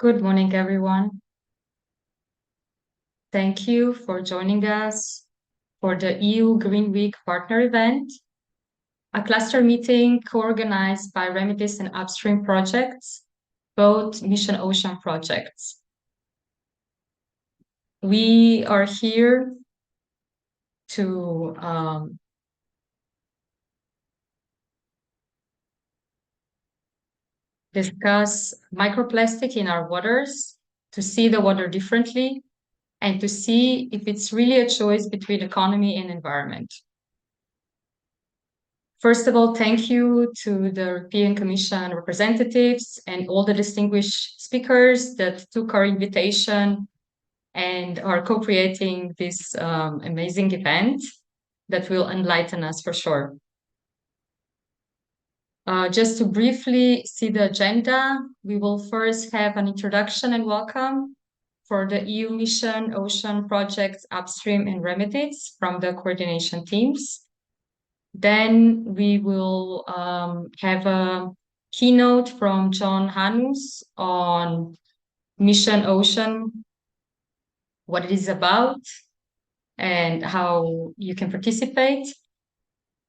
Good morning, everyone. Thank you for joining us for the EU Green Week partner event, a cluster meeting co-organized by REMEDIES and Upstream projects, both Mission Ocean projects. We are here to discuss microplastic in our waters, to see the water differently, and to see if it's really a choice between economy and environment. First of all, thank you to the European Commission representatives and all the distinguished speakers that took our invitation and are co-creating this amazing event that will enlighten us for sure. Just to briefly see the agenda, we will first have an introduction and welcome for the EU Mission Ocean projects Upstream and Remedies from the coordination teams. Then we will have a keynote from John Hanus on Mission Ocean, what it is about, and how you can participate.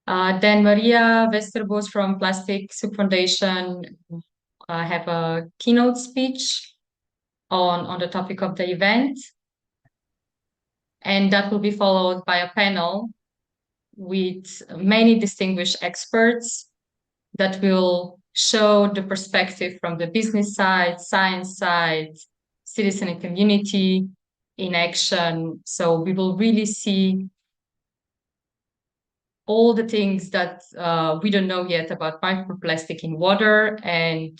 Then Maria Westerbos from Plastic Soup Foundation have a keynote speech on the topic of the event. And that will be followed by a panel with many distinguished experts that will show the perspective from the business side, science side, citizen and community in action. So we will really see all the things that we don't know yet about microplastic in water and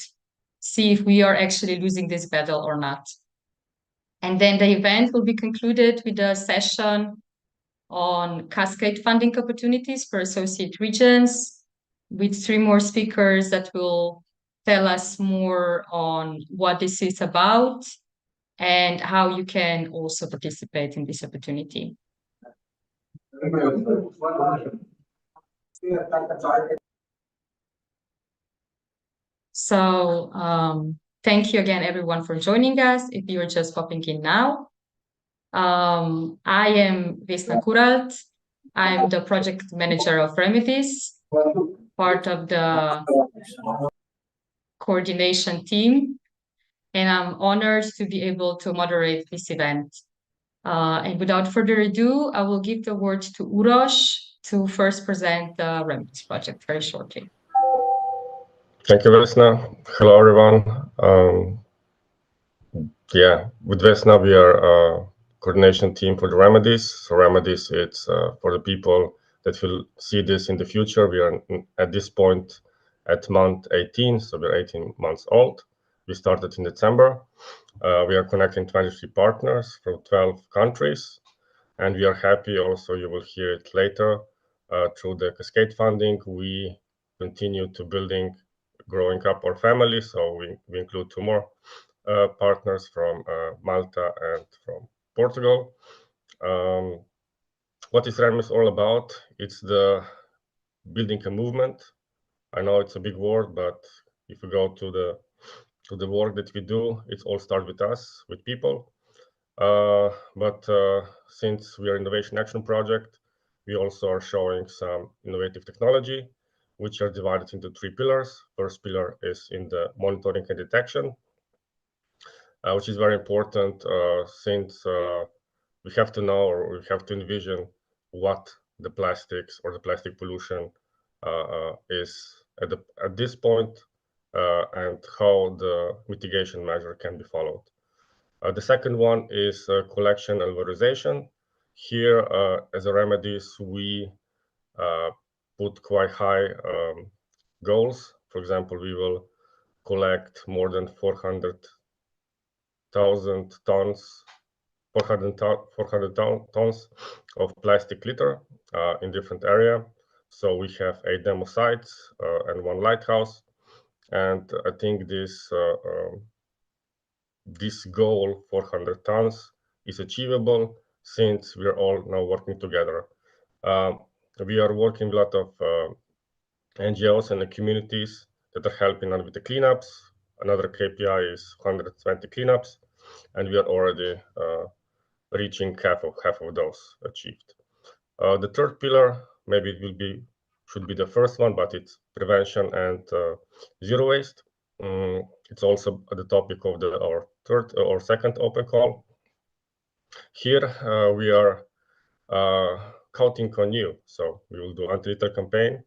see if we are actually losing this battle or not. And then the event will be concluded with a session on cascade funding opportunities for associate regions with 3 more speakers that will tell us more on what this is about and how you can also participate in this opportunity. So thank you again, everyone, for joining us. If you're just popping in now, I am Vesna Kuralt. I'm the project manager of REMEDIES, part of the coordination team, and I'm honored to be able to moderate this event. And without further ado, I will give the word to Uroš to first present the REMEDIES project very shortly. Thank you, Vesna. Hello, everyone. With Vesna, we are a coordination team for the REMEDIES. So REMEDIES, it's for the people that will see this in the future. We are at this point at month 18, so we're 18 months old. We started in December. We are connecting 23 partners from 12 countries, and we are happy also, you will hear it later, through the cascade funding, we continue to growing up our family. So we include 2 more partners from Malta and from Portugal. What is REMEDIES all about? It's the building a movement. I know it's a big word, but if you go to the work that we do, it all starts with us, with people. But since we are Innovation Action Project, we also are showing some innovative technology, which are divided into 3 pillars. First pillar is in the monitoring and detection, which is very important since we have to know, or we have to envision what the plastics or the plastic pollution is at this point and how the mitigation measure can be followed. The second one is collection and valorization. Here, as a REMEDIES, we put quite high goals. For example, we will collect more than 400,000 tons, 400 tons of plastic litter in different area. So we have 8 demo sites and 1 lighthouse. And I think this goal, 400 tons, is achievable since we're all now working together. We are working with a lot of NGOs and the communities that are helping us with the cleanups. another KPI is 120 cleanups, and we are already reaching half of those achieved. The third pillar, maybe it should be the first one, but it's prevention and zero waste. It's also the topic of our third or second open call. Here we are counting on you. So we will do anti-litter campaign.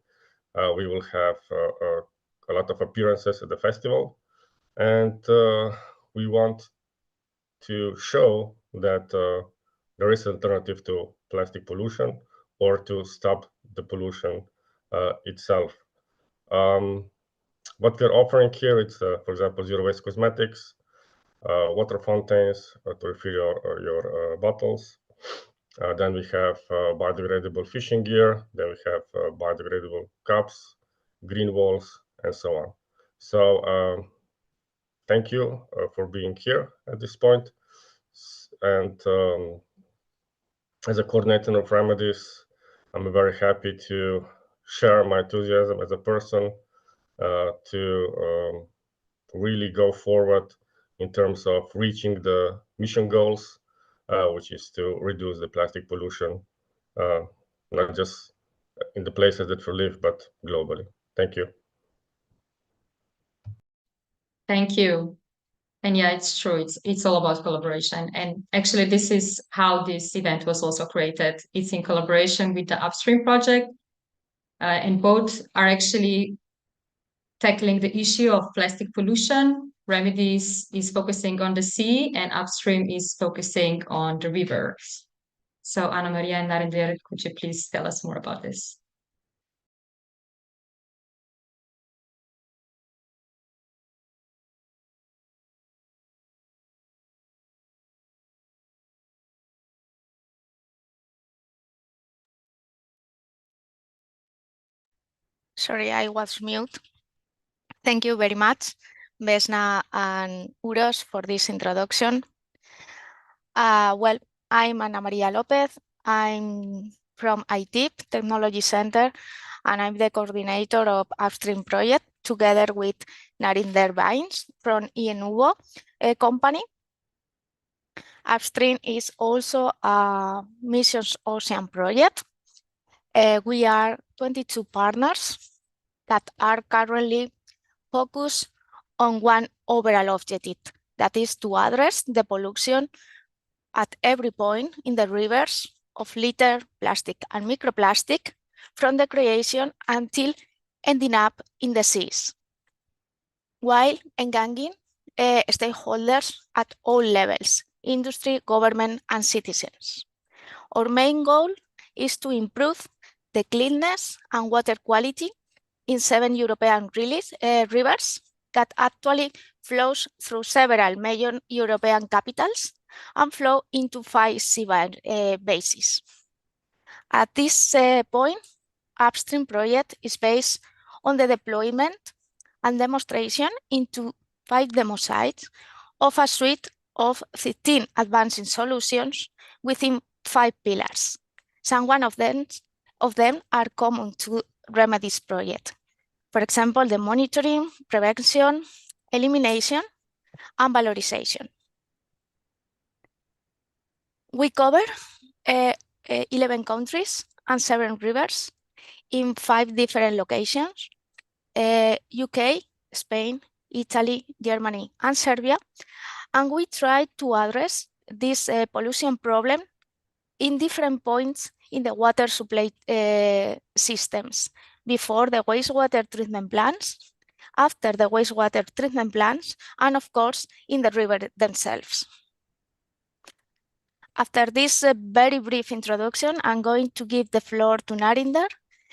We will have a lot of appearances at the festival, and we want to show that there is an alternative to plastic pollution, or to stop the pollution itself. What we're offering here, it's for example, zero waste cosmetics, water fountains to refill your bottles. Then we have biodegradable fishing gear. Then we have biodegradable cups, green walls, and so on. So thank you for being here at this point. And as a coordinator of Remedies, I'm very happy to share my enthusiasm as a person to really go forward in terms of reaching the mission goals, which is to reduce the plastic pollution, not just in the places that we live, but globally. Thank you. Thank you. And yeah, it's true. It's all about collaboration. And actually, this is how this event was also created. It's in collaboration with the Upstream project, and both are actually tackling the issue of plastic pollution. Remedies is focusing on the sea, and Upstream is focusing on the river. So Anna Maria and Narinder, could you please tell us more about this? Sorry, I was mute. Thank you very much, Vesna and Uros, for this introduction. Well, I'm Ana Maria Lopez. I'm from ITIP Technology Center, and I'm the coordinator of Upstream project, together with Narinder Vines from INUVO company. Upstream is also a Missions Ocean project. We are 22 partners that are currently focused on one overall objective, that is to address the pollution at every point in the rivers of litter, plastic, and microplastic, from the creation until ending up in the seas, while engaging stakeholders at all levels, industry, government, and citizens. Our main goal is to improve the cleanness and water quality in 7 European rivers that actually flows through several major European capitals and flow into 5 sea bases. At this point, Upstream project is based on the deployment and demonstration into 5 demo sites of a suite of 15 advancing solutions within 5 pillars. Some of them are common to Remedies project. For example, the monitoring, prevention, elimination, and valorization. We cover 11 countries and 7 rivers in 5 different locations: UK, Spain, Italy, Germany, and Serbia. And we try to address this pollution problem in different points in the water supply systems: before the wastewater treatment plants, after the wastewater treatment plants, and of course in the river themselves. After this very brief introduction, I'm going to give the floor to Narinder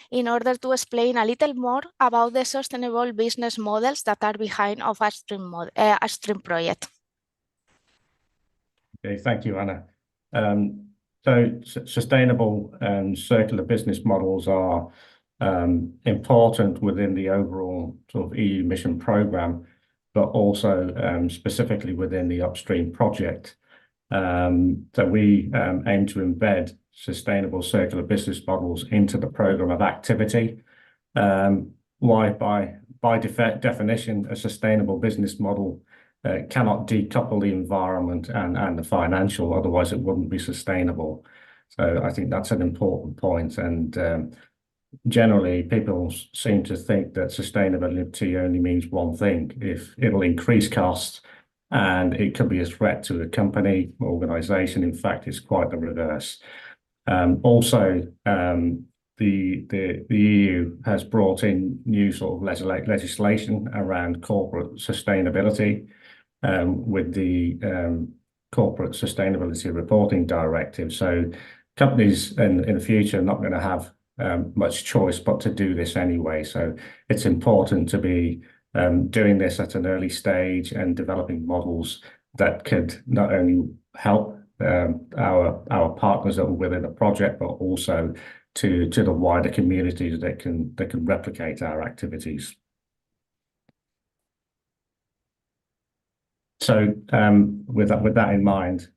in order to explain a little more about the sustainable business models that are behind of Upstream project. Okay, thank you, Anna. So sustainable and circular business models are important within the overall sort of EU mission program, but also specifically within the Upstream project. So we aim to embed sustainable circular business models into the program of activity. why by definition, a sustainable business model cannot decouple the environment and the financial, otherwise it wouldn't be sustainable. So I think that's an important point. And generally, people seem to think that sustainability only means one thing: if it'll increase costs, and it could be a threat to a company, organization. In fact, it's quite the reverse. Also, the EU has brought in new sort of legislation around corporate sustainability with the Corporate Sustainability Reporting Directive. So companies in the future are not going to have much choice but to do this anyway. So it's important to be doing this at an early stage and developing models that could not only help our partners that are within a project, but also to the wider communities that can replicate our activities. So with that in mind,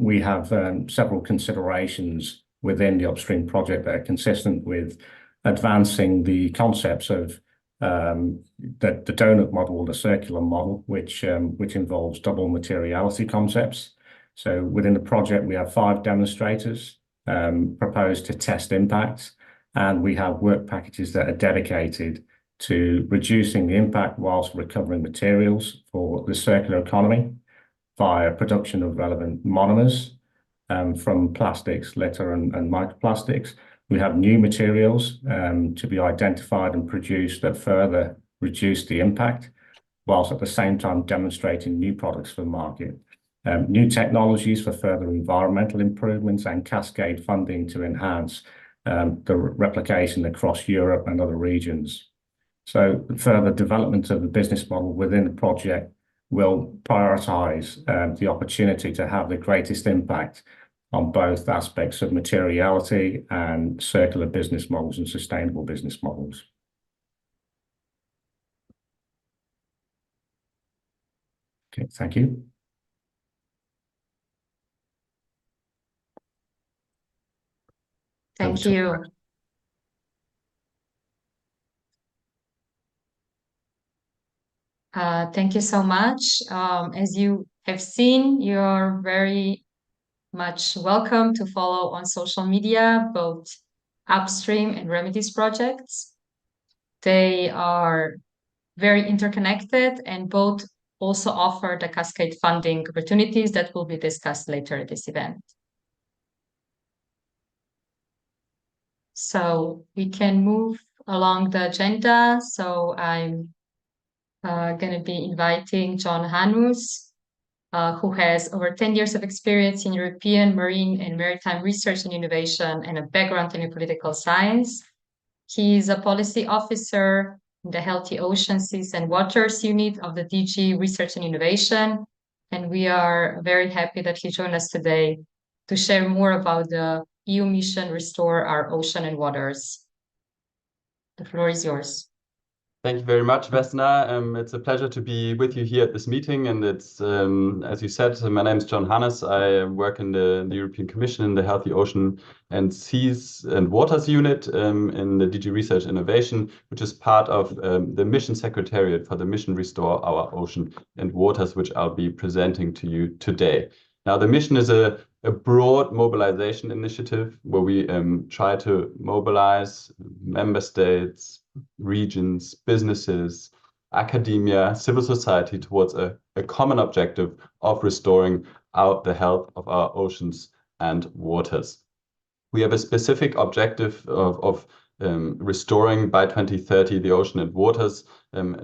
we have several considerations within the upstream project that are consistent with advancing the concepts of the donut model, the circular model, which involves double materiality concepts. So within the project, we have 5 demonstrators proposed to test impacts, and we have work packages that are dedicated to reducing the impact whilst recovering materials for the circular economy via production of relevant monomers from plastics, litter, and microplastics. We have new materials to be identified and produced that further reduce the impact, whilst at the same time demonstrating new products for the market. New technologies for further environmental improvements and cascade funding to enhance the replication across Europe and other regions. So further development of the business model within the project will prioritize the opportunity to have the greatest impact on both aspects of materiality and circular business models and sustainable business models. Okay, thank you. Thank you. Thank you so much. As you have seen, you're very much welcome to follow on social media, both Upstream and Remedies projects. They are very interconnected and both also offer the cascade funding opportunities that will be discussed later at this event. So we can move along the agenda. So I'm going to be inviting John Hanus, who has over 10 years of experience in European marine and maritime research and innovation and a background in political science. He is a policy officer in the Healthy Oceans, Seas and Waters unit of the DG Research and Innovation. And we are very happy that he joined us today to share more about the EU mission Restore Our Ocean and Waters. The floor is yours. Thank you very much, Vesna. It's a pleasure to be with you here at this meeting. And it's, as you said, my name is John Hannes. I work in the European Commission in the Healthy Ocean and Seas and Waters unit in the DG Research Innovation, which is part of the Mission Secretariat for the Mission Restore Our Ocean and Waters, which I'll be presenting to you today. Now, the mission is a broad mobilization initiative where we try to mobilize member states, regions, businesses, academia, civil society towards a common objective of restoring the health of our oceans and waters. We have a specific objective of restoring by 2030 the ocean and waters,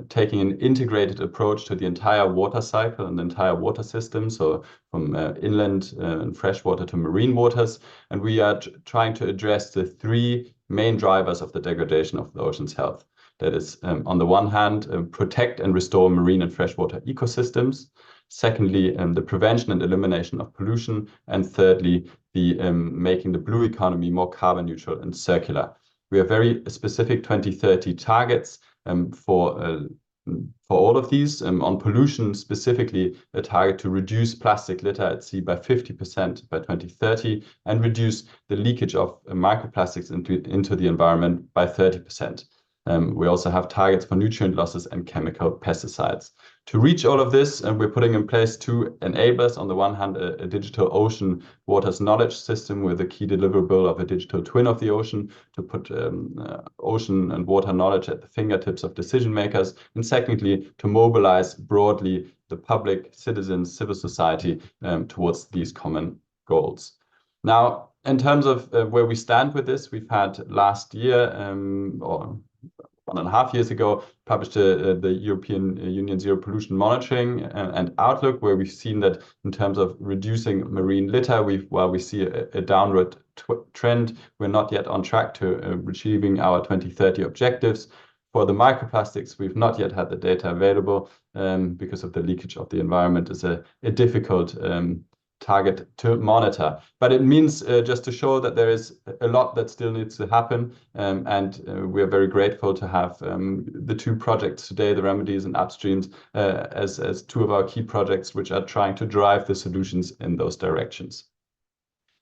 taking an integrated approach to the entire water cycle and the entire water system, so from inland and freshwater to marine waters. And we are trying to address the 3 main drivers of the degradation of the ocean's health. That is, on the one hand, protect and restore marine and freshwater ecosystems. Secondly, the prevention and elimination of pollution. And thirdly, the making the blue economy more carbon neutral and circular. We have very specific 2030 targets for all of these. On pollution, specifically a target to reduce plastic litter at sea by 50% by 2030 and reduce the leakage of microplastics into the environment by 30%. We also have targets for nutrient losses and chemical pesticides. To reach all of this, we're putting in place two enablers. On the one hand, a digital ocean waters knowledge system with a key deliverable of a digital twin of the ocean to put ocean and water knowledge at the fingertips of decision makers. And secondly, to mobilize broadly the public, citizens, civil society towards these common goals. Now, in terms of where we stand with this, we've had last year, or 1.5 years ago, published the European Union Zero Pollution Monitoring and Outlook, where we've seen that in terms of reducing marine litter, while we see a downward trend, we're not yet on track to achieving our 2030 objectives. For the microplastics, we've not yet had the data available because of the leakage of the environment is a difficult target to monitor. But it means just to show that there is a lot that still needs to happen. And we are very grateful to have the two projects today, the REMEDIES and UPSTREAMs, as two of our key projects, which are trying to drive the solutions in those directions.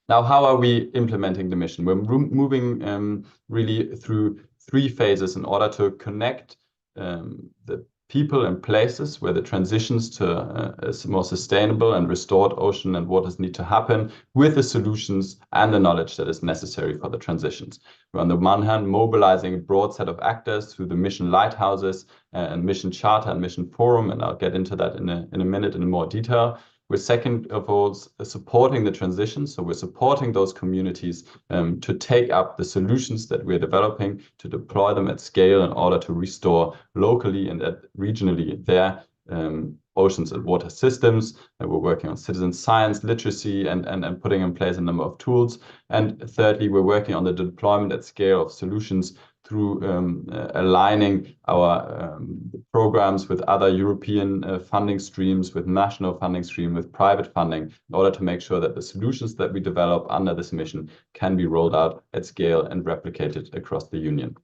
Now, how are we implementing the mission? We're moving really through 3 phases in order to connect the people and places where the transitions to a more sustainable and restored ocean and waters need to happen with the solutions and the knowledge that is necessary for the transitions. We're on the one hand mobilizing a broad set of actors through the mission lighthouses and mission charter and mission forum, and I'll get into that in a minute in more detail. We're second of all supporting the transition. So we're supporting those communities to take up the solutions that we're developing, to deploy them at scale in order to restore locally and regionally their oceans and water systems. And we're working on citizen science, literacy, and putting in place a number of tools. And thirdly, we're working on the deployment at scale of solutions through aligning our programs with other European funding streams, with national funding stream, with private funding, in order to make sure that the solutions that we develop under this mission can be rolled out at scale and replicated across the Union.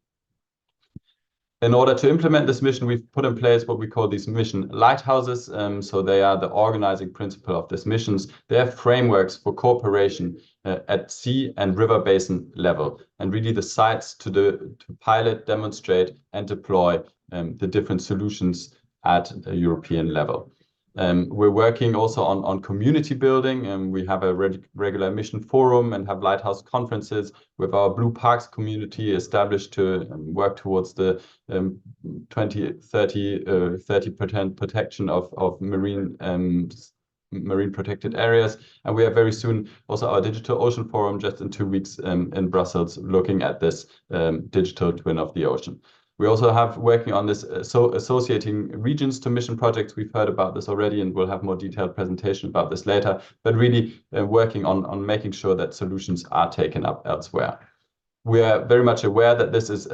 In order to implement this mission, we've put in place what we call these mission lighthouses. So they are the organizing principle of these missions. They are frameworks for cooperation at sea and river basin level, and really the sites to pilot, demonstrate, and deploy the different solutions at a European level. We're working also on community building, and we have a regular mission forum and have lighthouse conferences with our Blue Parks community established to work towards the 30% protection of marine protected areas. And we have very soon also our Digital Ocean Forum just in 2 weeks in Brussels, looking at this digital twin of the ocean. We also have working on this associating regions to mission projects. We've heard about this already, and we'll have more detailed presentation about this later, but really working on making sure that solutions are taken up elsewhere. We are very much aware that this is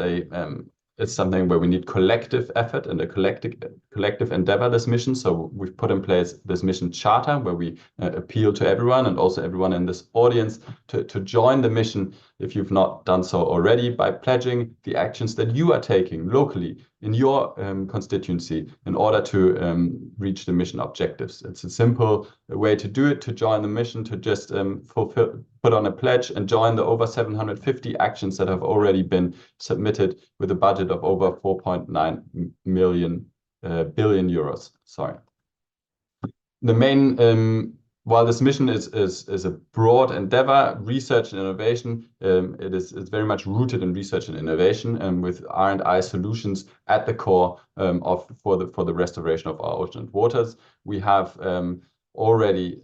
it's something where we need collective effort and a collective endeavor, this mission. So we've put in place this mission charter where we appeal to everyone, and also everyone in this audience to join the mission if you've not done so already, by pledging the actions that you are taking locally in your constituency in order to reach the mission objectives. It's a simple way to do it, to join the mission, to just put on a pledge and join the over 750 actions that have already been submitted with a budget of over 4.9 billion euros. Sorry. The main while this mission is a broad endeavor, research and innovation, it's very much rooted in research and innovation, and with R&I solutions at the core for the restoration of our ocean and waters. We have already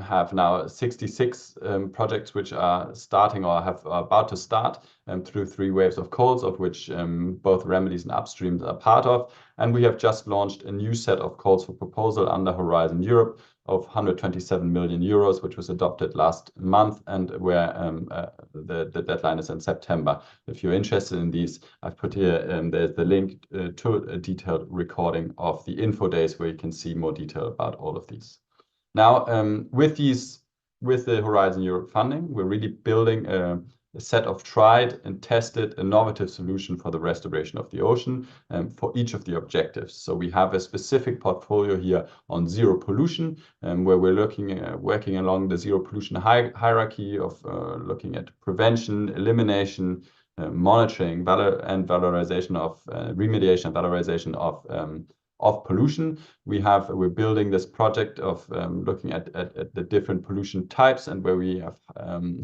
have now 66 projects which are starting or are about to start through 3 waves of calls, of which both REMEDIES and UPSTREAMs are part of. And we have just launched a new set of calls for proposal under Horizon Europe of 127 million euros, which was adopted last month, and where the deadline is in September. If you're interested in these, I've put here, there's the link to a detailed recording of the info days where you can see more detail about all of these. Now, with the Horizon Europe funding, we're really building a set of tried and tested innovative solution for the restoration of the ocean for each of the objectives. So we have a specific portfolio here on zero pollution, where we're working along the zero pollution hierarchy of looking at prevention, elimination, monitoring and valorization of remediation, valorization of pollution. We're building this project of looking at the different pollution types, and where we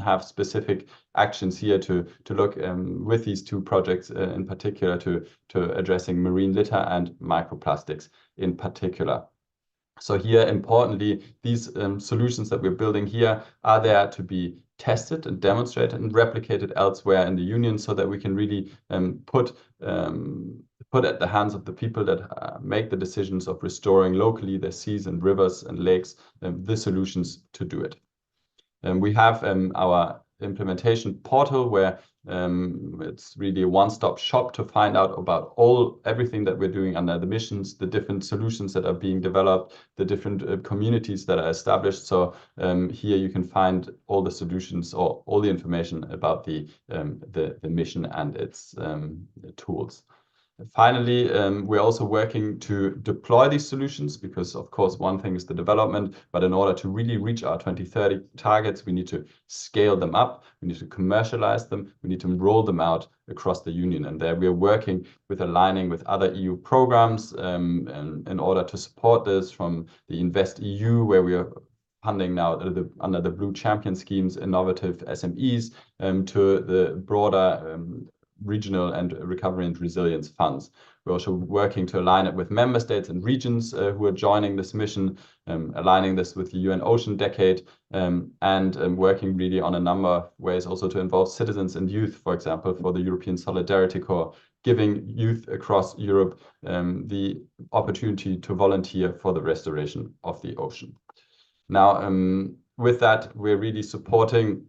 have specific actions here to look with these two projects in particular to addressing marine litter and microplastics in particular. So here, importantly, these solutions that we're building here are there to be tested and demonstrated and replicated elsewhere in the Union, so that we can really put at the hands of the people that make the decisions of restoring locally their seas and rivers and lakes the solutions to do it. We have our implementation portal, where it's really a one-stop shop to find out about everything that we're doing under the missions, the different solutions that are being developed, the different communities that are established. So here you can find all the solutions or all the information about the mission and its tools. Finally, we're also working to deploy these solutions, because of course one thing is the development, but in order to really reach our 2030 targets, we need to scale them up, we need to commercialize them, we need to roll them out across the Union. And there we are working with aligning with other EU programs in order to support this, from the Invest EU, where we are funding now under the Blue Champion schemes, innovative SMEs, to the broader regional and recovery and resilience funds. We're also working to align it with member states and regions who are joining this mission, aligning this with the UN Ocean Decade, and working really on a number of ways also to involve citizens and youth, for example, for the European Solidarity Corps, giving youth across Europe the opportunity to volunteer for the restoration of the ocean. Now, with that, we're really supporting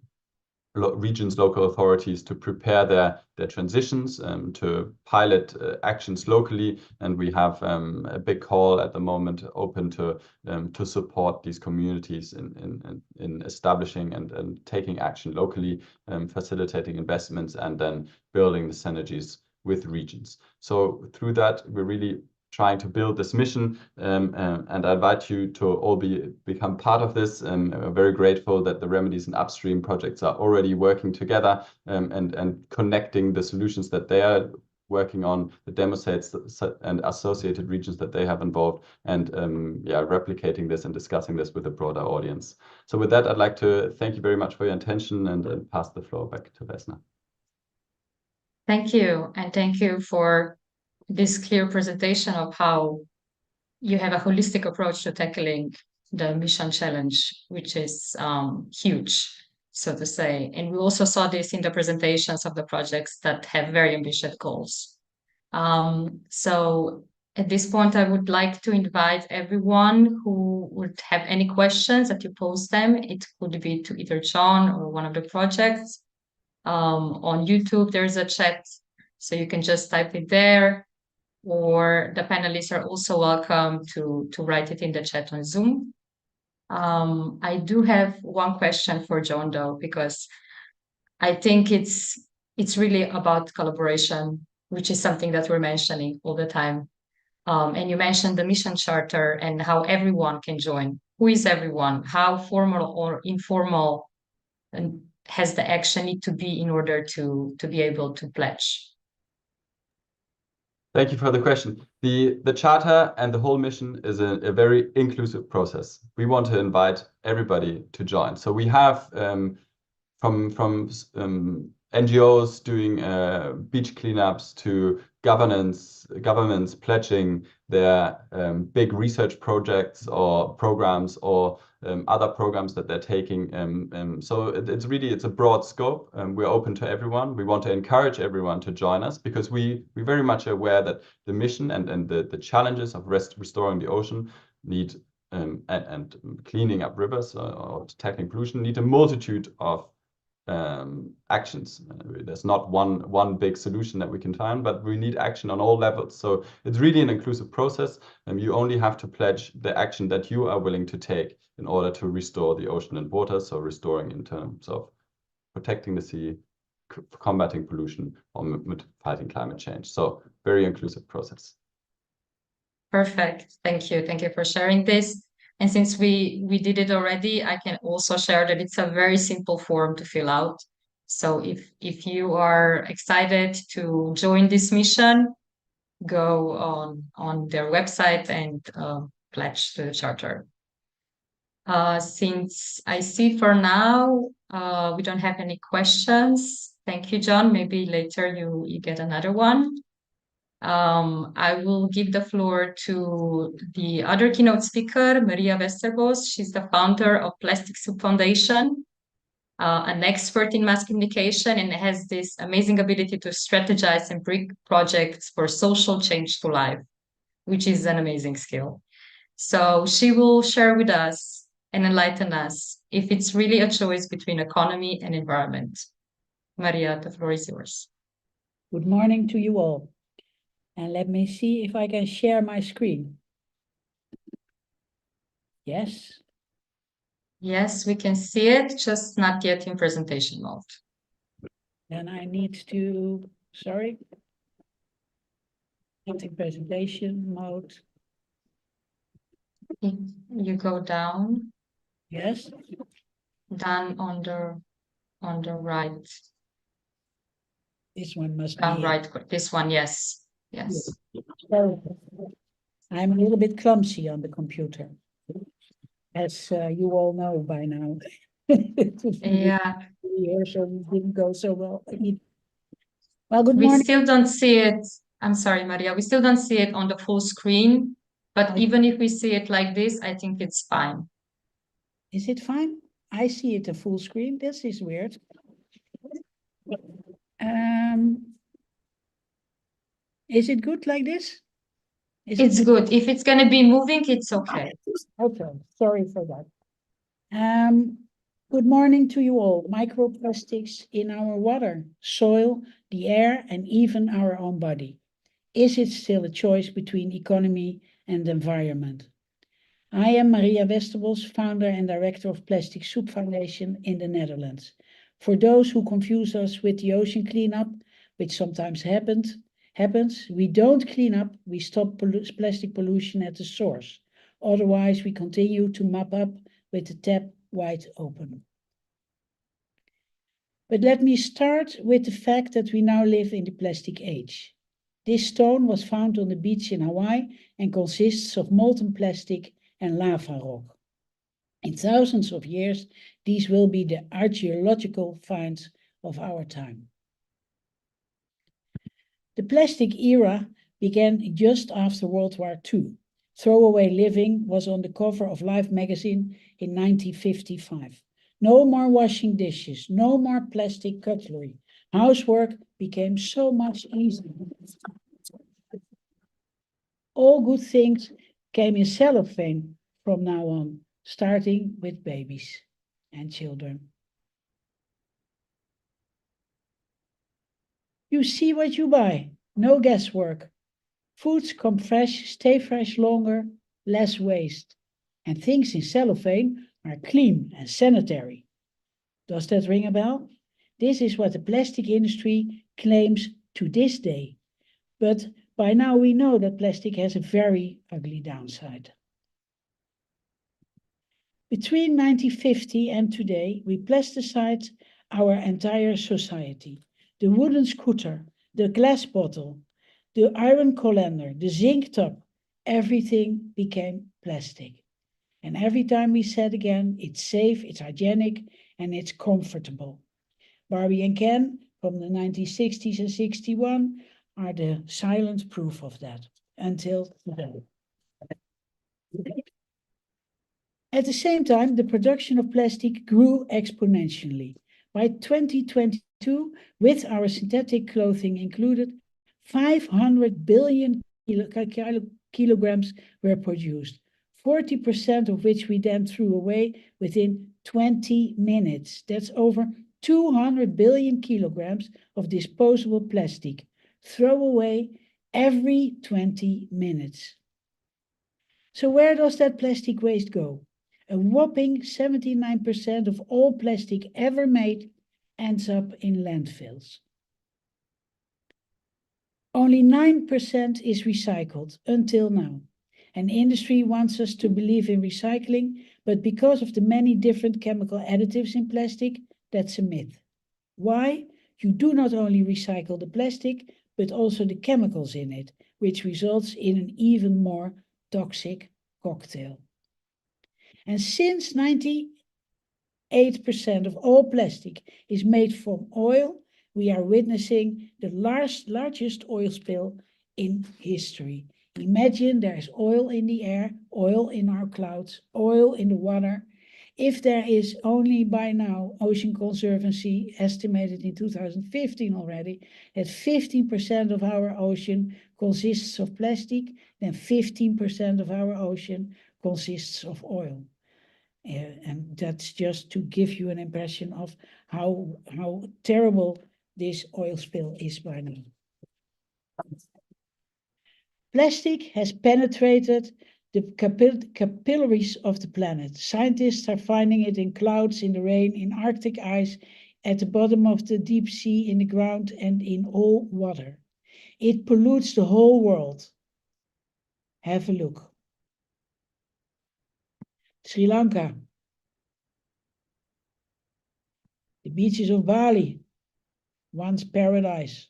regions, local authorities to prepare their transitions, to pilot actions locally, and we have a big call at the moment open to support these communities in establishing and taking action locally, facilitating investments, and then building the synergies with regions. So through that, we're really trying to build this mission, and I invite you to all become part of this. I'm very grateful that the Remedies and Upstream projects are already working together, and connecting the solutions that they are working on, the demo sets and associated regions that they have involved, and replicating this and discussing this with a broader audience. So with that, I'd like to thank you very much for your attention, and pass the floor back to Vesna. Thank you, and thank you for this clear presentation of how you have a holistic approach to tackling the mission challenge, which is huge, so to say. And we also saw this in the presentations of the projects that have very ambitious goals. So at this point, I would like to invite everyone who would have any questions that you post them. It could be to either John or one of the projects. On YouTube, there's a chat, so you can just type it there, or the panelists are also welcome to write it in the chat on Zoom. I do have one question for John, though, because I think it's really about collaboration, which is something that we're mentioning all the time. And you mentioned the mission charter and how everyone can join. Who is everyone? How formal or informal and has the action need to be in order to be able to pledge? Thank you for the question. The charter and the whole mission is a very inclusive process. We want to invite everybody to join. So we have from NGOs doing beach cleanups to governments pledging their big research projects or programs, or other programs that they're taking. So it's a broad scope. We're open to everyone. We want to encourage everyone to join us, because we're very much aware that the mission and the challenges of restoring the ocean need and cleaning up rivers or tackling pollution need a multitude of actions. There's not one big solution that we can find, but we need action on all levels. So it's really an inclusive process, and you only have to pledge the action that you are willing to take in order to restore the ocean and water. So restoring in terms of protecting the sea, combating pollution, or fighting climate change. So very inclusive process. Perfect. Thank you. Thank you for sharing this. And since we did it already, I can also share that it's a very simple form to fill out. So if you are excited to join this mission, go on their website and pledge to the charter. Since I see for now, we don't have any questions. Thank you, John. Maybe later you get another one. I will give the floor to the other keynote speaker, Maria Westerbos. She's the founder of Plastic Soup Foundation, an expert in mass communication, and has this amazing ability to strategize and bring projects for social change to life, which is an amazing skill. So she will share with us and enlighten us if it's really a choice between economy and environment. Maria, the floor is yours. Good morning to you all. And let me see if I can share my screen. Yes. Yes, we can see it, just not yet in presentation mode. Then I need to, sorry. Not in presentation mode. You go down. Yes. Down on the right. This one must be Right. This one, yes. Yes. So, I'm a little bit clumsy on the computer, as you all know by now. Yeah. Here, so it didn't go so well. Well, good We morning. still don't see it. I'm sorry, Maria. We still don't see it on the full screen. But even if we see it like this, I think it's fine. Is it fine? I see it a full screen. This is weird. Is it good like this? It's good. If it's going to be moving, it's okay. Okay, sorry for that. Good morning to you all. Microplastics in our water, soil, the air, and even our own body. Is it still a choice between economy and environment? I am Maria Westerbos, founder and director of Plastic Soup Foundation in the Netherlands. For those who confuse us with the ocean cleanup, which sometimes happens, we don't clean up, we stop plastic pollution at the source. Otherwise, we continue to mop up with the tap wide open. But let me start with the fact that we now live in the plastic age. This stone was found on the beach in Hawaii and consists of molten plastic and lava rock. In thousands of years, these will be the archaeological finds of our time. The plastic era began just after World War II. Throwaway living was on the cover of Life magazine in 1955. No more washing dishes, no more plastic cutlery. Housework became so much easier. All good things came in cellophane from now on, starting with babies and children. You see what you buy, no guesswork. Foods come fresh, stay fresh longer, less waste. And things in cellophane are clean and sanitary. Does that ring a bell? This is what the plastic industry claims to this day. But by now we know that plastic has a very ugly downside. Between 1950 and today, we plasticized our entire society. The wooden scooter, the glass bottle, the iron colander, the zinc top, everything became plastic. And every time we said again, it's safe, it's hygienic, and it's comfortable. Barbie and Ken from the 1960s and 61 are the silent proof of that until today. At the same time, the production of plastic grew exponentially. By 2022, with our synthetic clothing included, 500 billion kilograms were produced, 40% of which we then threw away within 20 minutes. That's over 200 billion kilograms of disposable plastic. Throw away every 20 minutes. So where does that plastic waste go? A whopping 79% of all plastic ever made ends up in landfills. Only 9% is recycled until now. And industry wants us to believe in recycling, but because of the many different chemical additives in plastic, that's a myth. Why? You do not only recycle the plastic, but also the chemicals in it, which results in an even more toxic cocktail. And since 98% of all plastic is made from oil, we are witnessing the largest oil spill in history. Imagine there's oil in the air, oil in our clouds, oil in the water. If there is only by now, Ocean Conservancy estimated in 2015 already, that 15% of our ocean consists of plastic, then 15% of our ocean consists of oil. And that's just to give you an impression of how terrible this oil spill is by now. Plastic has penetrated the capillaries of the planet. Scientists are finding it in clouds, in the rain, in Arctic ice, at the bottom of the deep sea, in the ground, and in all water. It pollutes the whole world. Have a look. Sri Lanka. The beaches of Bali, once paradise.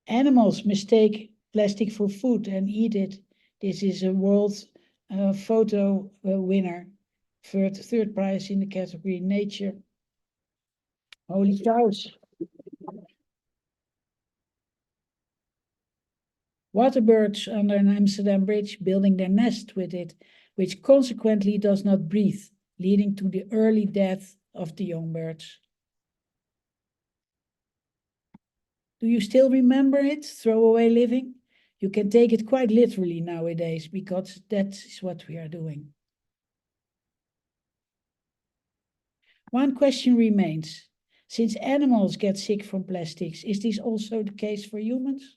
Animals mistake plastic for food and eat it. This is a world photo winner, third prize in the category Nature. Holy cows. Waterbirds under an Amsterdam bridge building their nest with it, which consequently does not breathe, leading to the early death of the young birds. Do you still remember it, throwaway living? You can take it quite literally nowadays, because that is what we are doing. One question remains. Since animals get sick from plastics, is this also the case for humans?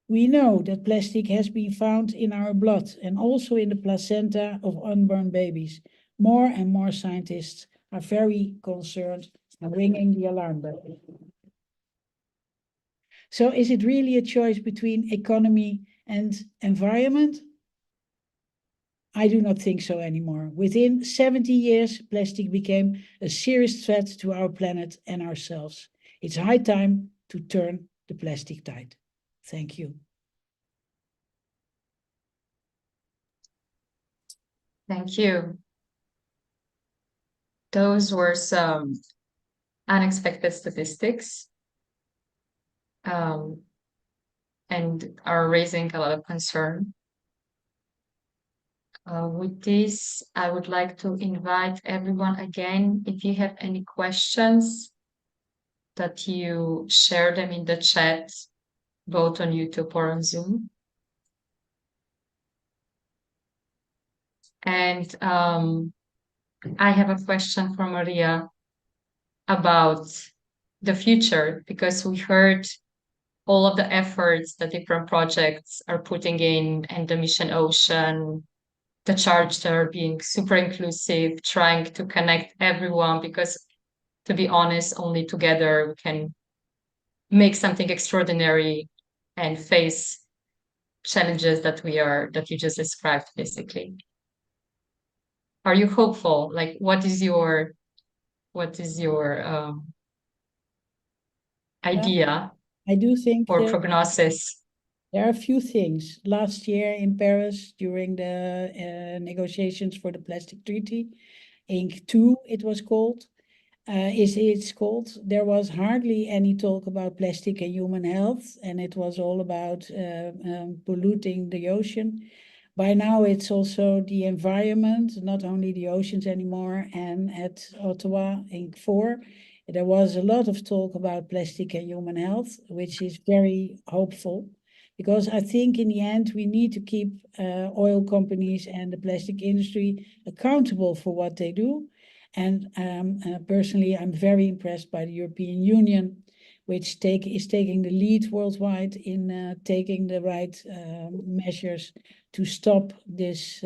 We know that plastic has been found in our blood and also in the placenta of unborn babies. More and more scientists are very concerned and ringing the alarm bell. So is it really a choice between economy and environment? I do not think so anymore. Within 70 years, plastic became a serious threat to our planet and ourselves. It's high time to turn the plastic tide. Thank you. Thank you. Those were some unexpected statistics and are raising a lot of concern. With this, I would like to invite everyone again, if you have any questions, that you share them in the chat, both on YouTube or on Zoom. And I have a question from Maria about the future, because we heard all of the efforts that different projects are putting in, and the Mission Ocean, the charter being super inclusive, trying to connect everyone, because to be honest, only together we can make something extraordinary and face challenges that you just described, basically. Are you hopeful? Like, what is your idea I do think or prognosis? There are a few things. Last year in Paris, during the negotiations for the plastic treaty, Inc. 2 it was called, there was hardly any talk about plastic and human health, and it was all about polluting the ocean. By now it's also the environment, not only the oceans anymore, and at Ottawa, Inc. 4, there was a lot of talk about plastic and human health, which is very hopeful. Because I think in the end, we need to keep oil companies and the plastic industry accountable for what they do. And personally, I'm very impressed by the European Union, which is taking the lead worldwide in taking the right measures to stop this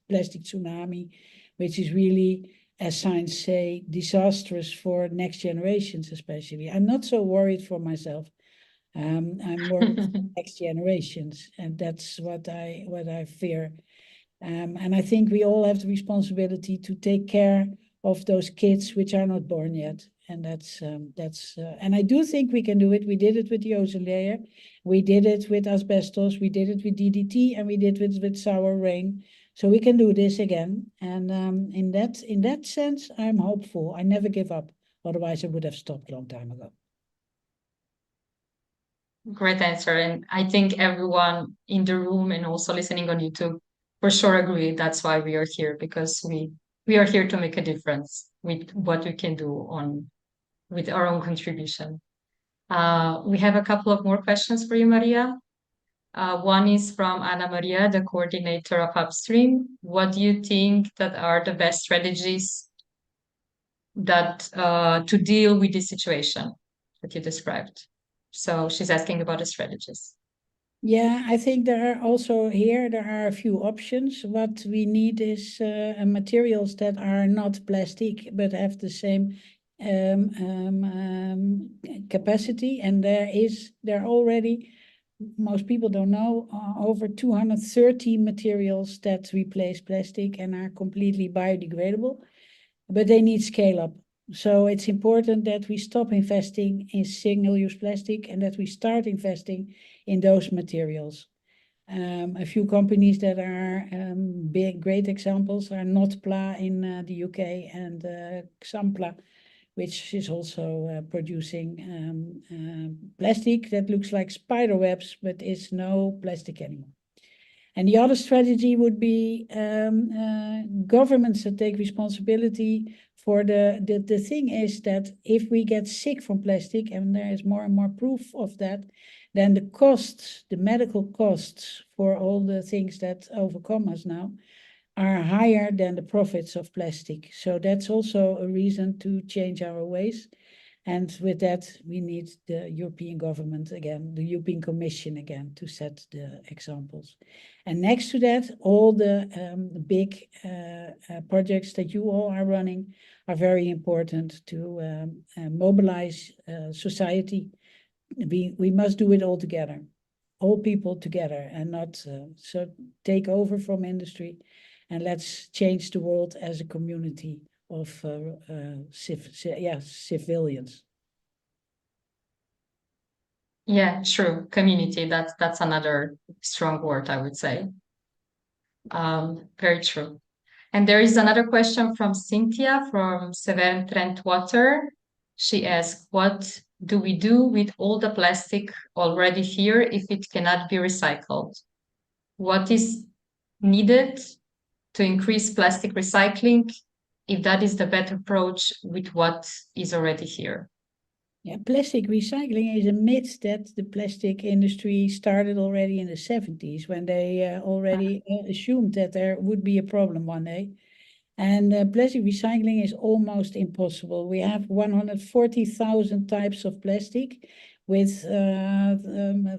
plastic tsunami, which is really, as science say, disastrous for next generations especially. I'm not so worried for myself. I'm worried for next generations, and that's what I fear. And I think we all have the responsibility to take care of those kids which are not born yet. And and I do think we can do it. We did it with the ozone layer. We did it with asbestos. We did it with DDT, and we did it with sour rain. So we can do this again. And in that sense, I'm hopeful. I never give up. Otherwise, I would have stopped a long time ago. Great answer. And I think everyone in the room and also listening on YouTube for sure agree. That's why we are here, because we are here to make a difference with what we can do with our own contribution. We have a couple of more questions for you, Maria. One is from Ana Maria, the coordinator of Upstream. What do you think that are the best strategies that to deal with this situation that you described? So she's asking about the strategies. Yeah, I think there are a few options. What we need is materials that are not plastic but have the same capacity. And there are already, most people don't know, over 230 materials that replace plastic and are completely biodegradable, but they need scale up. So it's important that we stop investing in single-use plastic and that we start investing in those materials. A few companies that are great examples are Notpla in the UK and Xampla, which is also producing plastic that looks like spider webs, but is no plastic anymore. And the other strategy would be governments that take responsibility for the thing is that if we get sick from plastic, and there is more and more proof of that, then the costs, the medical costs for all the things that overcome us now are higher than the profits of plastic. So that's also a reason to change our ways. And with that, we need the European government again, the European Commission again, to set the examples. And next to that, all the big projects that you all are running are very important to mobilize society. We must do it all together, all people together, and not so take over from industry. And let's change the world as a community of civilians. Yeah, true. Community, that's another strong word, I would say. Very true. And there is another question from Cynthia from Severn Trent Water. She asks, what do we do with all the plastic already here if it cannot be recycled? What is needed to increase plastic recycling, if that is the better approach with what is already here? Yeah, plastic recycling is a myth that the plastic industry started already in the 70s when they already assumed that there would be a problem one day. And plastic recycling is almost impossible. We have 140,000 types of plastic with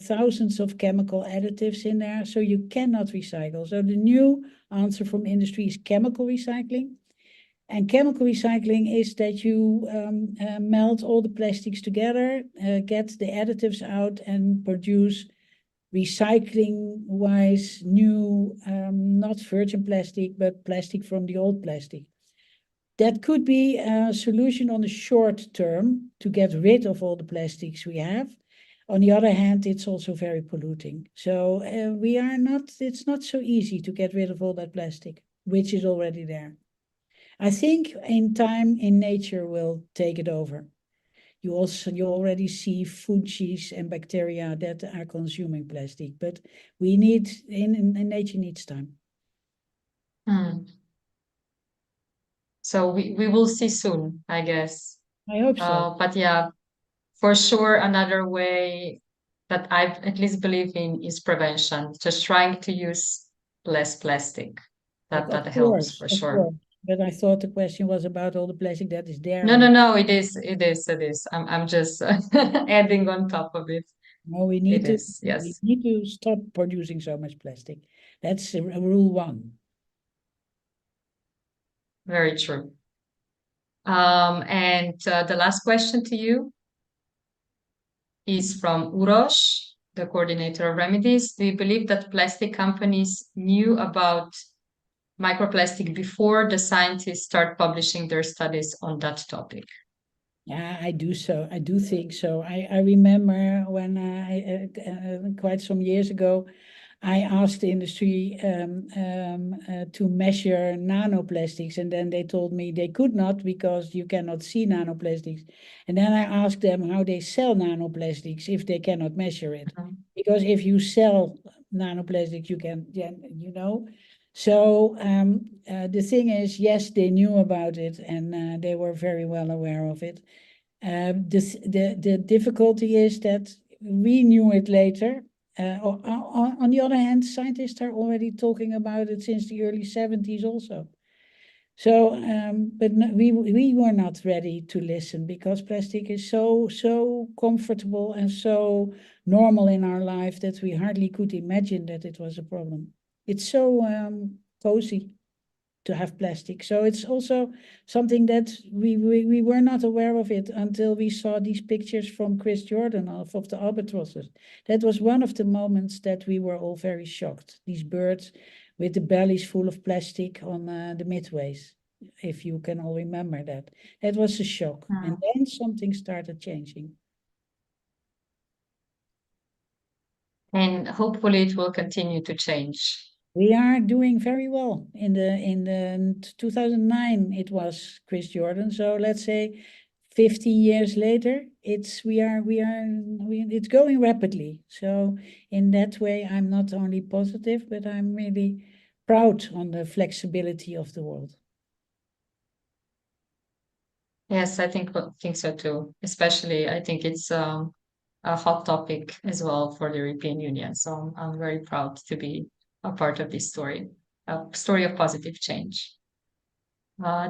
thousands of chemical additives in there, so you cannot recycle. So the new answer from industry is chemical recycling. And chemical recycling is that you melt all the plastics together, get the additives out and produce recycling-wise new, not virgin plastic, but plastic from the old plastic. That could be a solution on the short term to get rid of all the plastics we have. On the other hand, it's also very polluting. So it's not so easy to get rid of all that plastic, which is already there. I think in time, in nature will take it over. You already see fungi and bacteria that are consuming plastic, but we need, in nature needs time. So we will see soon, I guess. I hope so. But yeah, for sure, another way that I at least believe in is prevention, just trying to use less plastic. That helps for sure. Course. But I thought the question was about all the plastic that is there. No, it is. I'm just adding on top of it. No, we need yes. We need to stop producing so much plastic. That's rule 1. Very true. And the last question to you is from Urosh, the coordinator of Remedies. Do you believe that plastic companies knew about microplastic before the scientists start publishing their studies on that topic. Yeah, I do so. I do think so. I remember when quite some years ago, I asked the industry to measure nanoplastics, and then they told me they could not because you cannot see nanoplastics. And then I asked them how they sell nanoplastics if they cannot measure it. Because if you sell nanoplastics, you can, you know. So the thing is, yes, they knew about it and they were very well aware of it. The difficulty is that we knew it later. On the other hand, scientists are already talking about it since the early 70s also. So, but we were not ready to listen because plastic is so comfortable and so normal in our life that we hardly could imagine that it was a problem. It's so cozy to have plastic. So it's also something that we were not aware of it until we saw these pictures from Chris Jordan of the albatrosses. That was one of the moments that we were all very shocked. These birds with the bellies full of plastic on the midways, if you can all remember that. That was a shock. And then something started changing. And hopefully it will continue to change. We are doing very well. In the 2009, it was Chris Jordan. So let's say 15 years later, it's going rapidly. So in that way, I'm not only positive, but I'm really proud on the flexibility of the world. Yes, I think so too. Especially, I think it's a hot topic as well for the European Union. So I'm very proud to be a part of this story, a story of positive change.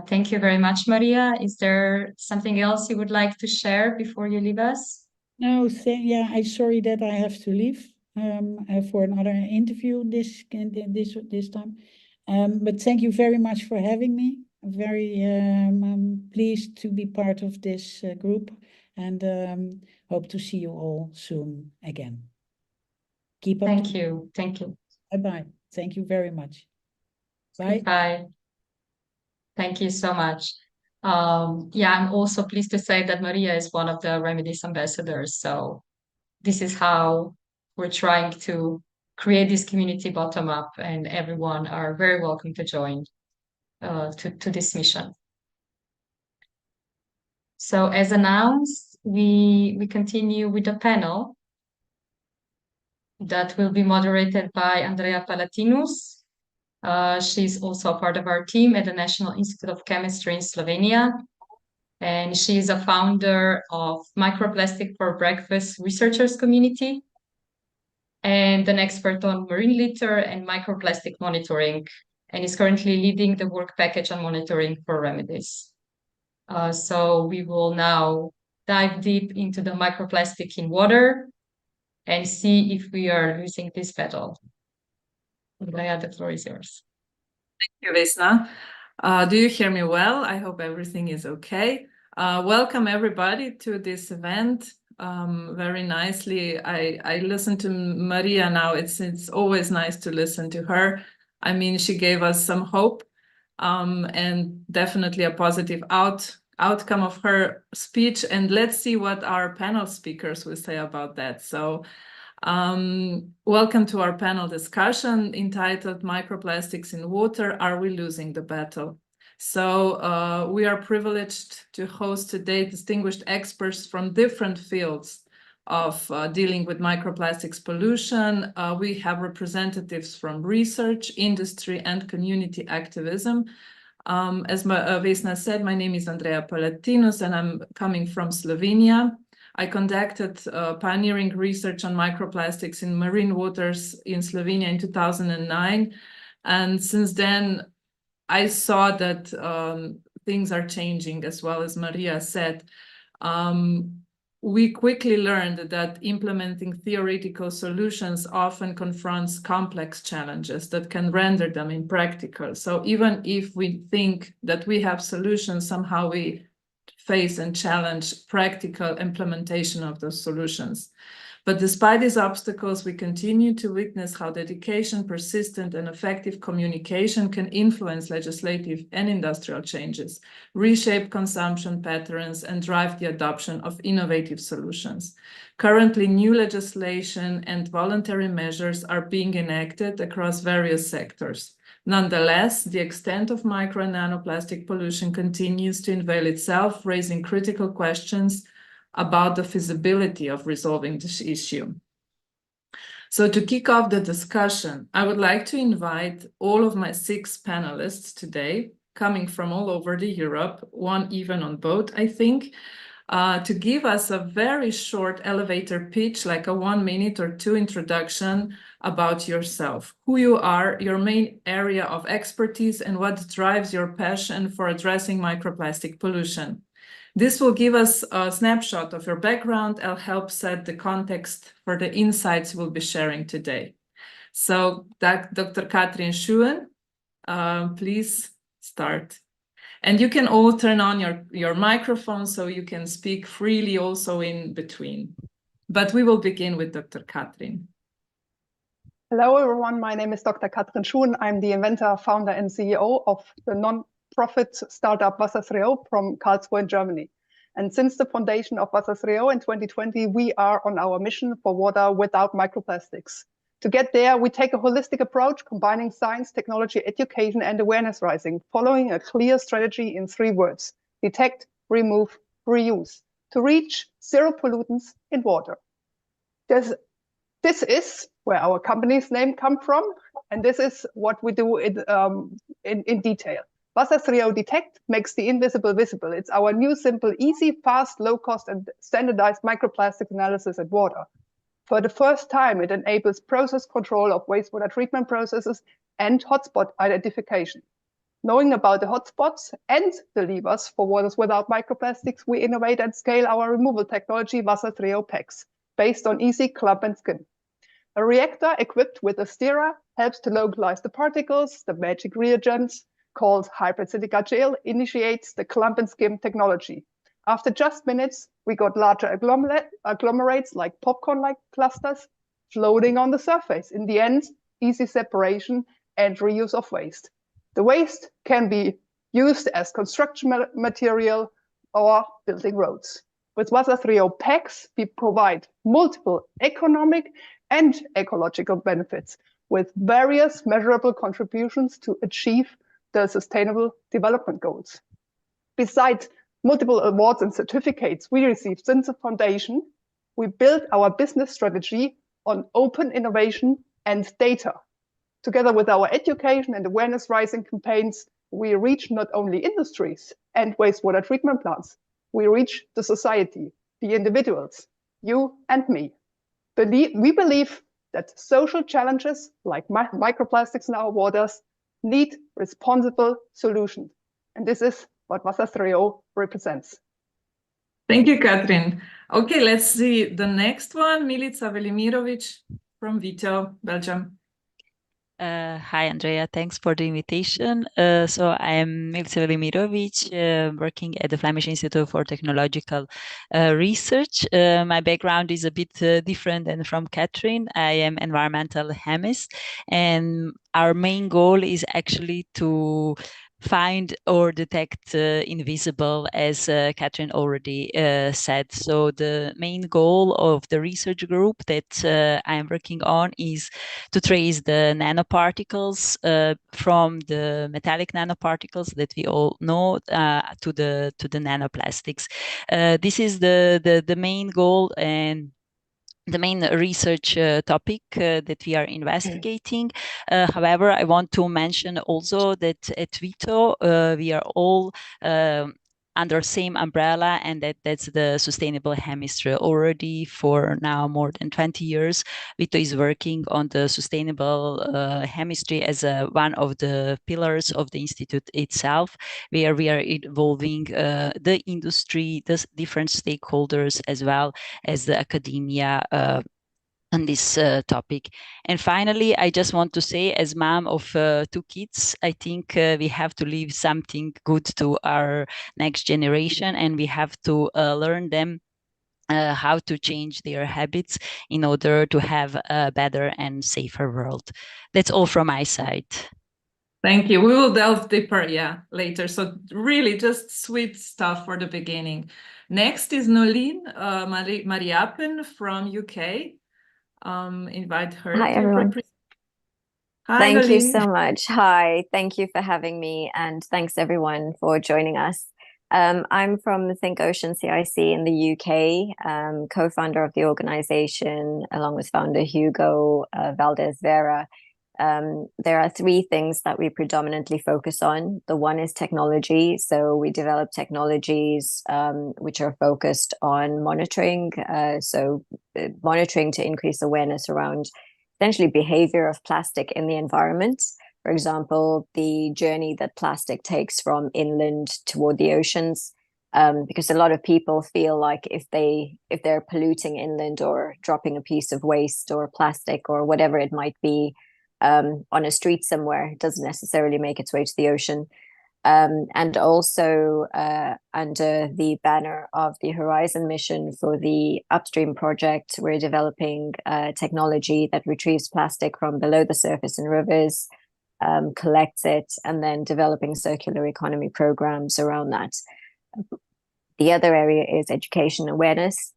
Thank you very much, Maria. Is there something else you would like to share before you leave us? No, yeah, I'm sorry that I have to leave for another interview this time. But thank you very much for having me. I'm very pleased to be part of this group and hope to see you all soon again. Keep up. Thank you. Thank you. Bye-bye. Thank you very much. Bye. Bye. Thank you so much. Yeah, I'm also pleased to say that Maria is one of the Remedies ambassadors. So this is how we're trying to create this community bottom up, and everyone are very welcome to join to this mission. So as announced, we continue with the panel that will be moderated by Andrea Palatinus. She's also a part of our team at the National Institute of Chemistry in Slovenia. And she is a founder of Microplastic for Breakfast Researchers Community and an expert on marine litter and microplastic monitoring, and is currently leading the work package on monitoring for Remedies. So we will now dive deep into the microplastic in water and see if we are losing this battle. Andrea, the floor is yours. Thank you, Vesna. Do you hear me well? I hope everything is okay. Welcome everybody to this event. Very nicely. I listened to Maria now. It's always nice to listen to her. I mean, she gave us some hope and definitely a positive outcome of her speech. And let's see what our panel speakers will say about that. So welcome to our panel discussion entitled Microplastics in Water, Are We Losing the Battle? So we are privileged to host today distinguished experts from different fields of dealing with microplastics pollution. We have representatives from research, industry, and community activism. As Vesna said, my name is Andrea Palatinus, and I'm coming from Slovenia. I conducted pioneering research on microplastics in marine waters in Slovenia in 2009. And since then, I saw that things are changing, as well as Maria said. We quickly learned that implementing theoretical solutions often confronts complex challenges that can render them impractical. So even if we think that we have solutions, somehow we face and challenge practical implementation of those solutions. But despite these obstacles, we continue to witness how dedication, persistent, and effective communication can influence legislative and industrial changes, reshape consumption patterns, and drive the adoption of innovative solutions. Currently, new legislation and voluntary measures are being enacted across various sectors. Nonetheless, the extent of micro and nanoplastic pollution continues to unveil itself, raising critical questions about the feasibility of resolving this issue. So to kick off the discussion, I would like to invite all of my 6 panelists today, coming from all over Europe, one even on boat, I think, to give us a very short elevator pitch, like a 1 minute or 2 introduction about yourself, who you are, your main area of expertise, and what drives your passion for addressing microplastic pollution. This will give us a snapshot of your background and help set the context for the insights we'll be sharing today. So, Dr. Katrin Schuhen, please start. And you can all turn on your microphone so you can speak freely also in between. But we will begin with Dr. Katrin. Hello, everyone. My name is Dr. Katrin Schuhen. I'm the inventor, founder, and CEO of the non-profit startup Wassersreo from Karlsruhe in Germany. And since the foundation of Wassersreo in 2020, we are on our mission for water without microplastics. To get there, we take a holistic approach, combining science, technology, education, and awareness raising, following a clear strategy in 3 words: detect, remove, reuse, to reach 0 pollutants in water. This is where our company's name comes from, and this is what we do in detail. Wassersreo Detect makes the invisible visible. It's our new, simple, easy, fast, low-cost, and standardized microplastic analysis in water. For the first time, it enables process control of wastewater treatment processes and hotspot identification. Knowing about the hotspots and the levers for waters without microplastics, we innovate and scale our removal technology, Wassersreo PEX, based on easy clump and skim. A reactor equipped with a stirrer helps to localize the particles. The magic reagents, called hybrid silica gel, initiates the clump and skim technology. After just minutes, we got larger agglomerates like popcorn-like clusters floating on the surface. In the end, easy separation and reuse of waste. The waste can be used as construction material or building roads. With Wassersreo PEX, we provide multiple economic and ecological benefits with various measurable contributions to achieve the Sustainable Development Goals. Besides multiple awards and certificates we received since the foundation, we built our business strategy on open innovation and data. Together with our education and awareness raising campaigns, we reach not only industries and wastewater treatment plants, we reach the society, the individuals, you and me. We believe that social challenges like microplastics in our waters need responsible solutions. And this is what Wassersreo represents. Thank you, Katrin. Okay, let's see the next one, Milica Velimirovic from Vito, Belgium. Hi, Andrea. Thanks for the invitation. So I'm Milica Velimirovic, working at the Flemish Institute for Technological Research. My background is a bit different than from Katrin. I am environmental chemist, and our main goal is actually to find or detect invisible, as Katrin already said. So the main goal of the research group that I'm working on is to trace the nanoparticles from the metallic nanoparticles that we all know to the nanoplastics. This is the main goal and the main research topic that we are investigating. However, I want to mention also that at Vito, we are all under same umbrella, and that's the sustainable chemistry. Already for now more than 20 years, Vito is working on the sustainable chemistry as one of the pillars of the institute itself, where we are involving the industry, the different stakeholders, as well as the academia on this topic. And finally, I just want to say, as mom of 2 kids, I think we have to leave something good to our next generation, and we have to learn them how to change their habits in order to have a better and safer world. That's all from my side. Thank you. We will delve deeper, later. So really just sweet stuff for the beginning. Next is Nolene Mariappen from UK. Invite her. Hi, everyone. Hi, Thank Nolene. you so much. Hi, thank you for having me, and thanks everyone for joining us. I'm from Think Ocean CIC in the UK, co-founder of the organization, along with founder Hugo Valdez Vera. There are three things that we predominantly focus on. The one is technology. So we develop technologies which are focused on monitoring. Monitoring to increase awareness around essentially behavior of plastic in the environment. For example, the journey that plastic takes from inland toward the oceans. Because a lot of people feel like if they're polluting inland or dropping a piece of waste or plastic or whatever it might be, on a street somewhere, it doesn't necessarily make its way to the ocean. And also under the banner of the Horizon mission for the Upstream project, we're developing technology that retrieves plastic from below the surface in rivers, collects it, and then developing circular economy programs around that. The other area is education awareness.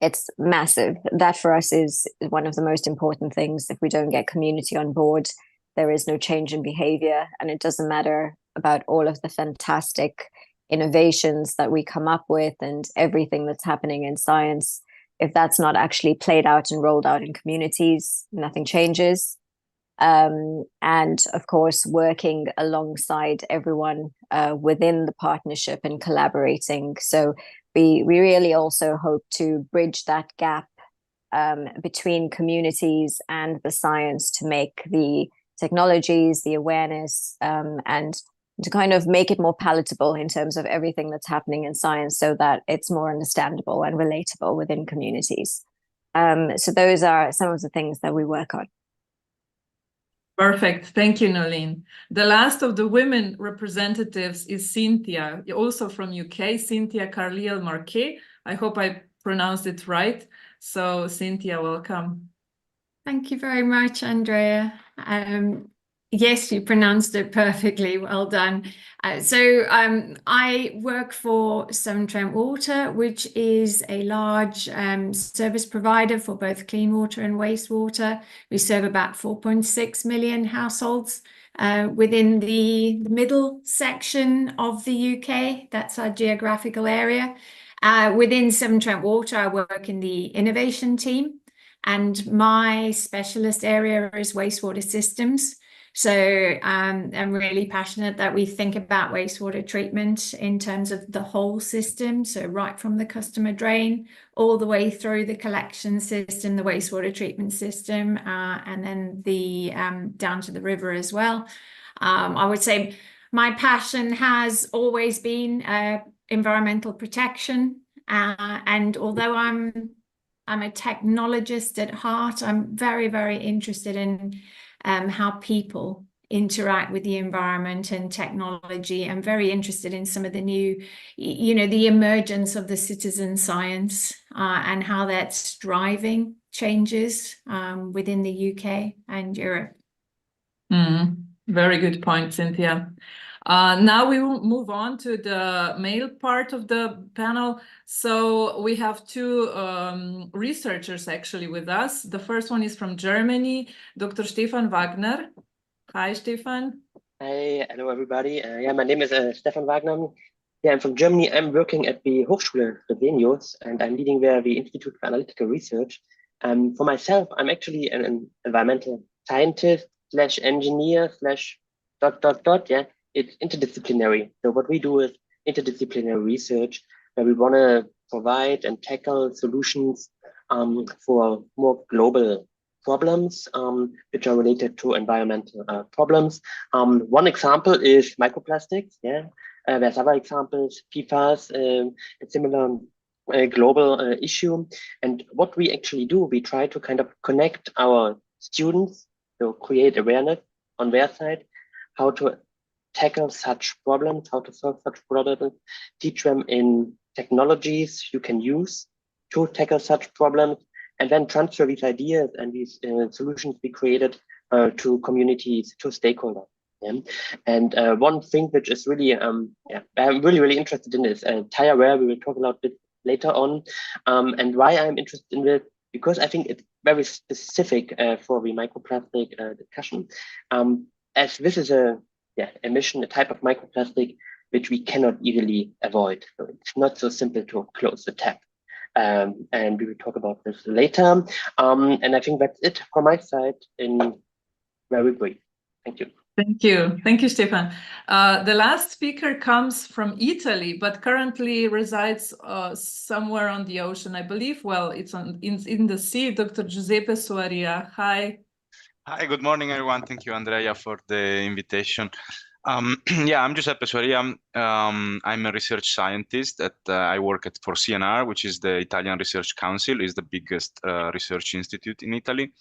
It's massive. That for us is one of the most important things. If we don't get community on board, there is no change in behavior, and it doesn't matter about all of the fantastic innovations that we come up with and everything that's happening in science. If that's not actually played out and rolled out in communities, nothing changes. And of course, working alongside everyone within the partnership and collaborating. So we really also hope to bridge that gap between communities and the science to make the technologies, the awareness, and to kind of make it more palatable in terms of everything that's happening in science so that it's more understandable and relatable within communities. So those are some of the things that we work on. Perfect. Thank you, Nolene. The last of the women representatives is Cynthia, also from UK, Cynthia Carliel-Marquet. I hope I pronounced it right. So Cynthia, welcome. Thank you very much, Andrea. Yes, you pronounced it perfectly. Well done. I work for Severn Trent Water, which is a large service provider for both clean water and wastewater. We serve about 4.6 million households within the middle section of the UK. That's our geographical area. Within Severn Trent Water, I work in the innovation team, and my specialist area is wastewater systems. So I'm really passionate that we think about wastewater treatment in terms of the whole system. So right from the customer drain all the way through the collection system, the wastewater treatment system, and then the down to the river as well. I would say my passion has always been environmental protection. And although I'm a technologist at heart, I'm very, very interested in how people interact with the environment and technology. I'm very interested in some of the new, the emergence of the citizen science and how that's driving changes within the UK and Europe. Very good point, Cynthia. Now we will move on to the male part of the panel. So we have two researchers actually with us. The first one is from Germany, Dr. Stefan Wagner. Hi, Stefan. Hi, hello everybody. My name is Stefan Wagner. I'm from Germany. I'm working at the Hochschule Fresenius, and I'm leading there the Institute for Analytical Research. For myself, I'm actually an environmental scientist / engineer / ... It's interdisciplinary. So what we do is interdisciplinary research, where we want to provide and tackle solutions for more global problems which are related to environmental problems. One example is microplastics. There's other examples, PFAS, a similar global issue. And what we actually do, we try to kind of connect our students, to create awareness on their side, how to tackle such problems, how to solve such problems, teach them in technologies you can use to tackle such problems, and then transfer these ideas and these solutions we created to communities, to stakeholders. Yeah. And one thing which is really, I'm really interested in is tire wear. We will talk about it later on. And why I'm interested in it, because I think it's very specific for the microplastic discussion. As this is a emission, a type of microplastic which we cannot easily avoid. So it's not so simple to close the tap. And we will talk about this later. And I think that's it from my side in very brief. Thank you. Thank you. Thank you, Stefan. The last speaker comes from Italy, but currently resides somewhere on the ocean, I believe. Well, it's in the sea. Dr. Giuseppe Soaria. Hi. Hi, good morning, everyone. Thank you, Andrea, for the invitation. Yeah, I'm Giuseppe Soaria. I'm a research scientist I work for CNR, which is the Italian Research Council, is the biggest research institute in Italy.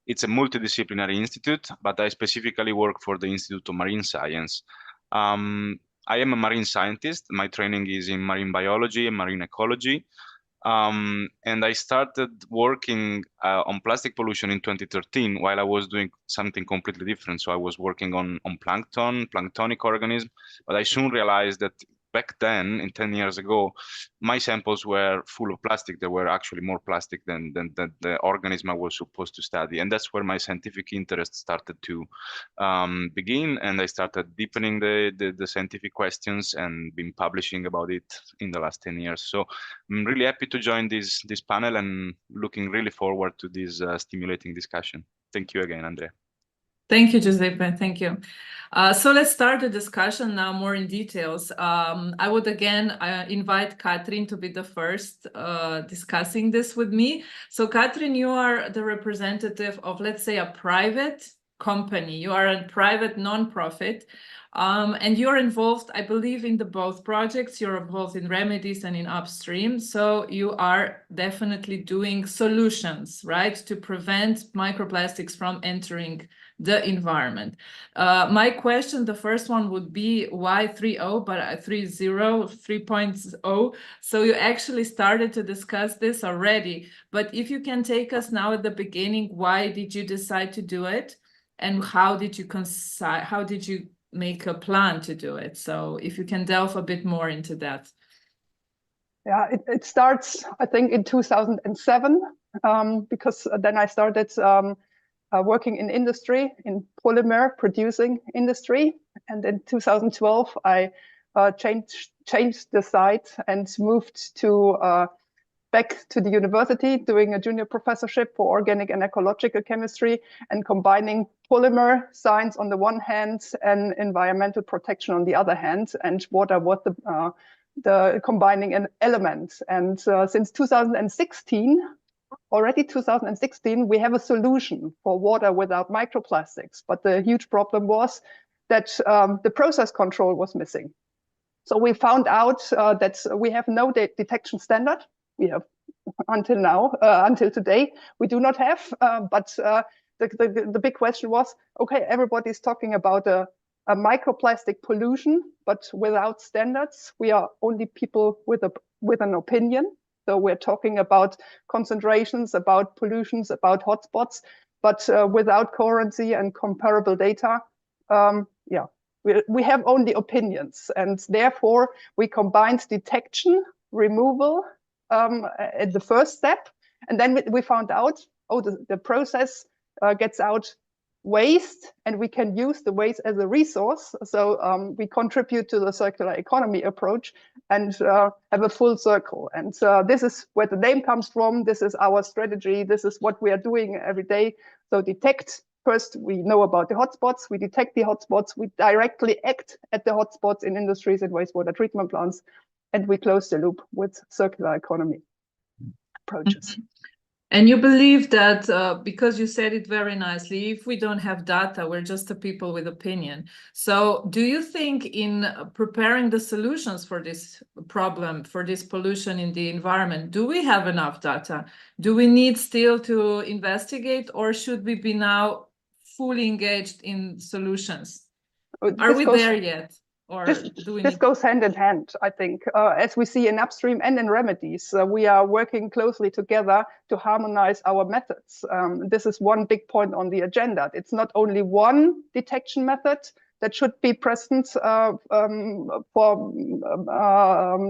It's a multidisciplinary institute, but I specifically work for the Institute of Marine Science. I am a marine scientist. My training is in marine biology and marine ecology. And I started working on plastic pollution in 2013 while I was doing something completely different. So I was working on plankton, planktonic organisms, but I soon realized that back then, 10 years ago, my samples were full of plastic. There were actually more plastic than the organism I was supposed to study. And that's where my scientific interest started to begin. And I started deepening the scientific questions and been publishing about it in the last 10 years. So I'm really happy to join this panel and looking really forward to this stimulating discussion. Thank you again, Andrea. Thank you, Giuseppe. Thank you. So let's start the discussion now more in details. I would again invite Katrin to be the first discussing this with me. So Katrin, you are the representative of, let's say, a private company. You are a private non-profit, and you're involved, I believe, in both projects. You're involved in Remedies and in Upstream. So you are definitely doing solutions, right, to prevent microplastics from entering the environment. My question, the first one would be why 3.0, but 3.0. So you actually started to discuss this already, but if you can take us now at the beginning, why did you decide to do it? And how did you make a plan to do it? So if you can delve a bit more into that. Yeah, it starts, I think, in 2007, because then I started working in industry, in polymer producing industry. And in 2012, I changed the site and moved to back to the university, doing a junior professorship for organic and ecological chemistry and combining polymer science on the one hand and environmental protection on the other hand. And water was the combining element. And since 2016, already 2016, we have a solution for water without microplastics. But the huge problem was that the process control was missing. So we found out that we have no detection standard. We have until now, until today, we do not have. But the big question was, okay, everybody's talking about a microplastic pollution, but without standards. We are only people with an opinion. So we're talking about concentrations, about pollutions, about hotspots, but without coherency and comparable data. Yeah, we have only opinions, and therefore we combined detection, removal at the first step, and then we found out, oh, the process gets out waste, and we can use the waste as a resource. So we contribute to the circular economy approach and have a full circle. And this is where the name comes from. This is our strategy. This is what we are doing every day. So detect. First, we know about the hotspots. We detect the hotspots. We directly act at the hotspots in industries and wastewater treatment plants. And we close the loop with circular economy approaches. And you believe that, because you said it very nicely, if we don't have data, we're just a people with opinion. So do you think in preparing the solutions for this problem, for this pollution in the environment, do we have enough data? Do we need still to investigate, or should we be now fully engaged in solutions? Are we there yet? or do we This goes hand in hand, I think. As we see in upstream and in remedies, we are working closely together to harmonize our methods. This is one big point on the agenda. It's not only one detection method that should be present for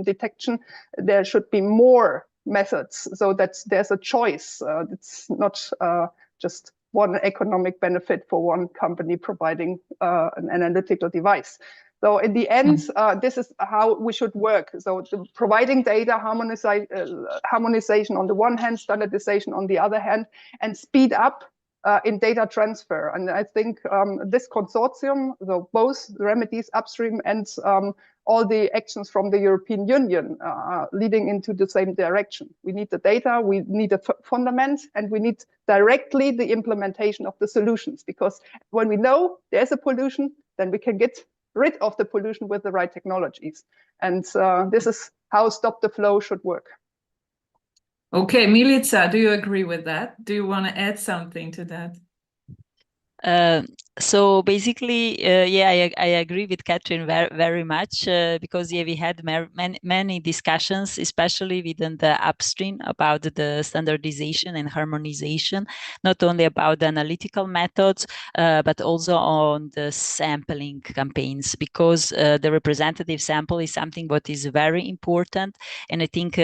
detection. There should be more methods so that there's a choice. It's not just one economic benefit for one company providing an analytical device. So in the end, this is how we should work. So providing data, harmonization on the one hand, standardization on the other hand, and speed up in data transfer. And I think this consortium, so both remedies upstream and all the actions from the European Union are leading into the same direction. We need the data, we need a fundament, and we need directly the implementation of the solutions. Because when we know there's a pollution, then we can get rid of the pollution with the right technologies. And this is how Stop the Flow should work. Okay, Milica, do you agree with that? Do you want to add something to that? So basically, yeah, I agree with Catherine very much because yeah, we had many discussions, especially within the upstream, about the standardization and harmonization, not only about the analytical methods, but also on the sampling campaigns, because the representative sample is something what is very important, and I think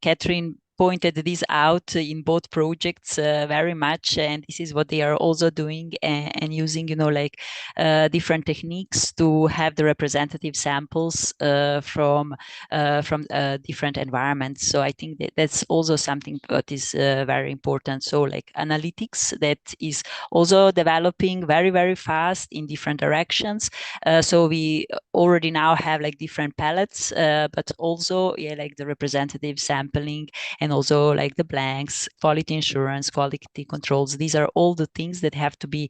Catherine pointed this out in both projects very much, and this is what they are also doing and using, you know, like different techniques to have the representative samples from different environments. So I think that's also something that is very important. So like analytics that is also developing very fast in different directions. So we already now have like different palettes, but also yeah, like the representative sampling, and also like the blanks, quality assurance, quality controls. These are all the things that have to be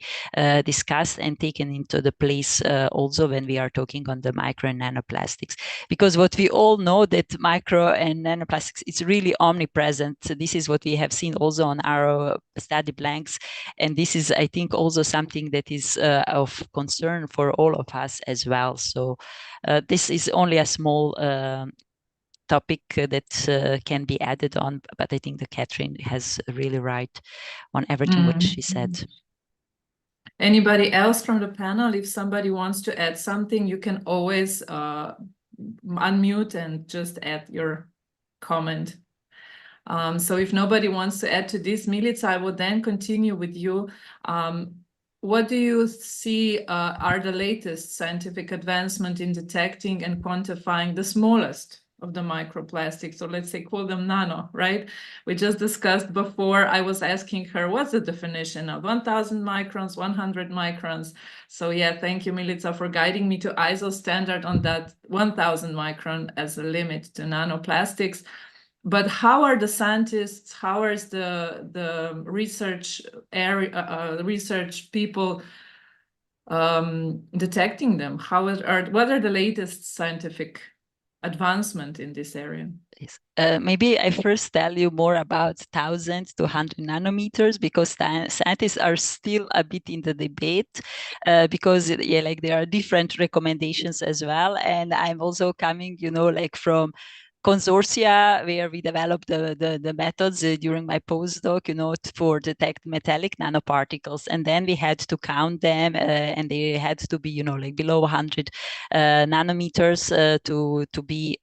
discussed and taken into the place also when we are talking on the micro and nanoplastics. Because what we all know that micro and nanoplastics, it's really omnipresent. This is what we have seen also on our study blanks. And this is, I think, also something that is of concern for all of us as well. So this is only a small topic that can be added on, but I think that Catherine has really right on everything what she said. Anybody else from the panel? If somebody wants to add something, you can always unmute and just add your comment. So if nobody wants to add to this, Milica, I will then continue with you. What do you see are the latest scientific advancement in detecting and quantifying the smallest of the microplastics? So let's say call them nano, right? We just discussed before, I was asking her, what's the definition of 1000 microns, 100 microns? So yeah, thank you, Milica, for guiding me to ISO standard on that 1000 micron as a limit to nanoplastics. But how are the scientists, how is the research area, research people detecting them? What are the latest scientific advancement in this area? Yes. Maybe I first tell you more about 1000 to 100 nanometers, because scientists are still a bit in the debate because yeah, like there are different recommendations as well. And I'm also coming, you know, like from consortia where we developed the methods during my postdoc, you know, for detect metallic nanoparticles, and then we had to count them and they had to be, you know, like below 100 nanometers to be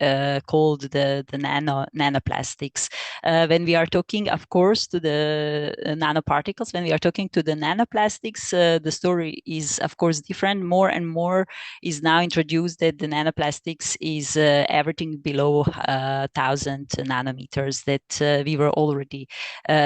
called the nanoplastics. When we are talking, of course, to the nanoparticles, when we are talking to the nanoplastics, the story is of course different. More and more is now introduced that the nanoplastics is everything below 1000 nanometers that we were already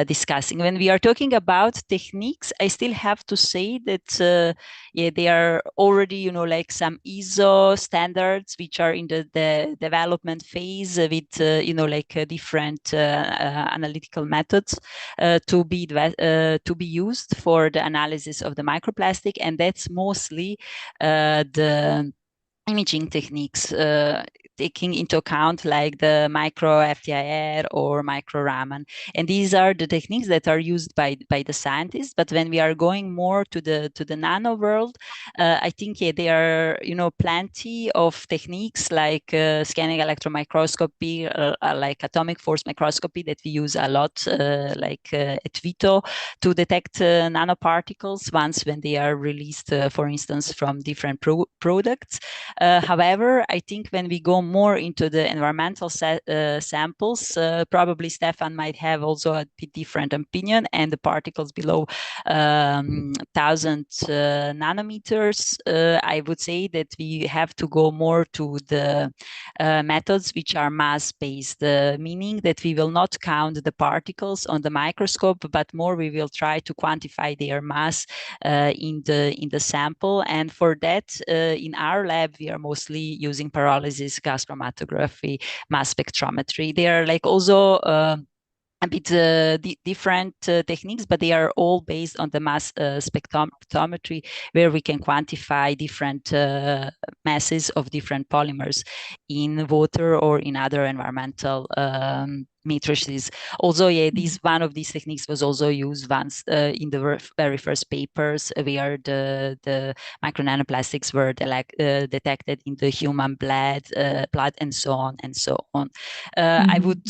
discussing. When we are talking about techniques, I still have to say that yeah, they are already, you know, like some ISO standards which are in the development phase with you know, like different analytical methods to be used for the analysis of the microplastic, and that's mostly the imaging techniques. taking into account like the micro FTIR or micro Raman. And these are the techniques that are used by the scientists. But when we are going more to the nano world, I think there are, you know, plenty of techniques like scanning electron microscopy, like atomic force microscopy that we use a lot, like at Vito, to detect nanoparticles once when they are released, for instance, from different products. However, I think when we go more into the environmental samples, probably Stefan might have also a bit different opinion, and the particles below 1000 nanometers, I would say that we have to go more to the methods which are mass-based, meaning that we will not count the particles on the microscope, but more we will try to quantify their mass in the sample. And for that, in our lab, we are mostly using pyrolysis, gas chromatography, mass spectrometry. They are like also a bit different techniques, but they are all based on the mass spectrometry, where we can quantify different masses of different polymers in water or in other environmental matrices. Also, this one of these techniques was also used once in the very first papers where the micro nanoplastics were detected in the human blood and so on and so on. I would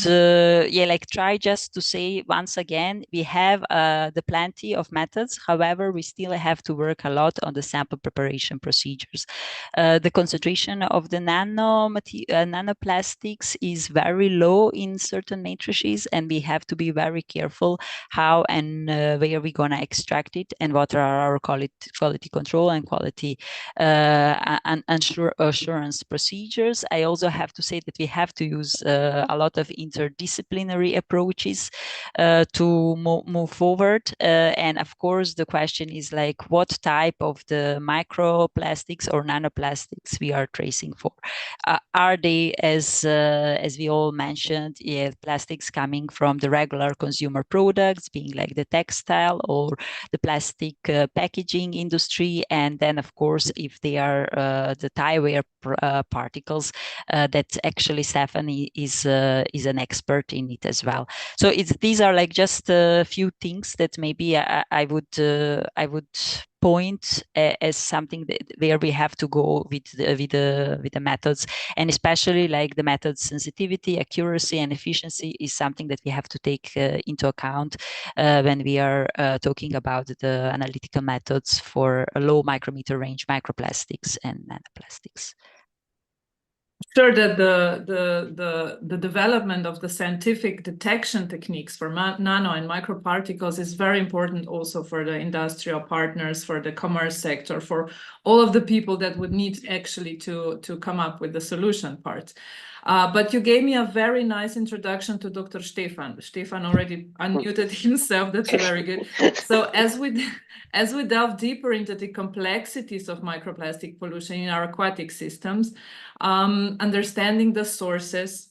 like try just to say once again, we have the plenty of methods. However, we still have to work a lot on the sample preparation procedures. The concentration of the nanoplastics is very low in certain matrices, and we have to be very careful how and where we're going to extract it, and what are our quality control and quality assurance procedures. I also have to say that we have to use a lot of interdisciplinary approaches to move forward. And of course, the question is like, what type of the microplastics or nanoplastics we are tracing for? Are they, as we all mentioned, plastics coming from the regular consumer products, being like the textile or the plastic packaging industry? And then, of course, if they are the tire particles, that actually Stephanie is an expert in it as well. So these are like just a few things that maybe I would point as something where we have to go with the methods, and especially like the methods sensitivity, accuracy, and efficiency is something that we have to take into account when we are talking about the analytical methods for a low micrometer range microplastics and nanoplastics. Sure that the development of the scientific detection techniques for nano and microparticles is very important also for the industrial partners, for the commerce sector, for all of the people that would need actually to come up with the solution part. But you gave me a very nice introduction to Dr. Stefan. Stefan already unmuted himself. That's very good. So as we delve deeper into the complexities of microplastic pollution in our aquatic systems, understanding the sources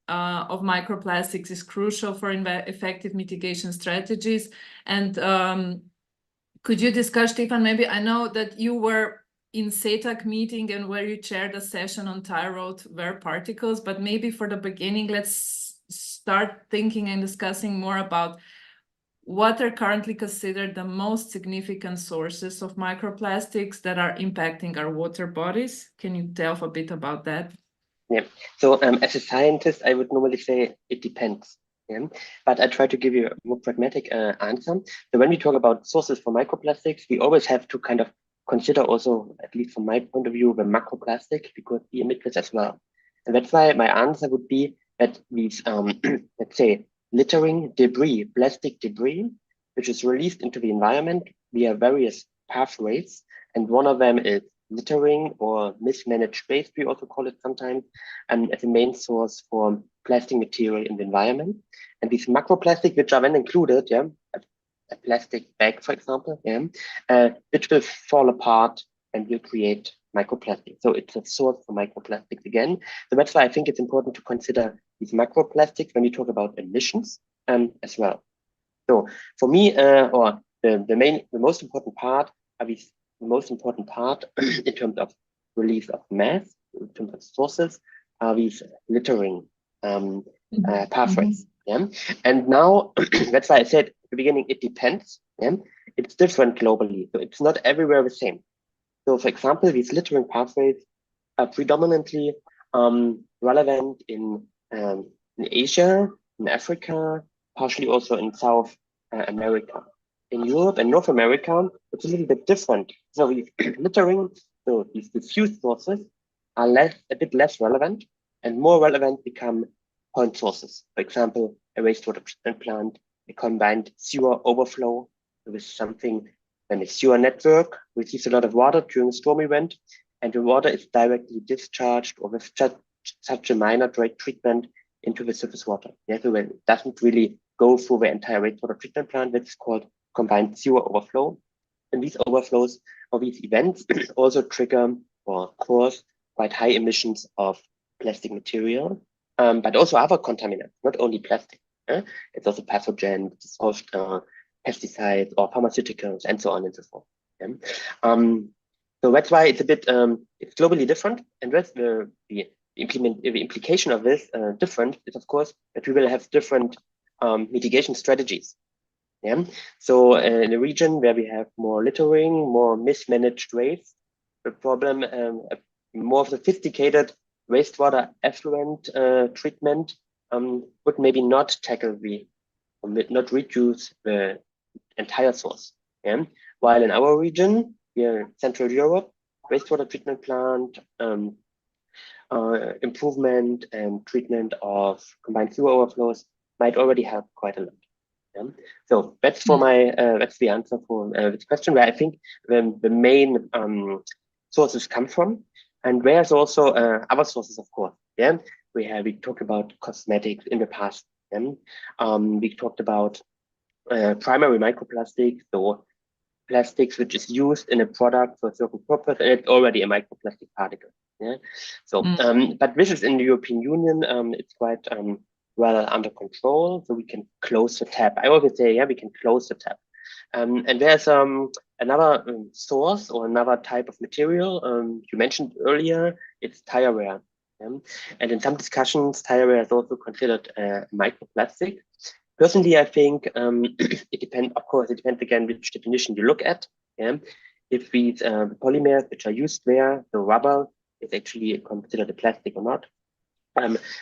of microplastics is crucial for effective mitigation strategies. And could you discuss, Stefan, maybe I know that you were in CETAC meeting and where you chaired a session on tire wear particles, but maybe for the beginning, let's start thinking and discussing more about what are currently considered the most significant sources of microplastics that are impacting our water bodies. Can you delve a bit about that? Yeah, so as a scientist, I would normally say it depends. Yeah? But I try to give you a more pragmatic answer. So when we talk about sources for microplastics, we always have to kind of consider also, at least from my point of view, the macroplastic, because we emit this as well. And that's why my answer would be that these, let's say, littering debris, plastic debris, which is released into the environment via various pathways. And one of them is littering or mismanaged waste, we also call it sometimes, as a main source for plastic material in the environment. And these macroplastic, which are then included, a plastic bag, for example, which will fall apart and will create microplastic. So it's a source for microplastics again. So that's why I think it's important to consider these macroplastics when we talk about emissions as well. So for me, or the most important part in terms of release of mass, in terms of sources, are these littering pathways. Yeah? And now, that's why I said at the beginning, it depends. Yeah? It's different globally, so it's not everywhere the same. So for example, these littering pathways are predominantly relevant in Asia, in Africa, partially also in South America. In Europe and North America, it's a little bit different. So these littering, so these diffuse sources are a bit less relevant, and more relevant become point sources. For example, a wastewater treatment plant, a combined sewer overflow with something, when a sewer network receives a lot of water during a storm event, and the water is directly discharged or with such a minor treatment into the surface water. Yeah, so it doesn't really go through the entire wastewater treatment plant. That's called combined sewer overflow. And these overflows or these events also trigger or cause quite high emissions of plastic material, but also other contaminants, not only plastic. It's also pathogens, it's also pesticides or pharmaceuticals, and so on and so forth. Yeah? So that's why it's a bit, it's globally different. And that's the implication of this different is, of course, that we will have different mitigation strategies. Yeah. So in a region where we have more littering, more mismanaged waste, the problem, more sophisticated wastewater effluent treatment would maybe not tackle not reduce the entire source. Yeah. While in our region, here in Central Europe, wastewater treatment plant improvement and treatment of combined sewer overflows might already help quite a lot. Yeah. So that's for my that's the answer for this question, where I think the main sources come from, and there's also other sources, of course. Yeah, we talked about cosmetics in the past. Yeah? We talked about primary microplastics, so plastics which is used in a product for a certain purpose, and it's already a microplastic particle. Yeah. So, but this is in the European Union. It's quite well under control, so we can close the tap. I always say, yeah, we can close the tap. And there's another source or another type of material you mentioned earlier. It's tire wear. Yeah? And in some discussions, tire wear is also considered microplastic. Personally, I think it depends. Of course, it depends again which definition you look at. Yeah, if these polymers which are used there, the rubber, is actually considered a plastic or not.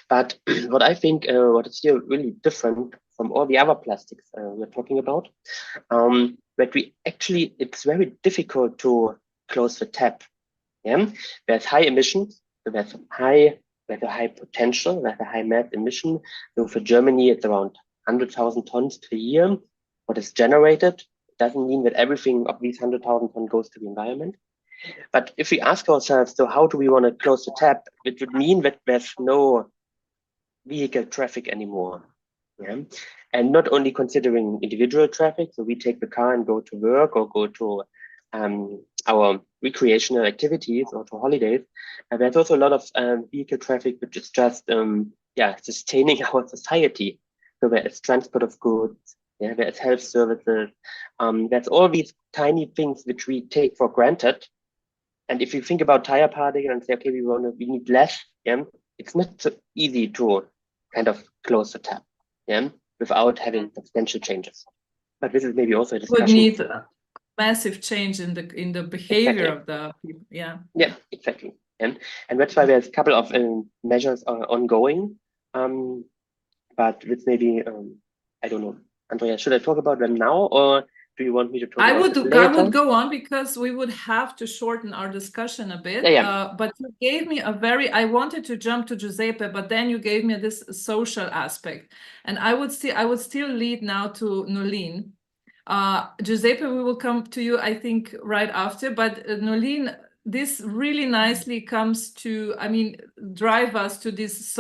But what I think, what is here really different from all the other plastics we're talking about, that we actually, it's very difficult to close the tap. Yeah, there's high emissions, so there's a high potential, there's a high mass emission. So for Germany, it's around 100,000 tons per year. What is generated doesn't mean that everything of these 100,000 tons goes to the environment. But if we ask ourselves, so how do we want to close the tap? It would mean that there's no vehicle traffic anymore. Yeah? And not only considering individual traffic, so we take the car and go to work or go to our recreational activities or to holidays. And there's also a lot of vehicle traffic, which is just sustaining our society. So there is transport of goods, yeah, there's health services, there's all these tiny things which we take for granted. And if you think about tire particle and say, okay, we need less, yeah, it's not so easy to kind of close the tap, yeah, without having substantial changes. But this is maybe also a discussion. Would need a massive change in the behavior of the people. Yeah. Yeah, exactly. And that's why there's a couple of measures ongoing. But this maybe I don't know, Andrea, should I talk about them now, or do you want me to talk about them later? I would go on, because we would have to shorten our discussion a bit. Yeah. But you gave me I wanted to jump to Giuseppe, but then you gave me this social aspect, and I would still lead now to Nolene. Giuseppe, we will come to you, I think, right after. But Nolene, this really nicely comes to, drive us to this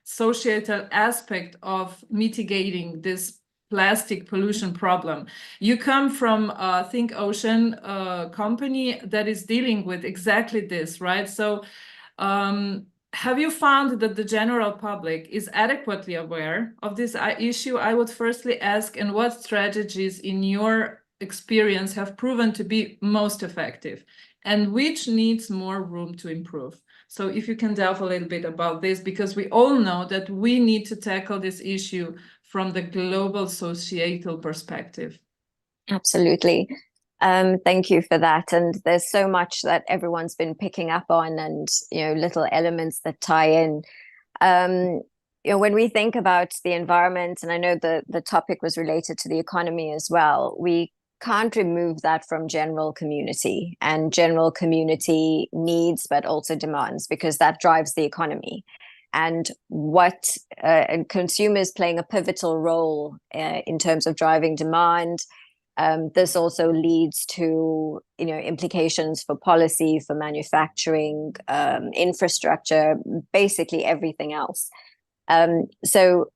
societal aspect of mitigating this plastic pollution problem. You come from Think Ocean company that is dealing with exactly this, right? So have you found that the general public is adequately aware of this issue? I would firstly ask, and what strategies in your experience have proven to be most effective, and which needs more room to improve? So if you can delve a little bit about this, because we all know that we need to tackle this issue from the global societal perspective. Absolutely. Thank you for that. And there's so much that everyone's been picking up on, and little elements that tie in. When we think about the environment, and I know the topic was related to the economy as well, we can't remove that from general community and general community needs, but also demands, because that drives the economy. And what consumers playing a pivotal role in terms of driving demand. This also leads to implications for policy, for manufacturing, infrastructure, basically everything else. So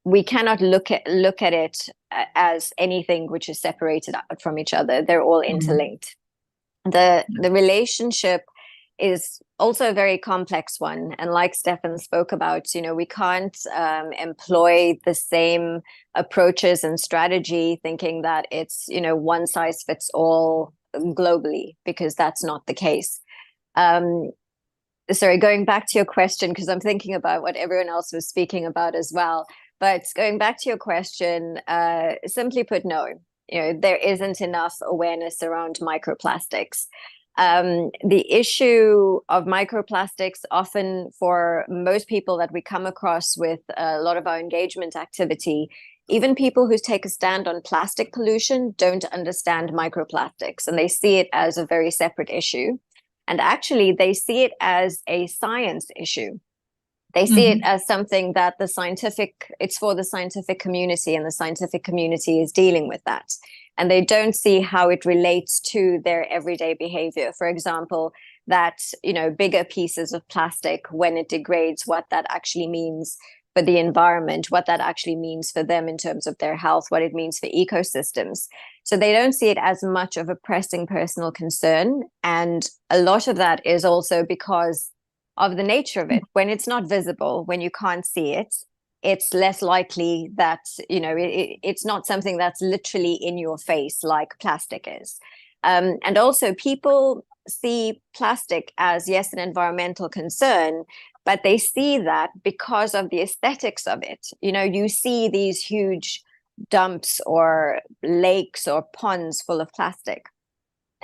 we cannot look at it as anything which is separated out from each other. They're all interlinked. The relationship is also a very complex one, and like Stefan spoke about, we can't employ the same approaches and strategy thinking that it's one size fits all globally, because that's not the case. Sorry, going back to your question, because I'm thinking about what everyone else was speaking about as well. But going back to your question, simply put, no, there isn't enough awareness around microplastics. The issue of microplastics, often for most people that we come across with a lot of our engagement activity, even people who take a stand on plastic pollution don't understand microplastics, and they see it as a very separate issue. And actually, they see it as a science issue. They see it as something that it's for the scientific community, and the scientific community is dealing with that. And they don't see how it relates to their everyday behavior. For example, that, bigger pieces of plastic, when it degrades, what that actually means for the environment, what that actually means for them in terms of their health, what it means for ecosystems. So they don't see it as much of a pressing personal concern. And a lot of that is also because of the nature of it. When it's not visible, when you can't see it, it's less likely that, it's not something that's literally in your face like plastic is. And also people see plastic as, yes, an environmental concern, but they see that because of the aesthetics of it. You see these huge dumps or lakes or ponds full of plastic.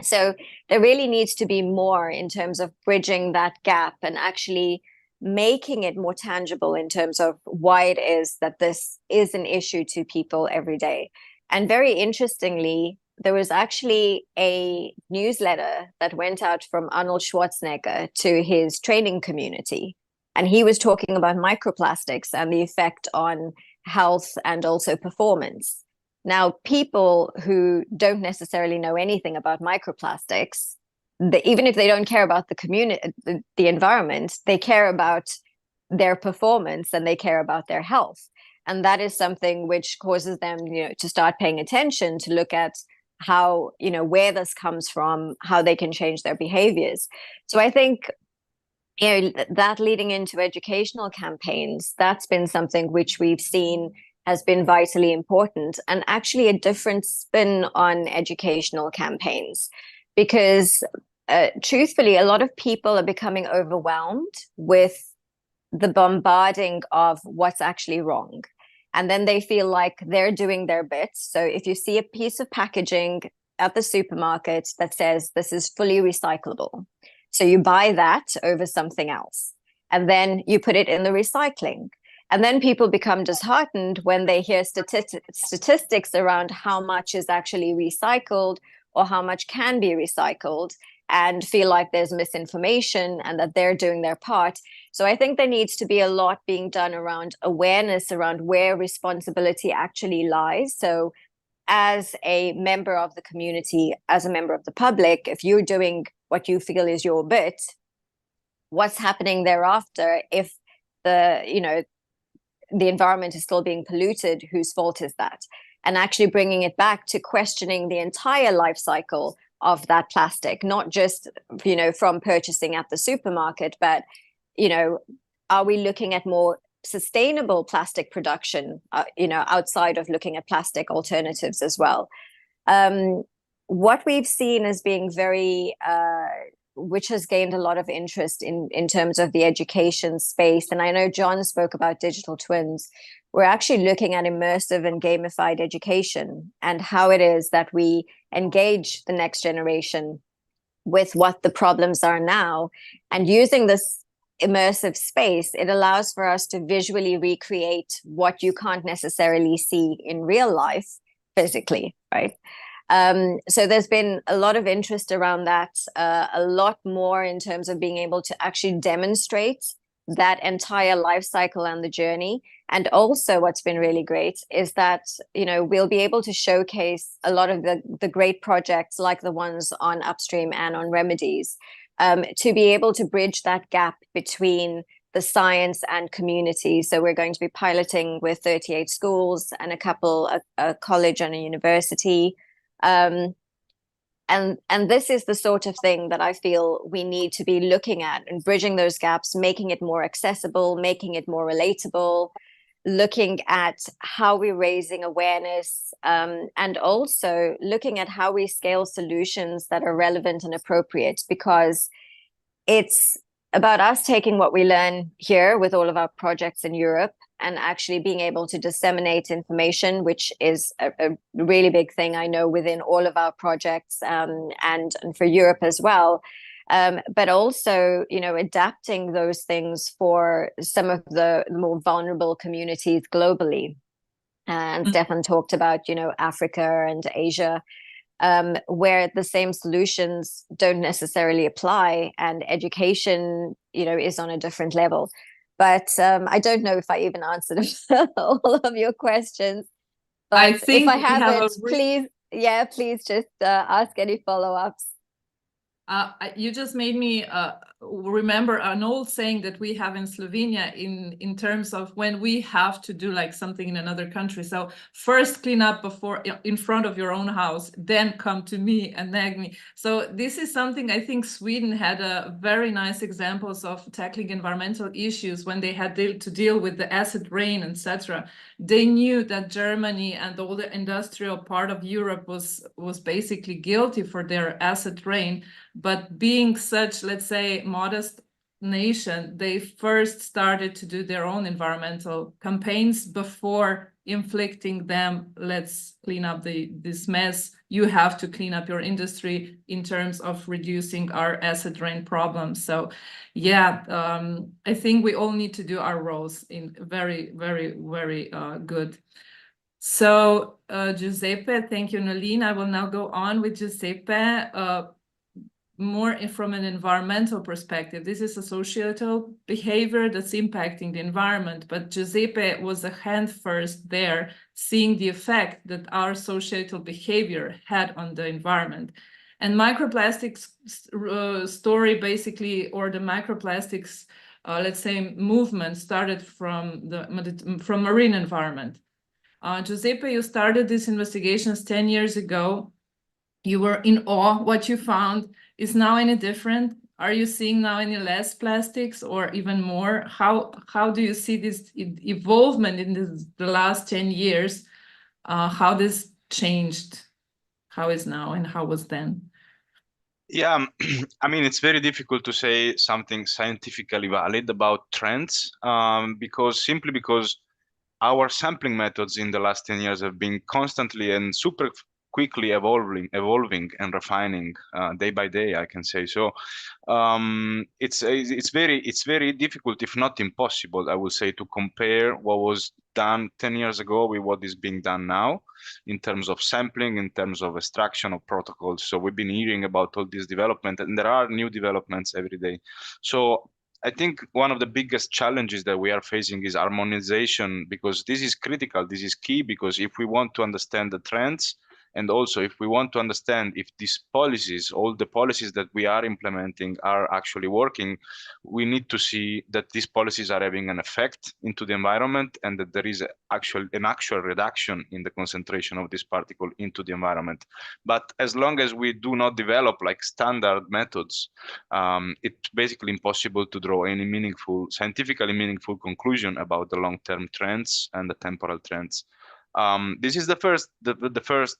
So there really needs to be more in terms of bridging that gap and actually making it more tangible in terms of why it is that this is an issue to people every day. And very interestingly, there was actually a newsletter that went out from Arnold Schwarzenegger to his training community. And he was talking about microplastics and the effect on health and also performance. Now, people who don't necessarily know anything about microplastics, even if they don't care about the community, the environment, they care about their performance and they care about their health. And that is something which causes them, to start paying attention, to look at how, where this comes from, how they can change their behaviors. So I think, that leading into educational campaigns, that's been something which we've seen has been vitally important, and actually a different spin on educational campaigns, because truthfully, a lot of people are becoming overwhelmed with the bombarding of what's actually wrong. And then they feel like they're doing their bit. So if you see a piece of packaging at the supermarket that says this is fully recyclable, so you buy that over something else, and then you put it in the recycling. And then people become disheartened when they hear statistics around how much is actually recycled or how much can be recycled, and feel like there's misinformation and that they're doing their part. So I think there needs to be a lot being done around awareness around where responsibility actually lies. So as a member of the community, as a member of the public, if you're doing what you feel is your bit, what's happening thereafter? If the environment is still being polluted, whose fault is that? And actually bringing it back to questioning the entire life cycle of that plastic, not just, from purchasing at the supermarket, but, are we looking at more sustainable plastic production, outside of looking at plastic alternatives as well? What we've seen as being very which has gained a lot of interest in terms of the education space. And I know John spoke about digital twins. We're actually looking at immersive and gamified education and how it is that we engage the next generation with what the problems are now. And using this immersive space, it allows for us to visually recreate what you can't necessarily see in real life physically, right? So there's been a lot of interest around that, a lot more in terms of being able to actually demonstrate that entire life cycle and the journey. And also what's been really great is that, you know, we'll be able to showcase a lot of the great projects like the ones on Upstream and on Remedies, to be able to bridge that gap between the science and community. So we're going to be piloting with 38 schools and a college and a university. And this is the sort of thing that I feel we need to be looking at and bridging those gaps, making it more accessible, making it more relatable, looking at how we're raising awareness, and also looking at how we scale solutions that are relevant and appropriate, because it's about us taking what we learn here with all of our projects in Europe and actually being able to disseminate information, which is a really big thing, I know, within all of our projects, and for Europe as well. But also, you know, adapting those things for some of the more vulnerable communities globally. And Stefan talked about, you know, Africa and Asia, where the same solutions don't necessarily apply, and education, you know, is on a different level. But I don't know if I even answered all of your questions. But I think if I we have haven't, please just ask any follow-ups. You just made me remember an old saying that we have in Slovenia in terms of when we have to do like something in another country. So first clean up before in front of your own house, then come to me and nag me. So this is something I think Sweden had a very nice examples of tackling environmental issues when they had to deal with the acid rain, etc. They knew that Germany and all the industrial part of Europe was basically guilty for their acid rain. But being such, let's say, modest nation, they first started to do their own environmental campaigns before inflicting them. Let's clean up this mess. You have to clean up your industry in terms of reducing our acid rain problems. So yeah, I think we all need to do our roles in very, very, very good. So Giuseppe, thank you, Nolene. I will now go on with Giuseppe. More from an environmental perspective. This is a societal behavior that's impacting the environment, but Giuseppe was a hand first there, seeing the effect that our societal behavior had on the environment. And microplastics story basically, or the microplastics, let's say, movement started from marine environment. Giuseppe, you started these investigations 10 years ago. You were in awe what you found. Is now any different? Are you seeing now any less plastics or even more? How do you see this evolvement in the last 10 years? How this changed? How is now and how was then? Yeah, I mean, it's very difficult to say something scientifically valid about trends, because our sampling methods in the last 10 years have been constantly and super quickly evolving and refining day by day, I can say. So it's very difficult, if not impossible, I would say, to compare what was done 10 years ago with what is being done now in terms of sampling, in terms of extraction of protocols. So we've been hearing about all this development, and there are new developments every day. So I think one of the biggest challenges that we are facing is harmonization, because this is critical, this is key, because if we want to understand the trends, and also if we want to understand if these policies, all the policies that we are implementing are actually working, we need to see that these policies are having an effect into the environment, and that there is an actual reduction in the concentration of this particle into the environment. But as long as we do not develop like standard methods, it's basically impossible to draw any scientifically meaningful conclusion about the long-term trends and the temporal trends. This is the first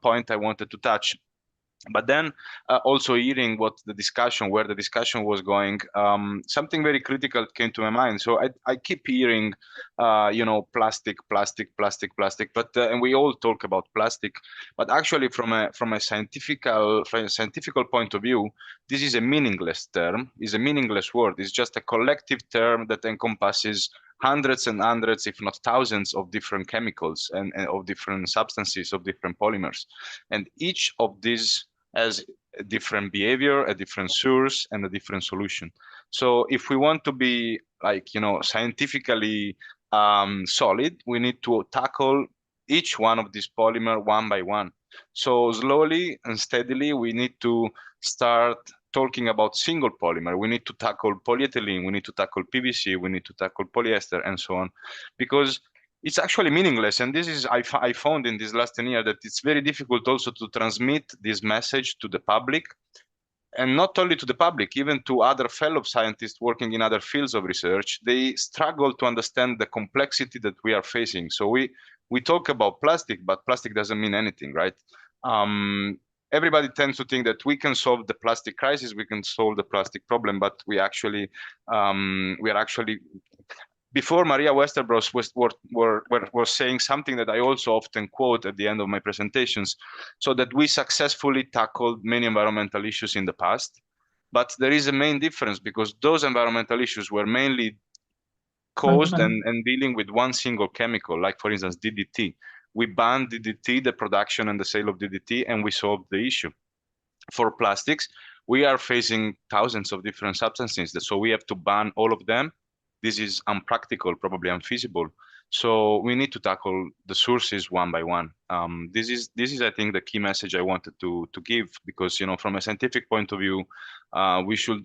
point I wanted to touch. But then also hearing where the discussion was going, something very critical came to my mind. So I keep hearing, plastic, but and we all talk about plastic, but actually from a scientific point of view, this is a meaningless term, is a meaningless word. It's just a collective term that encompasses hundreds and hundreds, if not thousands, of different chemicals and of different substances, of different polymers, and each of these has a different behavior, a different source, and a different solution. So if we want to be scientifically solid, we need to tackle each one of these polymer one by one. So slowly and steadily, we need to start talking about single polymer. We need to tackle polyethylene, we need to tackle PVC, we need to tackle polyester, and so on, because it's actually meaningless. And this is, I found in this last 10 years that it's very difficult also to transmit this message to the public, and not only to the public, even to other fellow scientists working in other fields of research. They struggle to understand the complexity that we are facing. So we talk about plastic, but plastic doesn't mean anything, right? Everybody tends to think that we can solve the plastic crisis, we can solve the plastic problem, but we are actually before Maria Westerbros was saying something that I also often quote at the end of my presentations, so that we successfully tackled many environmental issues in the past. But there is a main difference, because those environmental issues were mainly caused and dealing with one single chemical, like for instance, DDT. We banned DDT, the production and the sale of DDT, and we solved the issue. For plastics, we are facing thousands of different substances, so we have to ban all of them. This is unpractical, probably unfeasible. So we need to tackle the sources one by one. This is, I think, the key message I wanted to give, because from a scientific point of view, we should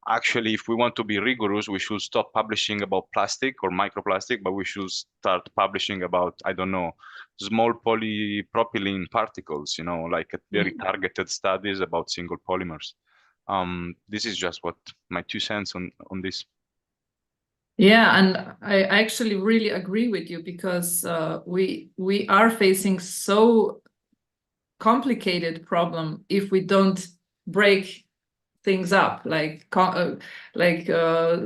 actually, if we want to be rigorous, we should stop publishing about plastic or microplastic, but we should start publishing about, I don't know, small polypropylene particles, like very targeted studies about single polymers. This is just what my 2 cents on this. Yeah, and I actually really agree with you, because we are facing so complicated problem if we don't break things up, like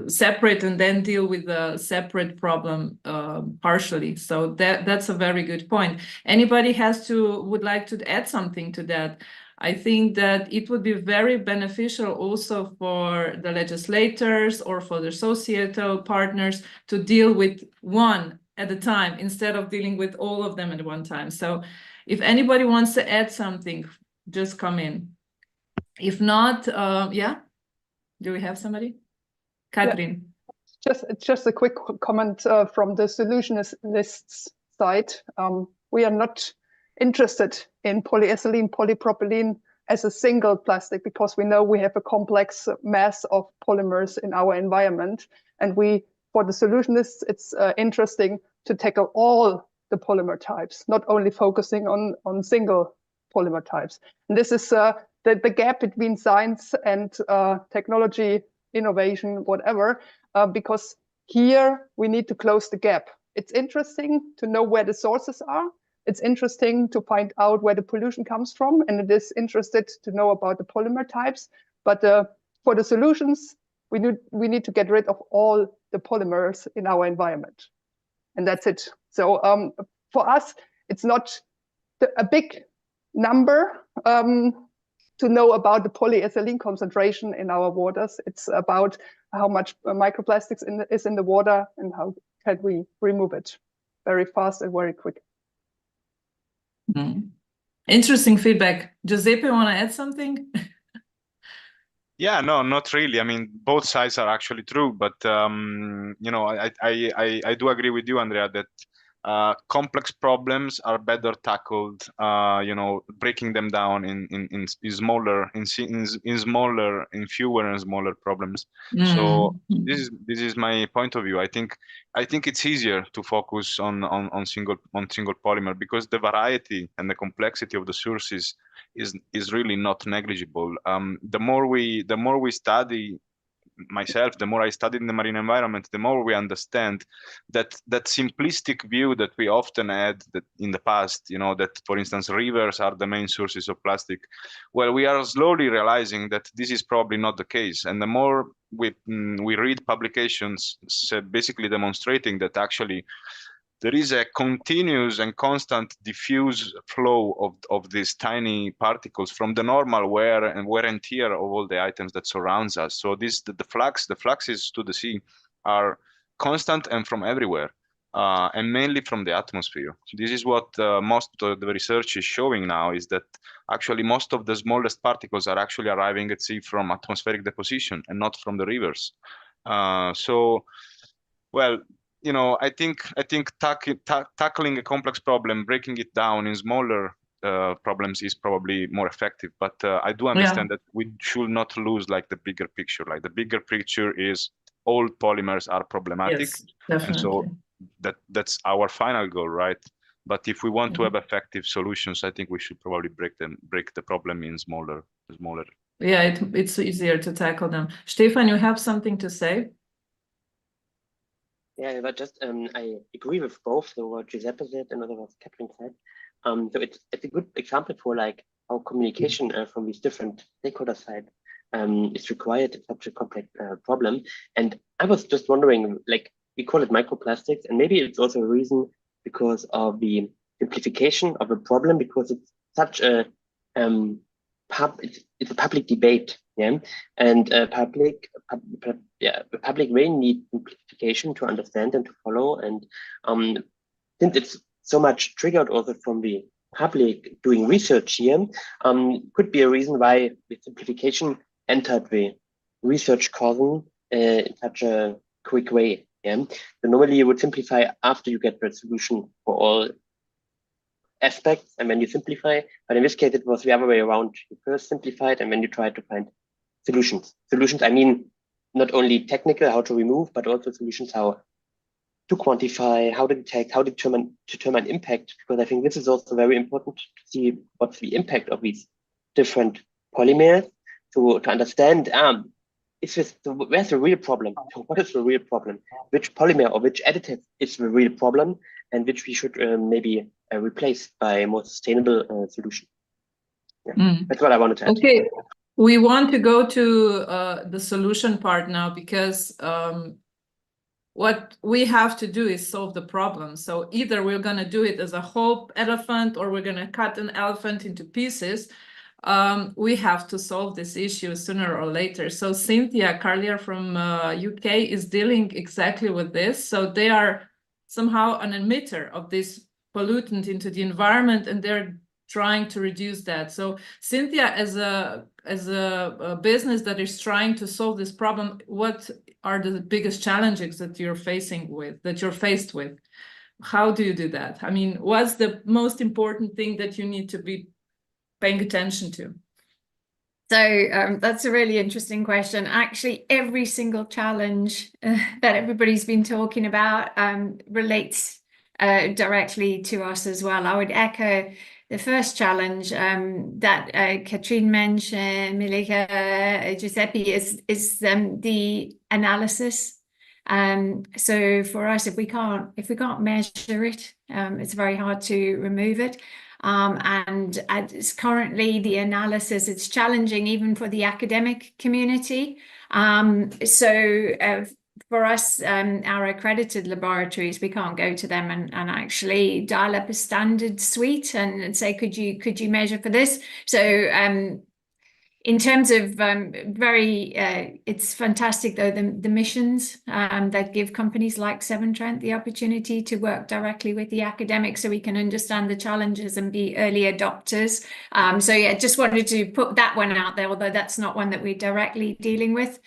separate and then deal with the separate problem partially. So that's a very good point. Anybody would like to add something to that? I think that it would be very beneficial also for the legislators or for the societal partners to deal with one at a time instead of dealing with all of them at one time. So if anybody wants to add something, just come in. If not, yeah, do we have somebody? Katrin. Yeah. Just a quick comment from the solutionists side. We are not interested in polyethylene, polypropylene as a single plastic, because we know we have a complex mass of polymers in our environment. And for the solutionists, it's interesting to tackle all the polymer types, not only focusing on single polymer types. And this is the gap between science and technology, innovation, whatever, because here we need to close the gap. It's interesting to know where the sources are. It's interesting to find out where the pollution comes from, and it is interested to know about the polymer types. But for the solutions, we need to get rid of all the polymers in our environment, and that's it. So for us, it's not a big number to know about the polyethylene concentration in our waters. It's about how much microplastics is in the water and how can we remove it very fast and very quick. Interesting feedback. Giuseppe, want to add something? Yeah, no, not really. I mean, both sides are actually true, but I do agree with you, Andrea, that complex problems are better tackled, breaking them down in fewer and smaller problems. So this is my point of view. I think it's easier to focus on single polymer, because the variety and the complexity of the sources is really not negligible. The more we study myself, the more I studied in the marine environment, the more we understand that simplistic view that we often had that in the past, that for instance rivers are the main sources of plastic. Well, we are slowly realizing that this is probably not the case, and the more we read publications basically demonstrating that actually there is a continuous and constant diffuse flow of these tiny particles from the normal wear and tear of all the items that surrounds us. So the fluxes to the sea are constant and from everywhere, and mainly from the atmosphere. This is what most of the research is showing now, is that actually most of the smallest particles are actually arriving at sea from atmospheric deposition and not from the rivers. Well, I think tackling a complex problem, breaking it down in smaller problems is probably more effective. But I do understand that we should not lose like the bigger picture. Like the bigger picture is all polymers are problematic, Yes, definitely. and so that's our final goal, right? But if we want to have effective solutions, I think we should probably break the problem in smaller. Yeah, it's easier to tackle them. Stefan, you have something to say? Yeah, but just I agree with both what Giuseppe said and what Catherine said. So it's a good example for like how communication from these different stakeholder side is required in such a complex problem. And I was just wondering, like we call it microplastics, and maybe it's also a reason because of the simplification of a problem, because it's such a it's a public debate, and the public really need simplification to understand and to follow. And since it's so much triggered also from the public doing research here, could be a reason why the simplification entered the research column in such a quick way. So normally you would simplify after you get the solution for all aspects, and then you simplify. But in this case, it was the other way around. You first simplified, and then you try to find solutions. Solutions, I mean, not only technical, how to remove, but also solutions how to quantify, how to detect, how to determine impact. Because I think this is also very important to see what's the impact of these different polymers to understand. Where's the real problem? So what is the real problem? Which polymer or which additive is the real problem, and which we should maybe replace by a more sustainable solution? That's what I wanted to add. Okay, we want to go to the solution part now, because what we have to do is solve the problem. So either we're going to do it as a whole elephant, or we're going to cut an elephant into pieces. We have to solve this issue sooner or later. So Cynthia Carlier from UK is dealing exactly with this. So they are somehow an emitter of this pollutant into the environment, and they're trying to reduce that. So Cynthia, as a business that is trying to solve this problem, what are the biggest challenges that you're faced with? How do you do that? I mean, what's the most important thing that you need to be paying attention to? So that's a really interesting question. Actually, every single challenge that everybody's been talking about relates directly to us as well. I would echo the first challenge that Katrine mentioned, Milica, Giuseppe, is the analysis. So for us, if we can't measure it, it's very hard to remove it. And it's currently the analysis, it's challenging even for the academic community. For us, our accredited laboratories, we can't go to them and actually dial up a standard suite and say, could you measure for this? So in terms of it's fantastic though, the missions that give companies like Severn Trent the opportunity to work directly with the academics so we can understand the challenges and be early adopters. So yeah, just wanted to put that one out there, although that's not one that we're directly dealing with.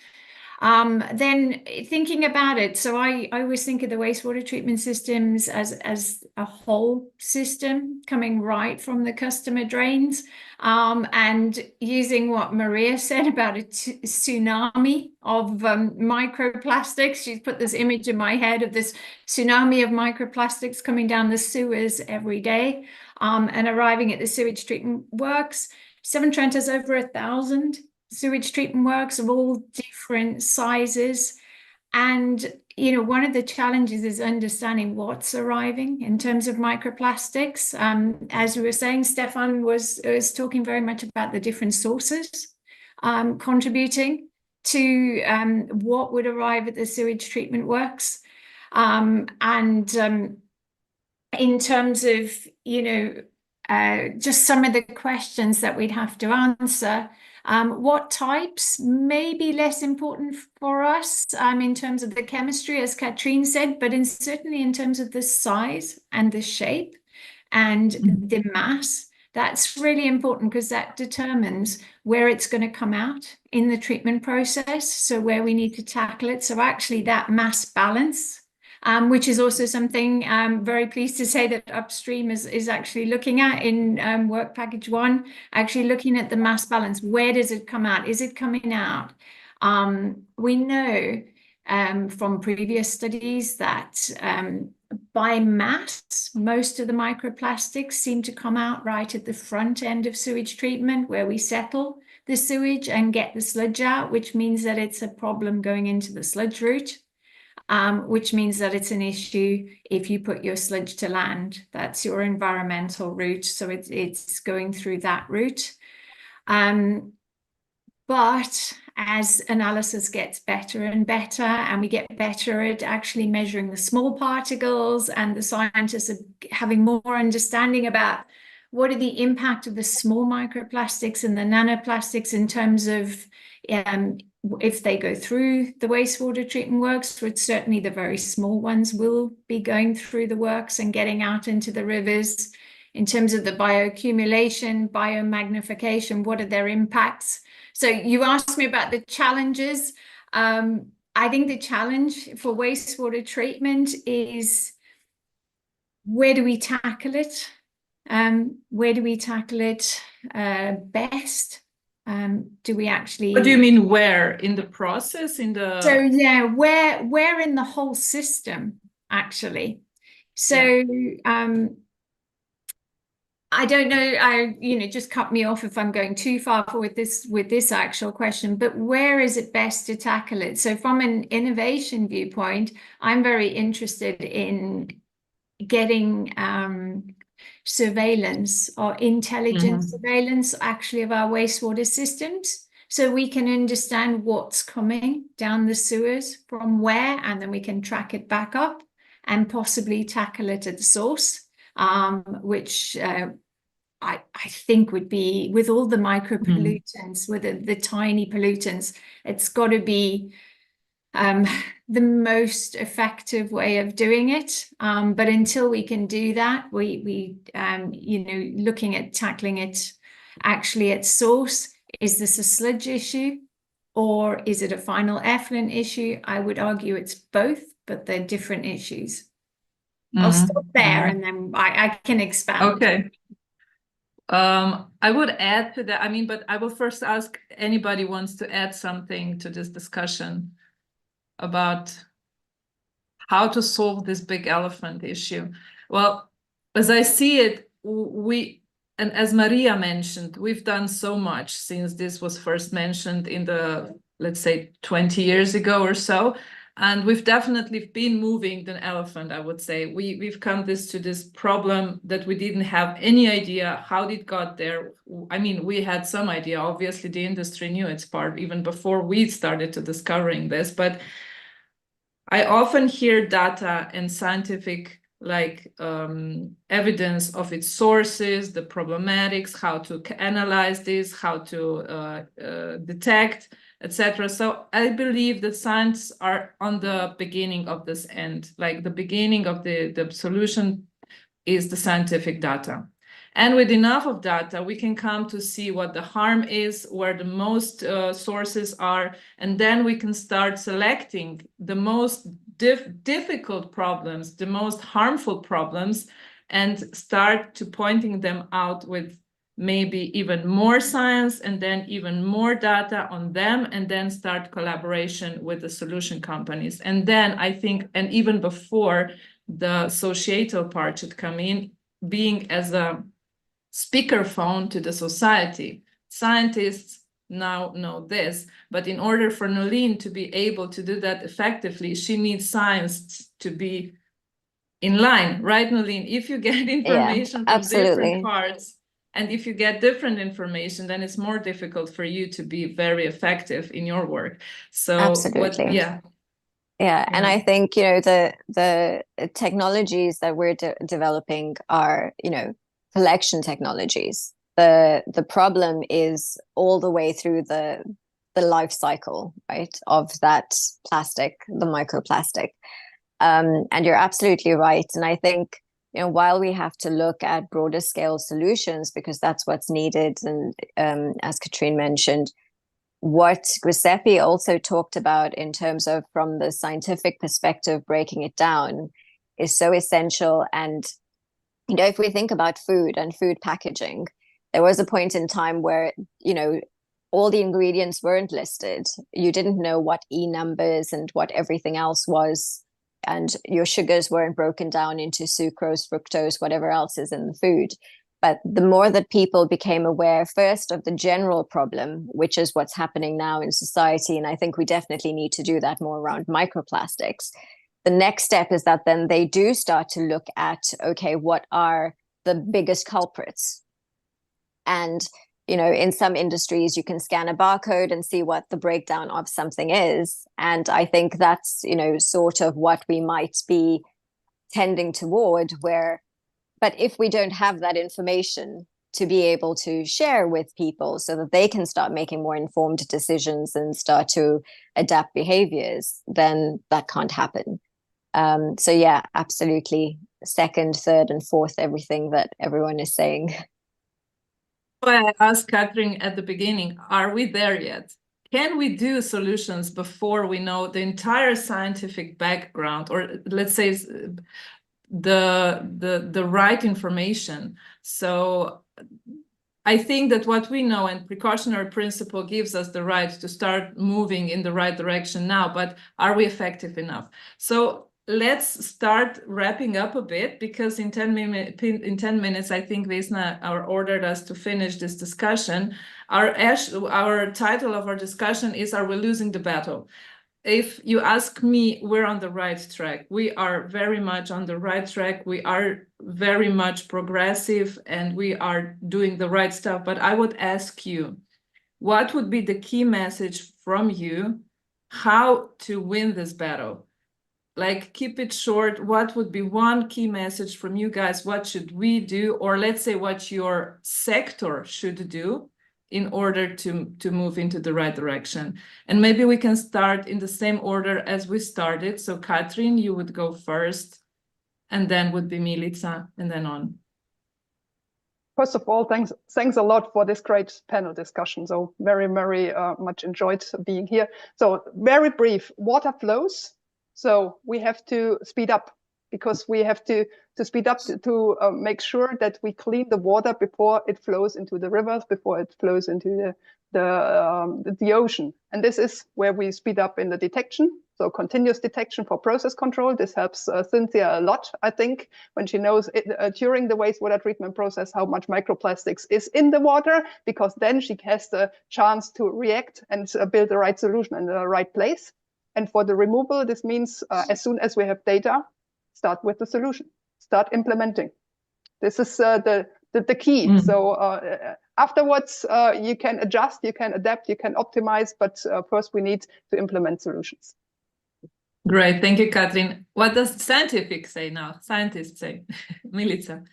Then thinking about it, so I always think of the wastewater treatment systems as a whole system coming right from the customer drains, and using what Maria said about a tsunami of microplastics. She's put this image in my head of this tsunami of microplastics coming down the sewers every day and arriving at the sewage treatment works. Severn Trent has over 1,000 sewage treatment works of all different sizes. And, one of the challenges is understanding what's arriving in terms of microplastics. As we were saying, Stefan was talking very much about the different sources contributing to what would arrive at the sewage treatment works. In terms of, just some of the questions that we'd have to answer, what types may be less important for us in terms of the chemistry, as Katrine said, but certainly in terms of the size and the shape and the mass. That's really important because that determines where it's going to come out in the treatment process, so where we need to tackle it. So actually that mass balance, which is also something I'm very pleased to say that Upstream is actually looking at in Work Package 1, actually looking at the mass balance. Where does it come out? Is it coming out? We know from previous studies that by mass, most of the microplastics seem to come out right at the front end of sewage treatment, where we settle the sewage and get the sludge out, which means that it's a problem going into the sludge route. Which means that it's an issue if you put your sludge to land. That's your environmental route, so it's going through that route. But as analysis gets better and better, and we get better at actually measuring the small particles, and the scientists are having more understanding about what are the impact of the small microplastics and the nanoplastics in terms of if they go through the wastewater treatment works, which certainly the very small ones will be going through the works and getting out into the rivers. In terms of the bioaccumulation, biomagnification, what are their impacts? So you asked me about the challenges. I think the challenge for wastewater treatment is, where do we tackle it? Where do we tackle it best? Do we actually... What do you mean where? In the process? So yeah, where in the whole system, actually? So yeah. I don't know, just cut me off if I'm going too far with this actual question, but where is it best to tackle it? So from an innovation viewpoint, I'm very interested in getting surveillance or intelligent surveillance actually of our wastewater systems, so we can understand what's coming down the sewers from where, and then we can track it back up and possibly tackle it at the source, which I think would be, with all the micropollutants, with the tiny pollutants, it's got to be the most effective way of doing it. But until we can do that, we looking at tackling it actually at source. Is this a sludge issue, or is it a final effluent issue? I would argue it's both, but they're different issues. I'll stop there and then I can expand. Okay. I would add to that, but I will first ask anybody wants to add something to this discussion about how to solve this big elephant issue. Well, as I see it, and as Maria mentioned, we've done so much since this was first mentioned in the, let's say, 20 years ago or so. And we've definitely been moving the elephant, I would say. We've come to this problem that we didn't have any idea how it got there. We had some idea. Obviously, the industry knew its part even before we started to discovering this. But I often hear data and scientific evidence of its sources, the problematics, how to analyze this, how to detect, etc. So I believe that science are on the beginning of this end, like the beginning of the solution is the scientific data. And with enough of data, we can come to see what the harm is, where the most sources are, and then we can start selecting the most difficult problems, the most harmful problems, and start to pointing them out with maybe even more science and then even more data on them, and then start collaboration with the solution companies. And then I think, and even before, the societal part should come in, being as a speakerphone to the society. Scientists now know this. But in order for Nolene to be able to do that effectively, she needs science to be in line, right, Nolene? If you get information from different parts, and if you get different information, then it's more difficult for you to be very effective in your work. So and I think, you know, the technologies that we're developing are, you know, collection technologies. The problem is all the way through the life cycle, right, of that plastic, the microplastic. And you're absolutely right. And I think, you know, while we have to look at broader scale solutions, because that's what's needed, and as Katrine mentioned, what Giuseppe also talked about in terms of from the scientific perspective, breaking it down is so essential. And, you know, if we think about food and food packaging, there was a point in time where, you know, all the ingredients weren't listed. You didn't know what E numbers and what everything else was. And your sugars weren't broken down into sucrose, fructose, whatever else is in the food. But the more that people became aware first of the general problem, which is what's happening now in society, and I think we definitely need to do that more around microplastics. The next step is that then they do start to look at, okay, what are the biggest culprits? And, you know, in some industries, you can scan a barcode and see what the breakdown of something is. And I think that's, you know, sort of what we might be tending toward, where, but if we don't have that information to be able to share with people so that they can start making more informed decisions and start to adapt behaviors, then that can't happen. So yeah, absolutely. Second, third, and fourth, everything that everyone is saying. I asked Catherine at the beginning, are we there yet? Can we do solutions before we know the entire scientific background, or let's say the right information? So I think that what we know and precautionary principle gives us the right to start moving in the right direction now, but are we effective enough? So let's start wrapping up a bit, because in 10 minutes, I think Vesna ordered us to finish this discussion. Our title of our discussion is, Are we losing the battle? If you ask me, we're on the right track. We are very much on the right track. We are very much progressive and we are doing the right stuff. But I would ask you, what would be the key message from you, how to win this battle? Like, keep it short. What would be one key message from you guys? What should we do? Or let's say what your sector should do in order to move into the right direction. And maybe we can start in the same order as we started. So Katrin, you would go first, and then would be Milica, and then on. First of all, thanks a lot for this great panel discussion. So very much enjoyed being here. So very brief, water flows. So we have to speed up, because we have to speed up to make sure that we clean the water before it flows into the rivers, before it flows into the ocean. And this is where we speed up in the detection. So continuous detection for process control. This helps Cynthia a lot, I think, when she knows during the wastewater treatment process how much microplastics is in the water, because then she has the chance to react and build the right solution in the right place. And for the removal, this means as soon as we have data, start with the solution, start implementing. This is the key. Mm-hmm. So afterwards, you can adjust, you can adapt, you can optimize, but first we need to implement solutions. Great, thank you, Katrin. What does scientific say now? Scientists say, Milica.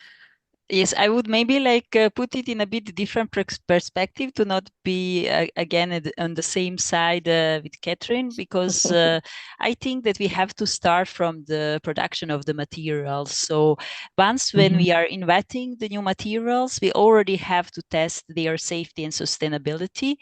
Yes, I would maybe like put it in a bit different perspective to not be again on the same side with Catherine, because I think that we have to start from the production of the materials. So once when we are inventing the new materials, we already have to test their safety and sustainability.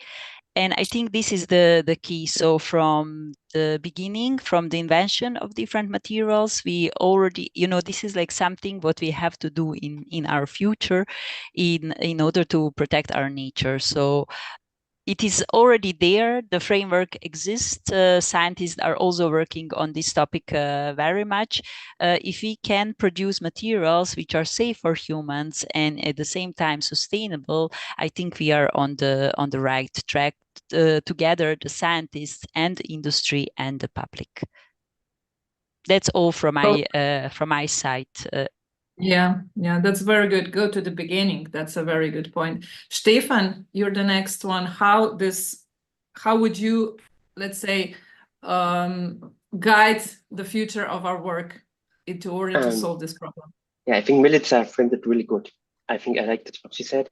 And I think this is the key. So from the beginning, from the invention of different materials, we already, this is like something what we have to do in our future in order to protect our nature. So it is already there. The framework exists. Scientists are also working on this topic very much. If we can produce materials which are safe for humans and at the same time sustainable, I think we are on the right track together, the scientists and the industry and the public. That's all from my side. Yeah, that's very good. Go to the beginning. That's a very good point. Stefan, you're the next one. How would you, let's say, guide the future of our work in order to solve this problem? Yeah, I think Milica framed it really good. I think I liked what she said.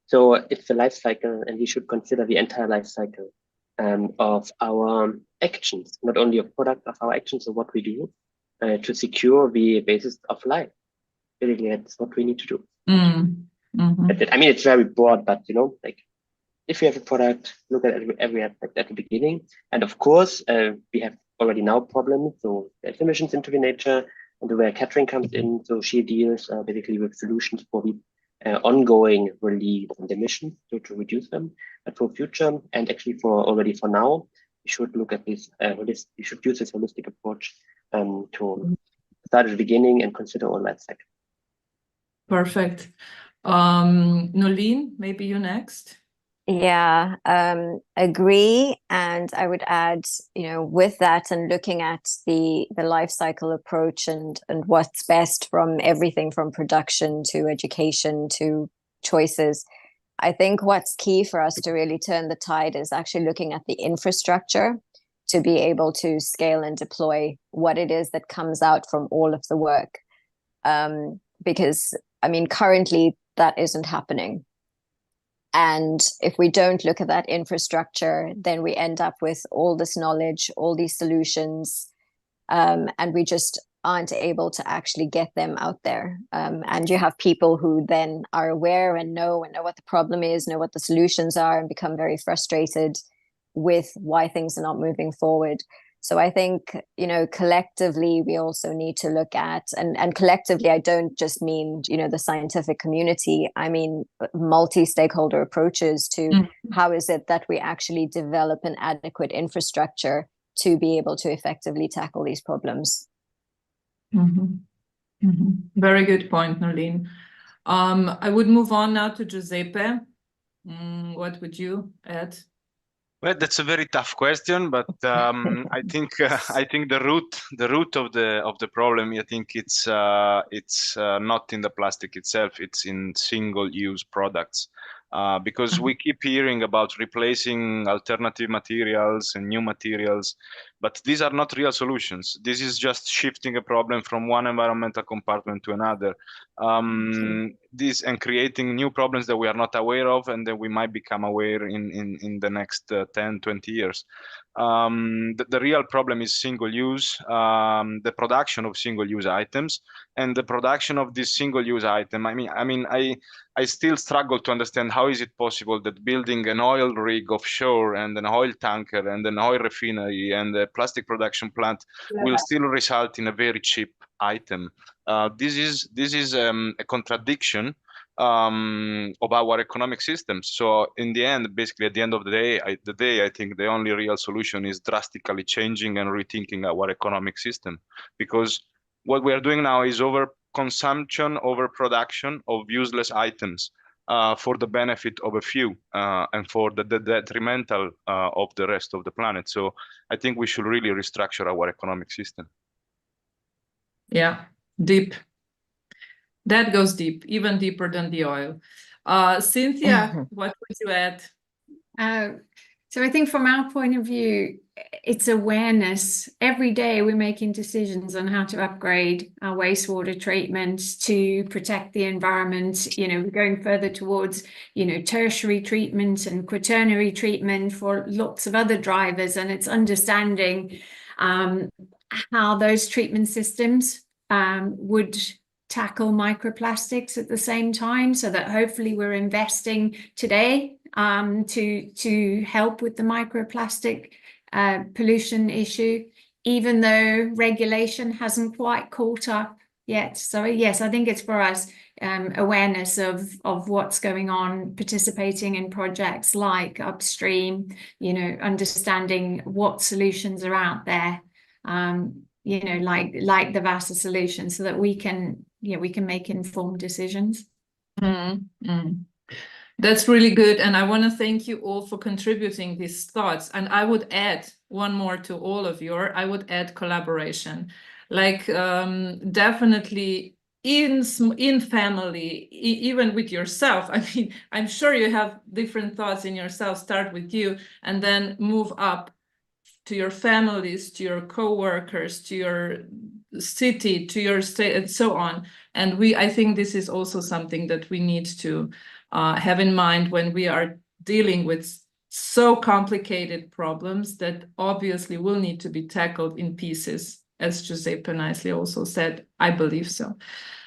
So it's a life cycle, and we should consider the entire life cycle of our actions, not only a product of our actions of what we do, to secure the basis of life. Really, that's what we need to do. That's it. I mean, it's very broad, but like if you have a product, look at every aspect at the beginning. And of course, we have already now problems. So there's emissions into the nature, and the way catering comes in. So she deals basically with solutions for the ongoing release and emissions to reduce them. But for future, and actually for now, we should look at this. We should use this holistic approach to start at the beginning and consider all life cycle. Perfect. Nolene, maybe you next. Yeah, agree. And I would add, with that and looking at the life cycle approach and what's best from everything from production to education to choices, I think what's key for us to really turn the tide is actually looking at the infrastructure to be able to scale and deploy what it is that comes out from all of the work. Because, I mean, currently that isn't happening. And if we don't look at that infrastructure, then we end up with all this knowledge, all these solutions, and we just aren't able to actually get them out there. And you have people who then are aware and know what the problem is, know what the solutions are, and become very frustrated with why things are not moving forward. So I think, collectively, we also need to look at, and collectively, I don't just mean, the scientific community, I mean, multi-stakeholder approaches to how is it that we actually develop an adequate infrastructure to be able to effectively tackle these problems. Very good point, Nolene. I would move on now to Giuseppe. What would you add? Well, that's a very tough question, but I think the root of the problem, I think it's not in the plastic itself; it's in single-use products. Because we keep hearing about replacing alternative materials and new materials, but these are not real solutions. This is just shifting a problem from one environmental compartment to another. This and creating new problems that we are not aware of and that we might become aware in the next 10, 20 years. The real problem is single use, the production of single use items and the production of this single use item. I still struggle to understand how is it possible that building an oil rig offshore and an oil tanker and an oil refinery and a plastic production plant will still result in a very cheap item. This is a contradiction of our economic system. So in the end, basically at the end of the day, I think the only real solution is drastically changing and rethinking our economic system, because what we are doing now is overconsumption, overproduction of useless items for the benefit of a few and for the detrimental of the rest of the planet. So I think we should really restructure our economic system. Yeah, deep. That goes deep, even deeper than the oil. Cynthia, what would you add? So I think from our point of view, it's awareness. Every day we're making decisions on how to upgrade our wastewater treatment to protect the environment. We're going further towards, tertiary treatment and quaternary treatment for lots of other drivers. And it's understanding how those treatment systems would tackle microplastics at the same time, so that hopefully we're investing today to help with the microplastic pollution issue, even though regulation hasn't quite caught up yet. Sorry. Yes, I think it's for us awareness of what's going on, participating in projects like Upstream, you know, understanding what solutions are out there, you know, like the VASA solution, so that we can make informed decisions. That's really good. And I want to thank you all for contributing these thoughts. And I would add one more to all of your, I would add collaboration. Like definitely in family, even with yourself. I mean, I'm sure you have different thoughts in yourself, start with you and then move up to your families, to your co-workers, to your city, to your state, and so on. And I think this is also something that we need to have in mind when we are dealing with so complicated problems that obviously will need to be tackled in pieces, as Giuseppe nicely also said. I believe so.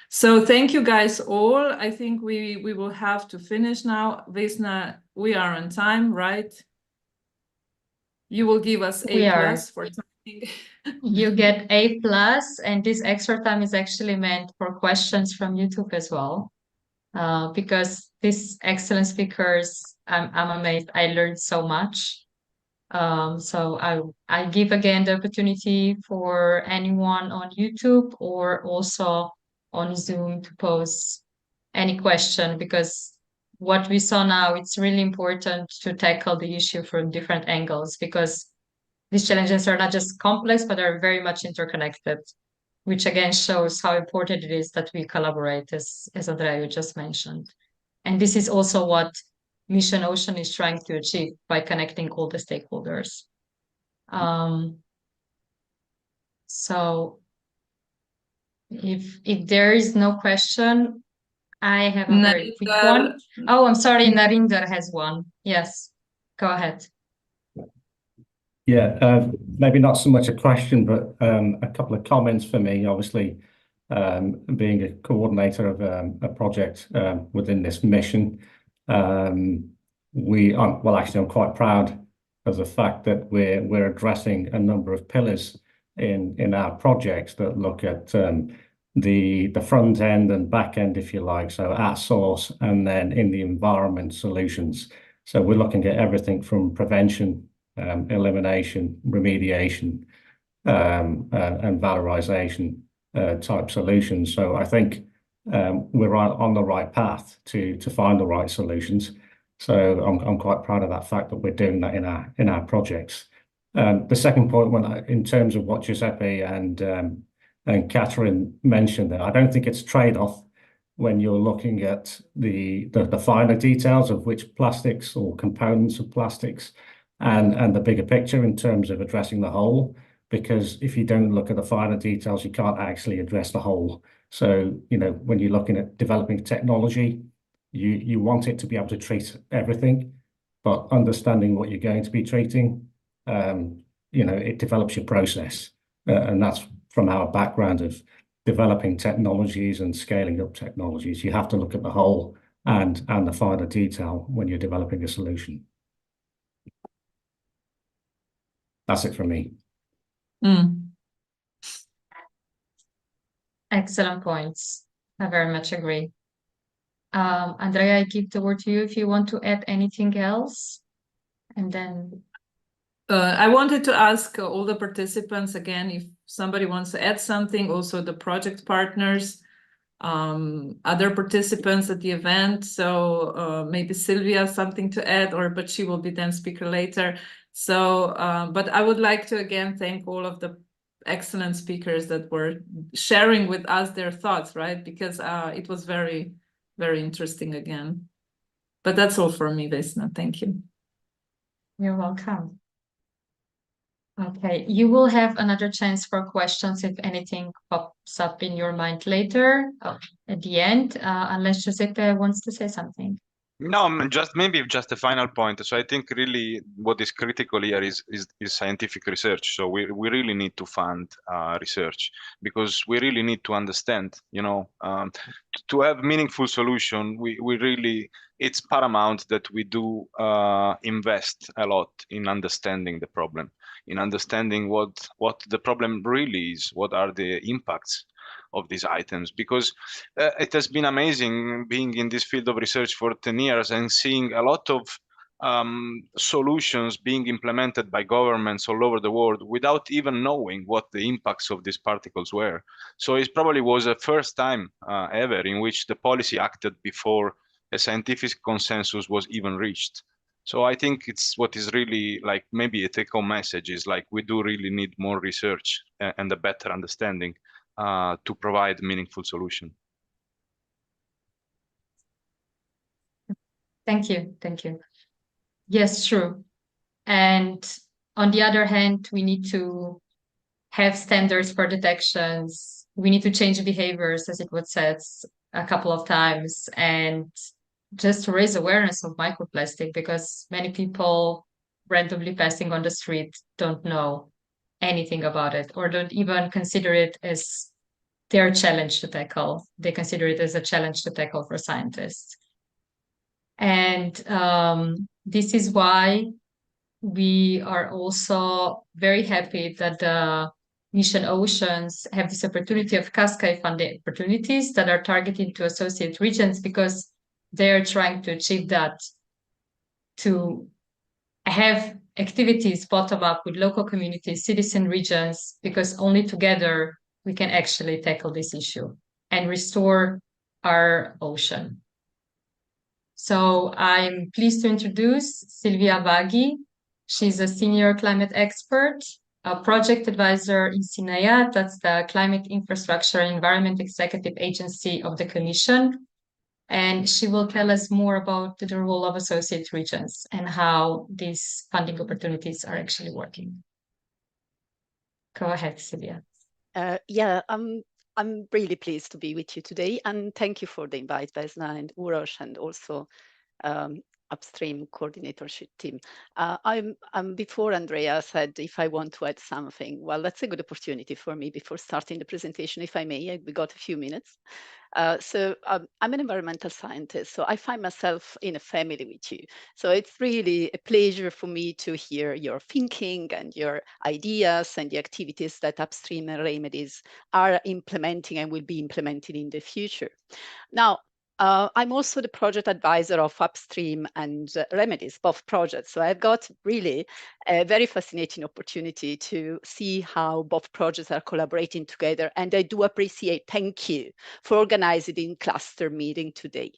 So thank you guys all. I think we will have to finish now. Vesna, we are on time, right? You will give us A+ for something. You get A+, and this extra time is actually meant for questions from YouTube as well. Because these excellent speakers, I'm amazed. I learned so much. So I give again the opportunity for anyone on YouTube or also on Zoom to pose any question, because what we saw now, it's really important to tackle the issue from different angles, because these challenges are not just complex, but are very much interconnected, which again shows how important it is that we collaborate, as Andrea just mentioned. And this is also what Mission Ocean is trying to achieve by connecting all the stakeholders. So if there is no question, I have a very quick one. Oh, I'm sorry, Narinder has one. Yes, go ahead. Yeah, maybe not so much a question, but a couple of comments for me. Obviously, being a coordinator of a project within this mission, well, actually, I'm quite proud of the fact that we're addressing a number of pillars in our projects that look at the front end and back end, if you like, so at source, and then in the environment solutions. So we're looking at everything from prevention, elimination, remediation, and valorization type solutions. So I think we're on the right path to find the right solutions. So I'm quite proud of that fact that we're doing that in our projects. The second point, in terms of what Giuseppe and Catherine mentioned, there, I don't think it's a trade-off when you're looking at the finer details of which plastics or components of plastics and the bigger picture in terms of addressing the whole, because if you don't look at the finer details, you can't actually address the whole. So, you know, when you're looking at developing technology, you want it to be able to treat everything, but understanding what you're going to be treating, you know, it develops your process. And that's from our background of developing technologies and scaling up technologies. You have to look at the whole and the finer detail when you're developing a solution. That's it from me. Excellent points. I very much agree. Andrea, I give the word to you if you want to add anything else. And then I wanted to ask all the participants again, if somebody wants to add something, also the project partners, other participants at the event. So maybe Sylvia has something to add, but she will be then speaker later. So, but I would like to again thank all of the excellent speakers that were sharing with us their thoughts, right? Because it was very, very interesting again. But that's all for me, Vesna. Thank you. You're welcome. Okay, you will have another chance for questions if anything pops up in your mind later at the end, unless Giuseppe wants to say something. No, just a final point. So I think really what is critical here is scientific research. So we really need to fund research, because we really need to understand, you know, to have meaningful solution, we really, it's paramount that we do invest a lot in understanding the problem, in understanding what the problem really is, what are the impacts of these items, because it has been amazing being in this field of research for 10 years and seeing a lot of solutions being implemented by governments all over the world without even knowing what the impacts of these particles were. So it probably was the first time ever in which the policy acted before a scientific consensus was even reached. So I think it's what is really like maybe a take-home message is like we do really need more research and a better understanding to provide meaningful solution. Thank you. Thank you. Yes, true. And on the other hand, we need to have standards for detections. We need to change behaviors, as it was said a couple of times, and just to raise awareness of microplastic, because many people randomly passing on the street don't know anything about it or don't even consider it as their challenge to tackle. They consider it as a challenge to tackle for scientists. And this is why we are also very happy that the Mission Oceans have this opportunity of cascade funding opportunities that are targeted to associate regions, because they're trying to achieve that, to have activities bottom up with local communities, citizen regions, because only together we can actually tackle this issue and restore our ocean. So I'm pleased to introduce Silvia Baghi. She's a senior climate expert, a project advisor in CINEA, that's the Climate Infrastructure and Environment Executive Agency of the Commission. And she will tell us more about the role of associate regions and how these funding opportunities are actually working. Go ahead, Silvia. Yeah, I'm really pleased to be with you today, and thank you for the invite, Vesna and Uroš, and also Upstream coordinatorship team. Before Andrea said if I want to add something, well, that's a good opportunity for me before starting the presentation, if I may. We got a few minutes. I'm an environmental scientist, so I find myself in a family with you. So it's really a pleasure for me to hear your thinking and your ideas and the activities that Upstream and Remedies are implementing and will be implemented in the future. Now, I'm also the project advisor of Upstream and Remedies, both projects. So I've got really a very fascinating opportunity to see how both projects are collaborating together. And I do appreciate, thank you for organizing the cluster meeting today.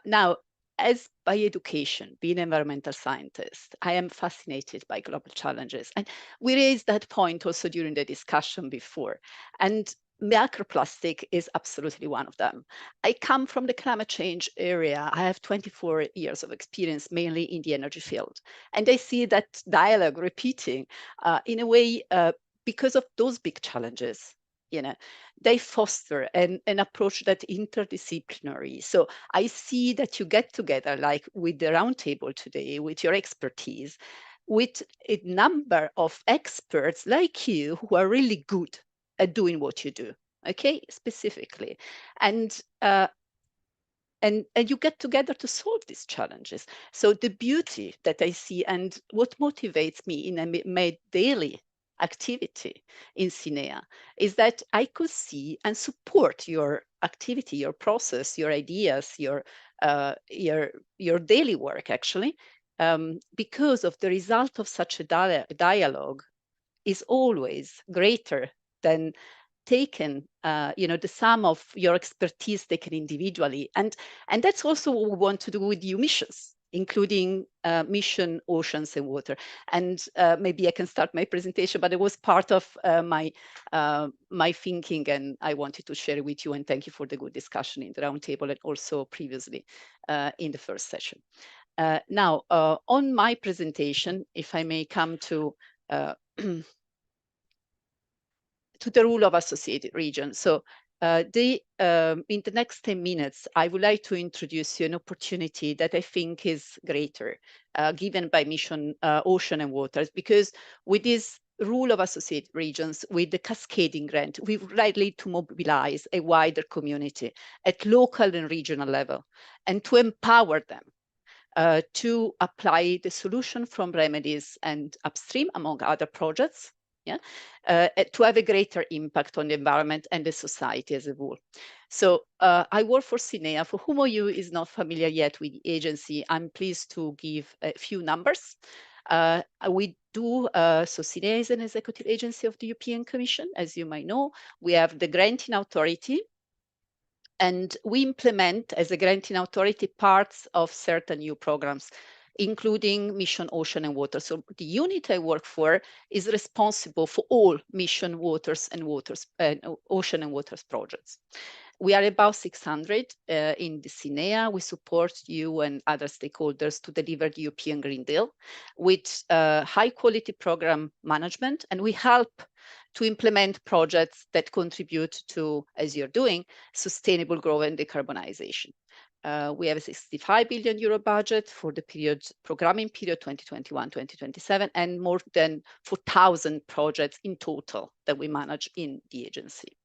Now, as by education, being an environmental scientist, I am fascinated by global challenges. And we raised that point also during the discussion before. And microplastic is absolutely one of them. I come from the climate change area. I have 24 years of experience, mainly in the energy field. And I see that dialogue repeating in a way because of those big challenges. You know, they foster an approach that's interdisciplinary. So I see that you get together, like with the roundtable today, with your expertise, with a number of experts like you who are really good at doing what you do, okay, specifically. And you get together to solve these challenges. So the beauty that I see and what motivates me in my daily activity in CINEA is that I could see and support your activity, your process, your ideas, your daily work, actually, because of the result of such a dialogue is always greater than taken, the sum of your expertise taken individually. And that's also what we want to do with EU missions, including mission Oceans and Water. And maybe I can start my presentation, but it was part of my thinking, and I wanted to share it with you. And thank you for the good discussion in the roundtable and also previously in the first session. Now, on my presentation, if I may come to to the rule of associated regions. So in the next 10 minutes, I would like to introduce you an opportunity that I think is greater, given by Mission Ocean and Waters, because with this rule of associated regions, with the cascading grant, we would like to mobilize a wider community at local and regional level, and to empower them to apply the solution from Remedies and Upstream, among other projects, yeah, to have a greater impact on the environment and the society as a whole. So I work for CINEA. For whom of you is not familiar yet with the agency, I'm pleased to give a few numbers. We do, so CINEA is an executive agency of the European Commission, as you might know. We have the granting authority, and we implement as a granting authority parts of certain EU programs, including Mission Ocean and Water. So the unit I work for is responsible for all Mission Waters and Ocean and Waters projects. We are about 600 in the CINEA. We support you and other stakeholders to deliver the European Green Deal with high quality program management, and we help to implement projects that contribute to, as you're doing, sustainable growth and decarbonization. We have a 65 billion euro budget for the programming period 2021-2027, and more than 4,000 projects in total that we manage in the agency.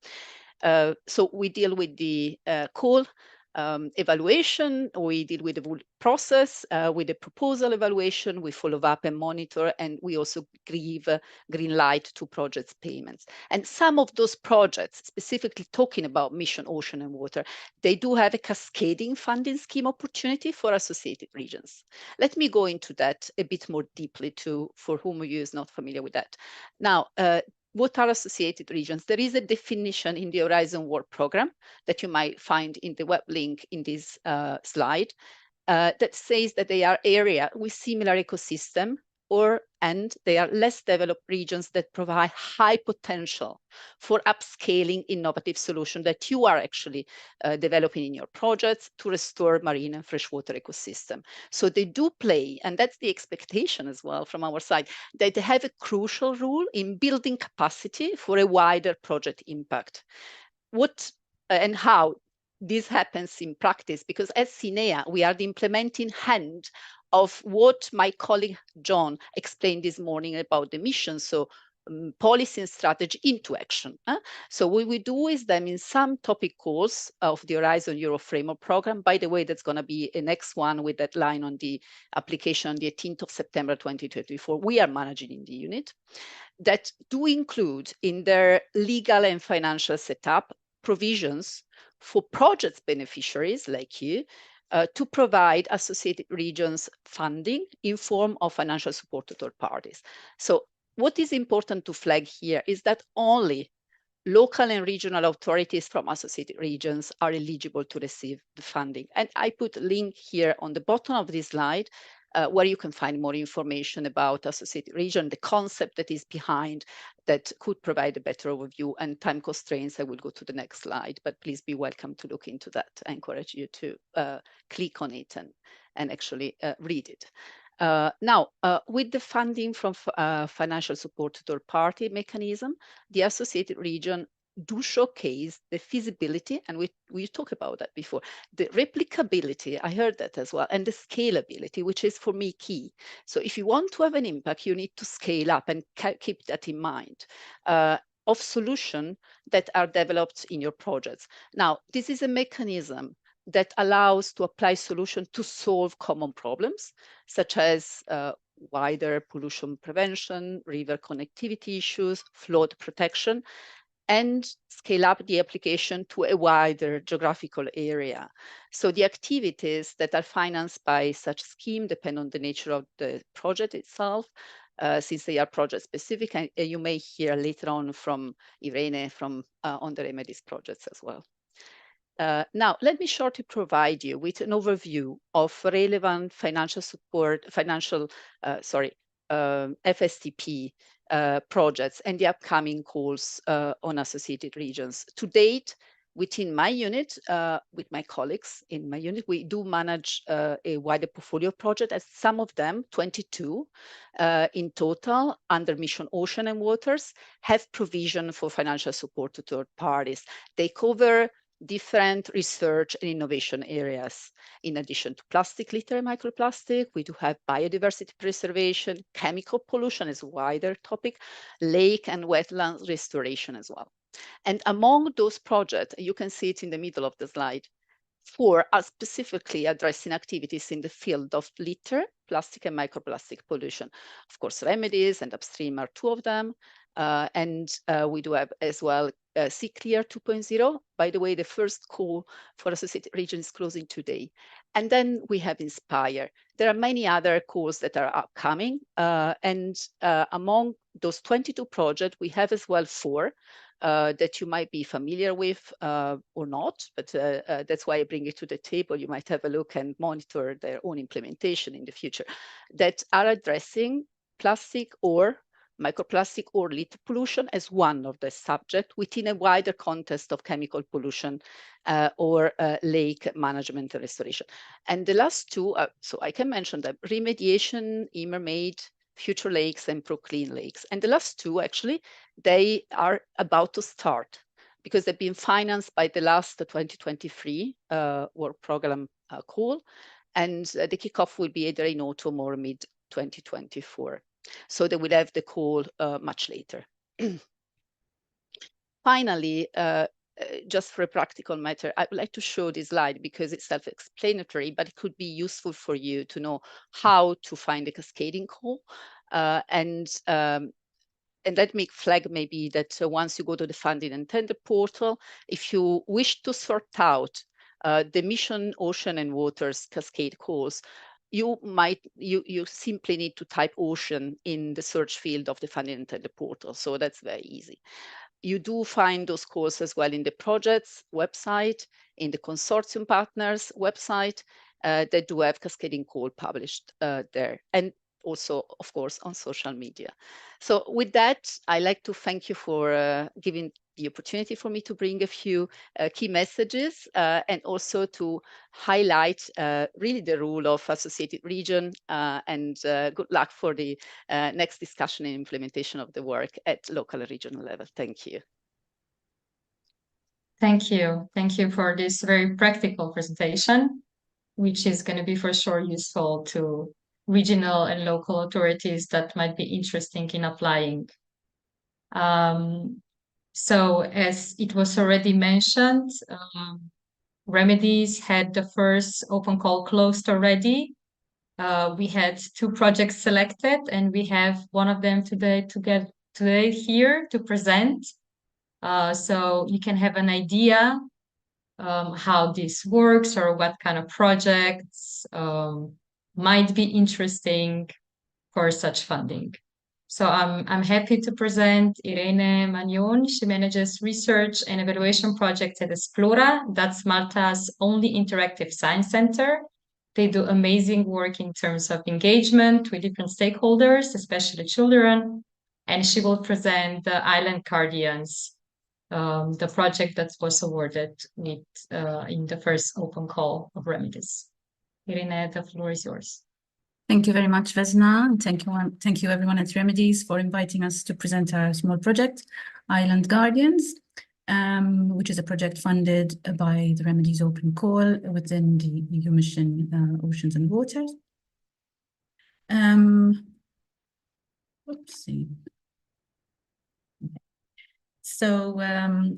So we deal with the call evaluation, we deal with the whole process, with the proposal evaluation, we follow up and monitor, and we also give green light to projects payments. And some of those projects, specifically talking about Mission Ocean and Water, they do have a cascading funding scheme opportunity for associated regions. Let me go into that a bit more deeply for whom of you is not familiar with that. Now, what are associated regions? There is a definition in the Horizon Work Program that you might find in the web link in this slide that says that they are areas with similar ecosystem and they are less developed regions that provide high potential for upscaling innovative solutions that you are actually developing in your projects to restore marine and freshwater ecosystem. So they do play, and that's the expectation as well from our side, that they have a crucial role in building capacity for a wider project impact. What and how this happens in practice, because as CINEA, we are the implementing hand of what my colleague John explained this morning about the mission. So policy and strategy into action. So what we do is then in some topic calls of the Horizon Euro Framework Program, by the way, that's going to be a next one with that line on the application on the 18th of September 2024, we are managing in the unit, that do include in their legal and financial setup provisions for project beneficiaries like you to provide associated regions funding in form of financial support to third parties. So what is important to flag here is that only local and regional authorities from associated regions are eligible to receive the funding. And I put a link here on the bottom of this slide where you can find more information about associated region, the concept that is behind that could provide a better overview, and time constraints, I will go to the next slide, but please be welcome to look into that. I encourage you to click on it and actually read it. Now, with the funding from financial support to third party mechanism, the associated region do showcase the feasibility, and we talked about that before, the replicability, I heard that as well, and the scalability, which is for me key. So if you want to have an impact, you need to scale up and keep that in mind. Of solutions that are developed in your projects. Now, this is a mechanism that allows to apply solutions to solve common problems, such as wider pollution prevention, river connectivity issues, flood protection, and scale up the application to a wider geographical area. So the activities that are financed by such scheme depend on the nature of the project itself, since they are project specific, and you may hear later on from Irene on the REMEDIES projects as well. Now, let me shortly provide you with an overview of relevant financial support, FSTP projects and the upcoming calls on associated regions. To date, within my unit, with my colleagues in my unit, we do manage a wider portfolio of projects, as some of them, 22 in total, under Mission Ocean and Waters, have provision for financial support to third parties. They cover different research and innovation areas. In addition to plastic litter and microplastic, we do have biodiversity preservation, chemical pollution is a wider topic, lake and wetlands restoration as well. And among those projects, you can see it in the middle of the slide, 4 are specifically addressing activities in the field of litter, plastic and microplastic pollution. Of course, REMEDIES and UPSTREAM are 2 of them. And we do have as well CClear 2.0. By the way, the first call for associated region is closing today. And then we have Inspire. There are many other calls that are upcoming. And among those 22 projects, we have as well 4 that you might be familiar with or not, but that's why I bring it to the table. You might have a look and monitor their own implementation in the future that are addressing plastic or microplastic or litter pollution as one of the subjects within a wider context of chemical pollution or lake management and restoration. And the last 2, so I can mention that remediation, IMERMAID, Future Lakes and ProClean Lakes. And the last 2, actually, they are about to start because they've been financed by the last 2023 work program call. And the kickoff will be either in autumn or mid 2024. So they will have the call much later. Finally, just for a practical matter, I would like to show this slide because it's self-explanatory, but it could be useful for you to know how to find a cascading call. And let me flag maybe that once you go to the funding and tender portal, if you wish to sort out the mission, ocean and waters cascade calls, you simply need to type ocean in the search field of the funding and tender portal. So that's very easy. You do find those calls as well in the project's website, in the consortium partners website, that do have cascading call published there. And also, of course, on social media. So with that, I'd like to thank you for giving the opportunity for me to bring a few key messages and also to highlight really the role of associated region and good luck for the next discussion and implementation of the work at local and regional level. Thank you. Thank you. Thank you for this very practical presentation, which is going to be for sure useful to regional and local authorities that might be interested in applying. So as it was already mentioned, Remedies had the first open call closed already. We had 2 projects selected and we have one of them today here to present. So you can have an idea how this works or what kind of projects might be interesting for such funding. So I'm happy to present Irene Magnon. She manages research and evaluation projects at Esplora. That's Malta's only interactive science center. They do amazing work in terms of engagement with different stakeholders, especially children. And she will present the Island Guardians, the project that was awarded with in the first open call of Remedies. Irene, the floor is yours. Thank you very much, Vesna. And thank you everyone at Remedies for inviting us to present our small project, Island Guardians, which is a project funded by the Remedies Open Call within the EU mission Oceans and Waters. Oopsie. So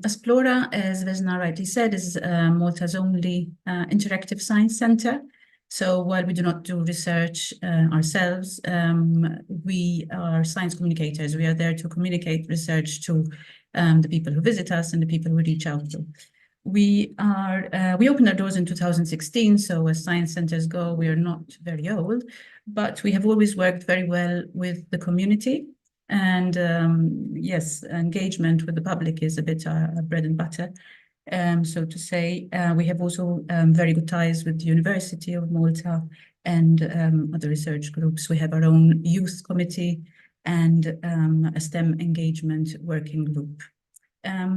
Esplora, as Vesna rightly said, is Malta's only interactive science center. So while we do not do research ourselves, we are science communicators. We are there to communicate research to the people who visit us and the people we reach out to. We opened our doors in 2016, so as science centers go, we are not very old, but we have always worked very well with the community. And yes, engagement with the public is a bit our bread and butter. So to say, we have also very good ties with the University of Malta and other research groups. We have our own youth committee and a STEM engagement working group.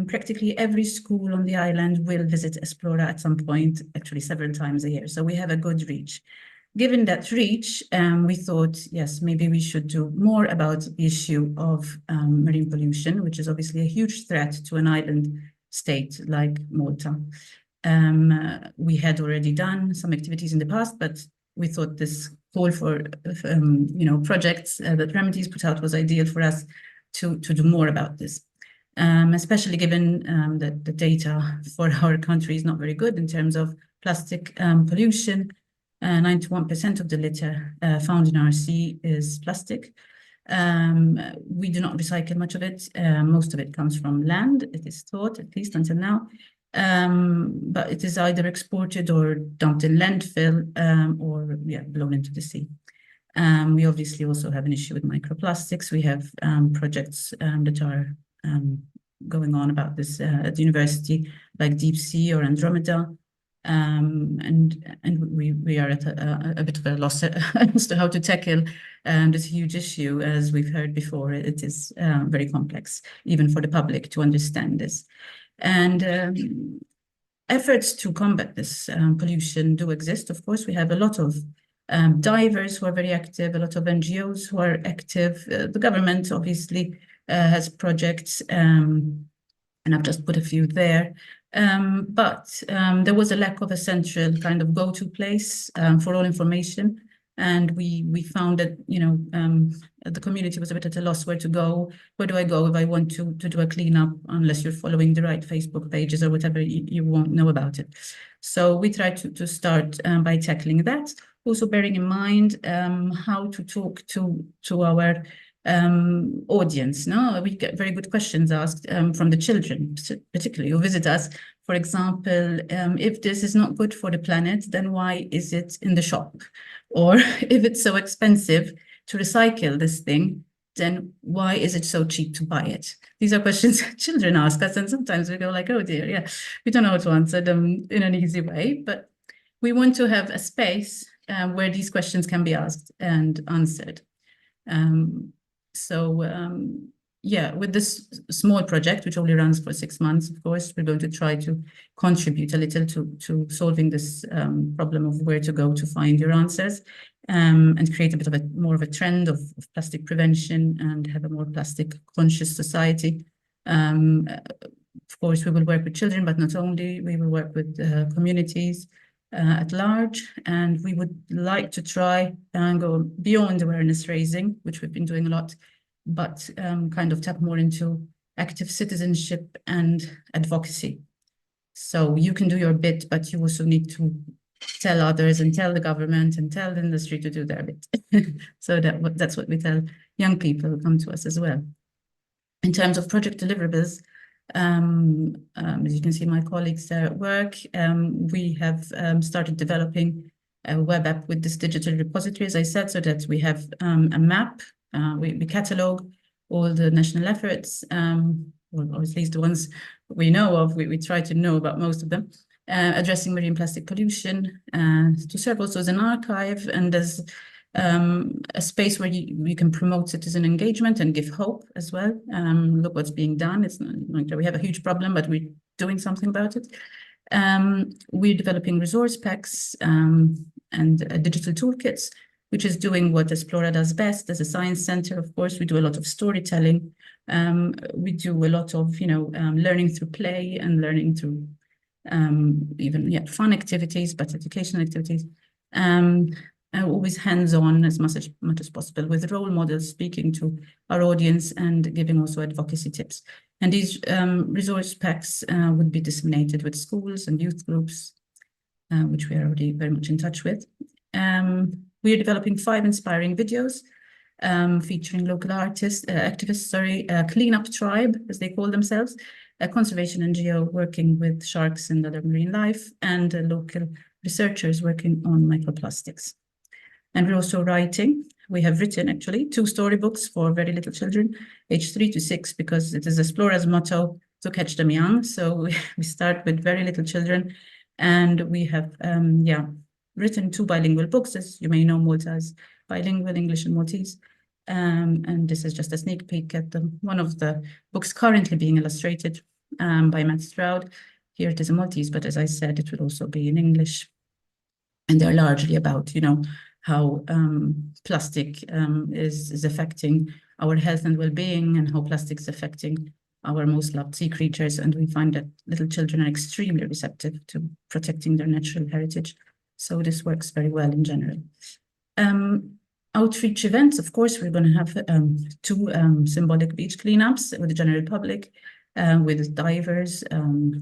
Practically every school on the island will visit Esplora at some point, actually several times a year. So we have a good reach. Given that reach, we thought, yes, maybe we should do more about the issue of marine pollution, which is obviously a huge threat to an island state like Malta. We had already done some activities in the past, but we thought this call for projects that Remedies put out was ideal for us to do more about this. Especially given that the data for our country is not very good in terms of plastic pollution. 91% of the litter found in our sea is plastic. We do not recycle much of it. Most of it comes from land, it is thought, at least until now. But it is either exported or dumped in landfill or blown into the sea. We obviously also have an issue with microplastics. We have projects that are going on about this at the university, like Deep Sea or Andromeda. And we are at a bit of a loss as to how to tackle this huge issue. As we've heard before, it is very complex, even for the public to understand this. And efforts to combat this pollution do exist. Of course, we have a lot of divers who are very active, a lot of NGOs who are active. The government obviously has projects, and I've just put a few there. But there was a lack of a central kind of go-to place for all information. And we found that, the community was a bit at a loss where to go. Where do I go if I want to do a cleanup, unless you're following the right Facebook pages or whatever, you won't know about it. So we tried to start by tackling that. Also bearing in mind how to talk to our audience. No, we get very good questions asked from the children, particularly who visit us. For example, if this is not good for the planet, then why is it in the shop? Or if it's so expensive to recycle this thing, then why is it so cheap to buy it? These are questions children ask us, and sometimes we go like, oh dear, yeah, we don't know how to answer them in an easy way, but we want to have a space where these questions can be asked and answered. Yeah, with this small project, which only runs for 6 months, of course, we're going to try to contribute a little to solving this problem of where to go to find your answers, and create a bit of more of a trend of plastic prevention and have a more plastic conscious society. Of course, we will work with children, but not only, we will work with communities at large, and we would like to try and go beyond awareness raising, which we've been doing a lot, but kind of tap more into active citizenship and advocacy. So you can do your bit, but you also need to tell others and tell the government and tell the industry to do their bit. So that's what we tell young people who come to us as well. In terms of project deliverables, as you can see my colleagues there at work, we have started developing a web app with this digital repository, as I said, so that we have a map. We catalog all the national efforts, or at least the ones we know of. We try to know about most of them, addressing marine plastic pollution, to serve also as an archive and as a space where you can promote citizen engagement and give hope as well. Look what's being done. It's not like we have a huge problem, but we're doing something about it. We're developing resource packs and digital toolkits, which is doing what Esplora does best as a science center. Of course, we do a lot of storytelling. We do a lot of, learning through play and learning through even fun activities, but educational activities. Always hands-on as much as possible, with role models speaking to our audience and giving also advocacy tips. And these resource packs would be disseminated with schools and youth groups, which we are already very much in touch with. We are developing 5 inspiring videos featuring local artists, activists, cleanup tribe, as they call themselves, a conservation NGO working with sharks and other marine life, and local researchers working on microplastics. And we're also writing. We have written actually 2 storybooks for very little children, age 3 to 6, because it is Esplora's motto to catch them young. So we start with very little children, and we have written 2 bilingual books, as you may know, Malta is bilingual, English and Maltese. And this is just a sneak peek at one of the books currently being illustrated by Matt Stroud. Here it is in Maltese, but as I said, it will also be in English. And they're largely about, how plastic is affecting our health and well-being, and how plastic is affecting our most loved sea creatures. And we find that little children are extremely receptive to protecting their natural heritage. So this works very well in general. Outreach events, of course, we're going to have 2 symbolic beach cleanups with the general public, with divers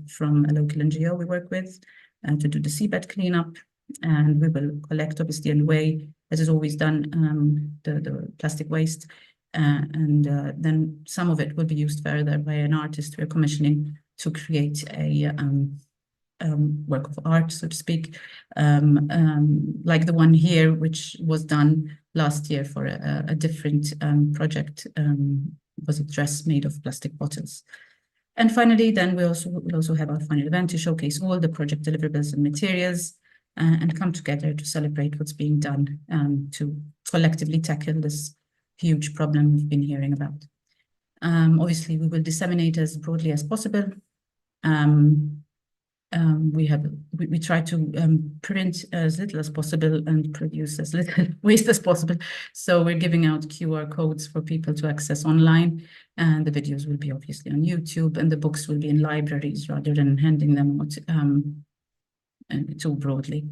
from a local NGO we work with to do the seabed cleanup. And we will collect, obviously, and weigh, as is always done, the plastic waste and then some of it will be used further by an artist we're commissioning to create a work of art, so to speak, like the one here, which was done last year for a different project. Was a dress made of plastic bottles. And finally, then we'll also have our final event to showcase all the project deliverables and materials and come together to celebrate what's being done to collectively tackle this huge problem we've been hearing about. Obviously, we will disseminate as broadly as possible. We try to print as little as possible and produce as little waste as possible. So we're giving out QR codes for people to access online, and the videos will be obviously on YouTube, and the books will be in libraries rather than handing them out too broadly.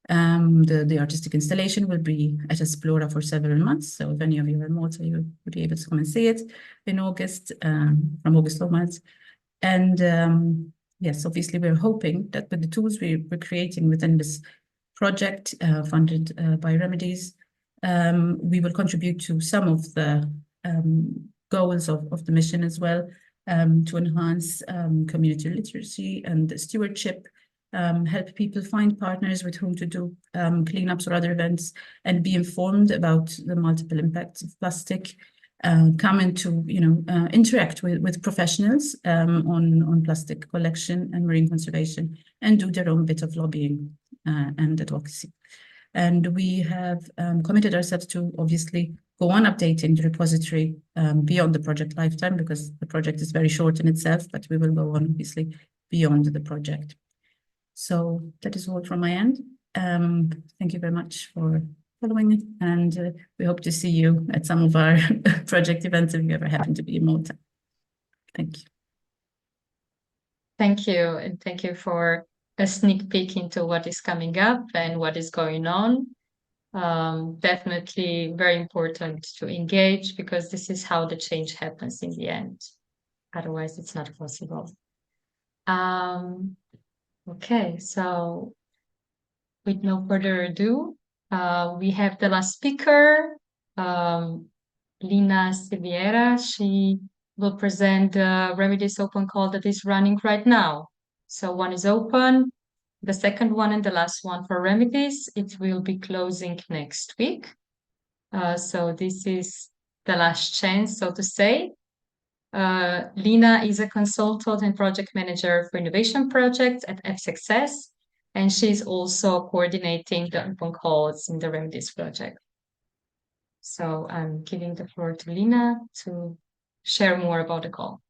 The artistic installation will be at Esplora for several months. So if any of you are in Malta, you will be able to come and see it in August, from August onwards. And yes, obviously, we're hoping that with the tools we're creating within this project funded by Remedies, we will contribute to some of the goals of the mission as well, to enhance community literacy and stewardship, help people find partners with whom to do cleanups or other events, and be informed about the multiple impacts of plastic. Come into, interact with professionals on plastic collection and marine conservation, and do their own bit of lobbying and advocacy. And we have committed ourselves to obviously go on updating the repository beyond the project lifetime, because the project is very short in itself, but we will go on obviously beyond the project. So that is all from my end. Thank you very much for following, and we hope to see you at some of our project events if you ever happen to be in Malta. Thank you. Thank you, and thank you for a sneak peek into what is coming up and what is going on. Definitely very important to engage, because this is how the change happens in the end. Otherwise, it's not possible. Okay, so with no further ado, we have the last speaker, Lina Silveira. She will present the Remedies open call that is running right now. So one is open, the second one and the last one for Remedies. It will be closing next week. So this is the last chance, so to say. Lina is a consultant and project manager for innovation projects at F-Success, and she's also coordinating the open calls in the Remedies project. So I'm giving the floor to Lina to share more about the call.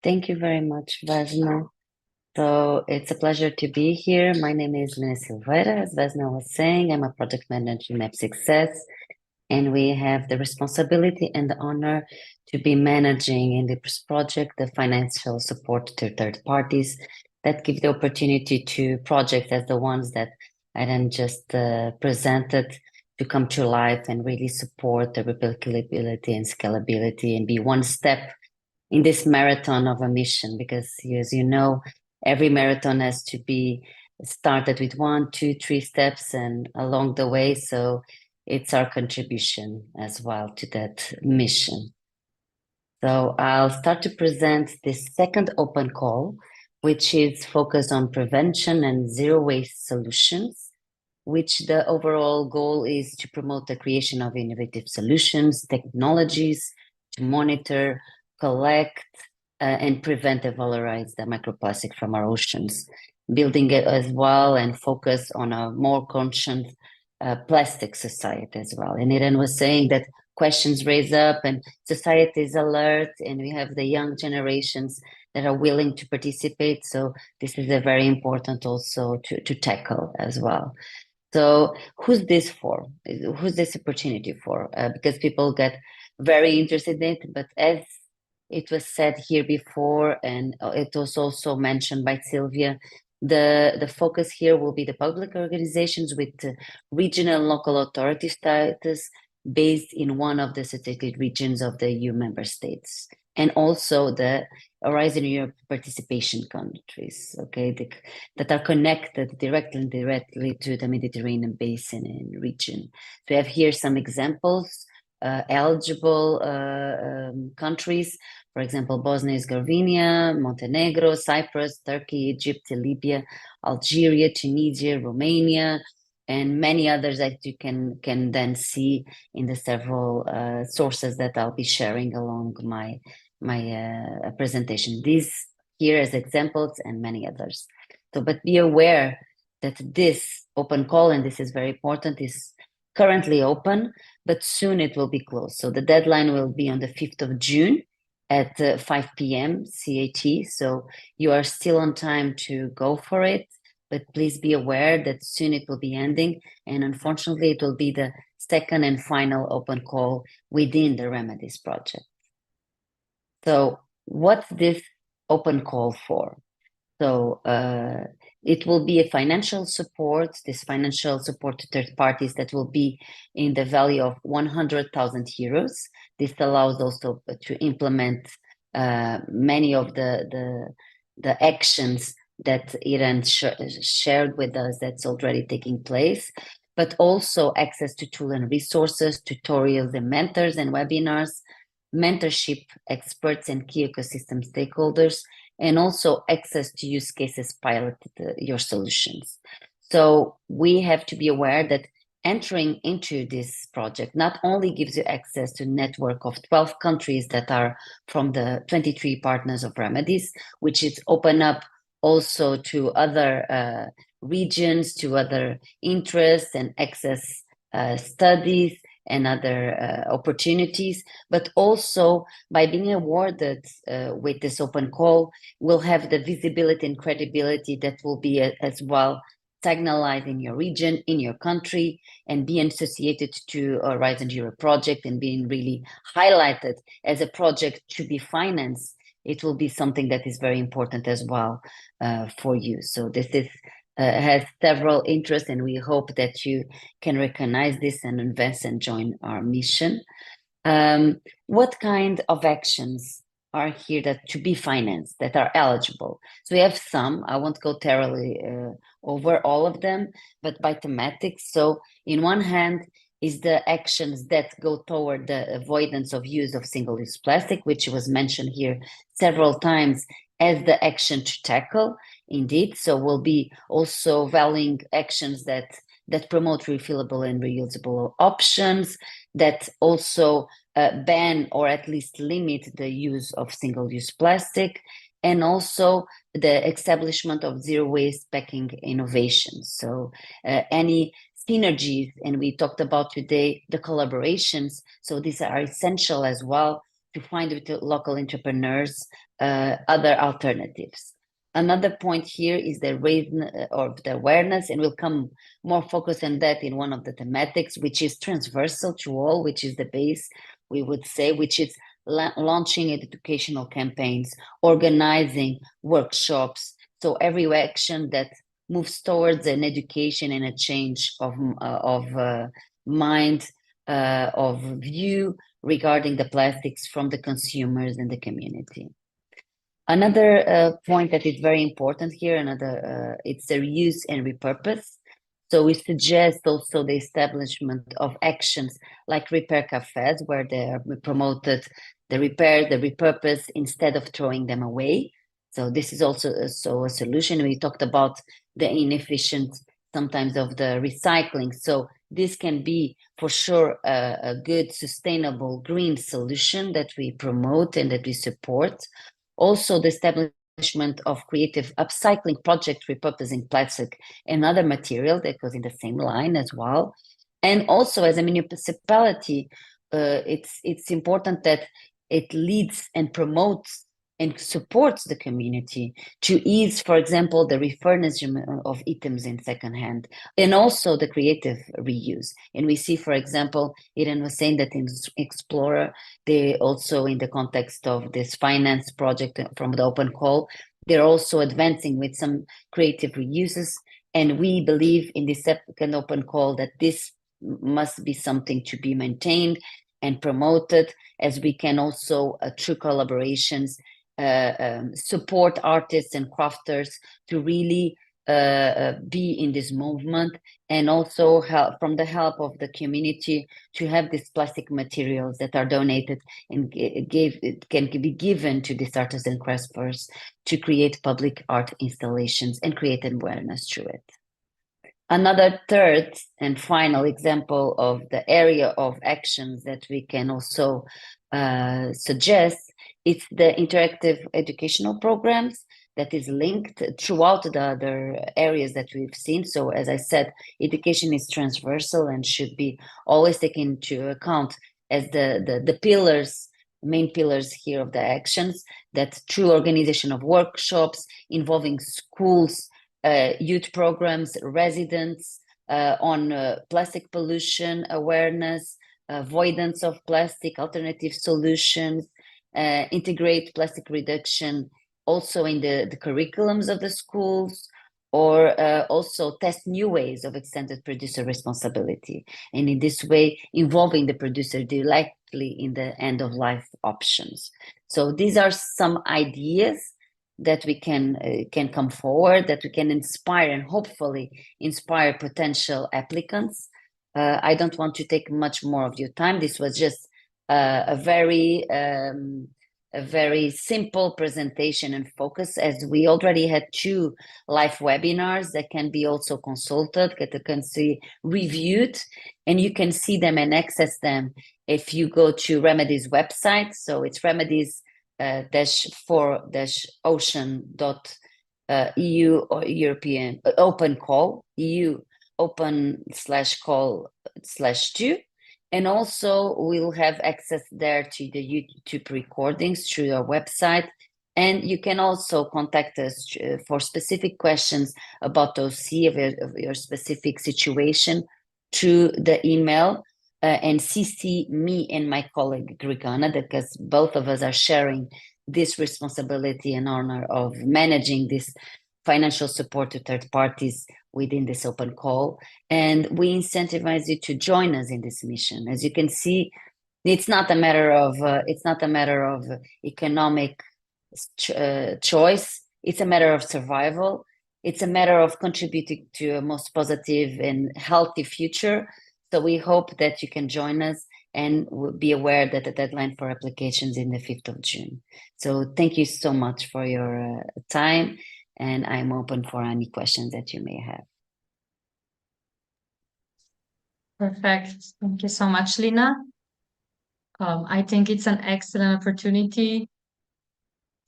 Thank you very much, Vesna. So it's a pleasure to be here. My name is Lina Silveira. As Vesna was saying, I'm a project manager in F-Success, and we have the responsibility and the honor to be managing in this project the financial support to third parties that give the opportunity to projects as the ones that I then just presented to come to life and really support the replicability and scalability and be one step in this marathon of a mission. Because as you know, every marathon has to be started with 1, 2, 3 steps and along the way. So it's our contribution as well to that mission. So I'll start to present this second open call, which is focused on prevention and zero waste solutions, which the overall goal is to promote the creation of innovative solutions, technologies to monitor, collect, and prevent and valorize the microplastic from our oceans, building it as well and focus on a more conscious plastic society as well. And Irene was saying that questions raise up and society is alert, and we have the young generations that are willing to participate. So this is a very important also to tackle as well. So who's this for? Who's this opportunity for? Because people get very interested in it, but as it was said here before, and it was also mentioned by Sylvia, the focus here will be the public organizations with regional and local authority status based in one of the strategic regions of the EU member states, and also the Horizon Europe participation countries, okay, that are connected directly and indirectly to the Mediterranean basin and region. So we have here some examples eligible countries. For example, Bosnia and Herzegovina, Montenegro, Cyprus, Turkey, Egypt, Libya, Algeria, Tunisia, Romania, and many others that you can then see in the several sources that I'll be sharing along my presentation. These here as examples and many others. So, but be aware that this open call, and this is very important, is currently open, but soon it will be closed. So the deadline will be on the 5th of June at 5 p.m. CAT. So you are still on time to go for it, but please be aware that soon it will be ending. And unfortunately, it will be the second and final open call within the Remedies project. So what's this open call for? So it will be a financial support, this financial support to third parties that will be in the value of 100,000 euros. This allows also to implement many of the actions that Iran shared with us that's already taking place, but also access to tool and resources, tutorials and mentors and webinars, mentorship experts and key ecosystem stakeholders, and also access to use cases pilot your solutions. So we have to be aware that entering into this project not only gives you access to a network of 12 countries that are from the 23 partners of Remedies, which is open up also to other regions, to other interests and access studies and other opportunities, but also by being awarded with this open call, we'll have the visibility and credibility that will be as well signalized in your region, in your country, and being associated to Horizon Europe project and being really highlighted as a project to be financed. It will be something that is very important as well for you. So this is has several interests, and we hope that you can recognize this and invest and join our mission. What kind of actions are here that to be financed that are eligible? So we have some. I won't go thoroughly over all of them, but by thematics. So in one hand is the actions that go toward the avoidance of use of single-use plastic, which was mentioned here several times as the action to tackle. Indeed, so we'll be also valuing actions that promote refillable and reusable options, that also ban or at least limit the use of single-use plastic, and also the establishment of zero waste packing innovations. So any synergies, and we talked about today the collaborations, so these are essential as well to find with the local entrepreneurs other alternatives. Another point here is the raising of the awareness, and we'll come more focused on that in one of the thematics, which is transversal to all, which is the base, we would say, which is launching educational campaigns, organizing workshops. So every action that moves towards an education and a change of mind, of view regarding the plastics from the consumers and the community. Another point that is very important here, it's the reuse and repurpose. So we suggest also the establishment of actions like repair cafes, where they are promoted the repair, the repurpose, instead of throwing them away. So this is also a solution. We talked about the inefficient sometimes of the recycling. So this can be for sure a good, sustainable, green solution that we promote and that we support. Also, the establishment of creative upcycling project repurposing plastic and other material that goes in the same line as well. And also, as a municipality, it's important that it leads and promotes and supports the community to ease, for example, the refurnishment of items in secondhand, and also the creative reuse. And we see, for example, Iran was saying that in Explorer, they also, in the context of this finance project from the open call, they're also advancing with some creative reuses. And we believe in this second open call that this must be something to be maintained and promoted, as we can also, through collaborations, support artists and crafters to really be in this movement, and also help from the help of the community to have these plastic materials that are donated and can be given to these artists and crafters to create public art installations and create awareness through it. Another third and final example of the area of actions that we can also suggest is the interactive educational programs that is linked throughout the other areas that we've seen. So as I said, education is transversal and should be always taken into account as the pillars, main pillars here of the actions, that through organization of workshops involving schools, youth programs, residents on plastic pollution awareness, avoidance of plastic, alternative solutions, integrate plastic reduction also in the curriculums of the schools, or also test new ways of extended producer responsibility. And in this way, involving the producer directly in the end of life options. So these are some ideas that we can come forward, that we can inspire and hopefully inspire potential applicants. I don't want to take much more of your time. This was just a very simple presentation and focus, as we already had 2 live webinars that can be also consulted, that can see reviewed, and you can see them and access them if you go to Remedies website. So it's remedies-for-ocean.eu or European open call, EU open/call/2. And also we'll have access there to the YouTube recordings through our website. And you can also contact us for specific questions about OC of your specific situation through the email, and CC me and my colleague Grigana, because both of us are sharing this responsibility and honor of managing this financial support to third parties within this open call. And we incentivize you to join us in this mission. As you can see, it's not a matter of economic choice. It's a matter of survival. It's a matter of contributing to a most positive and healthy future. So we hope that you can join us, and we'll be aware that the deadline for applications is the 5th of June. So thank you so much for your time, and I'm open for any questions that you may have. Perfect. Thank you so much, Lina. I think it's an excellent opportunity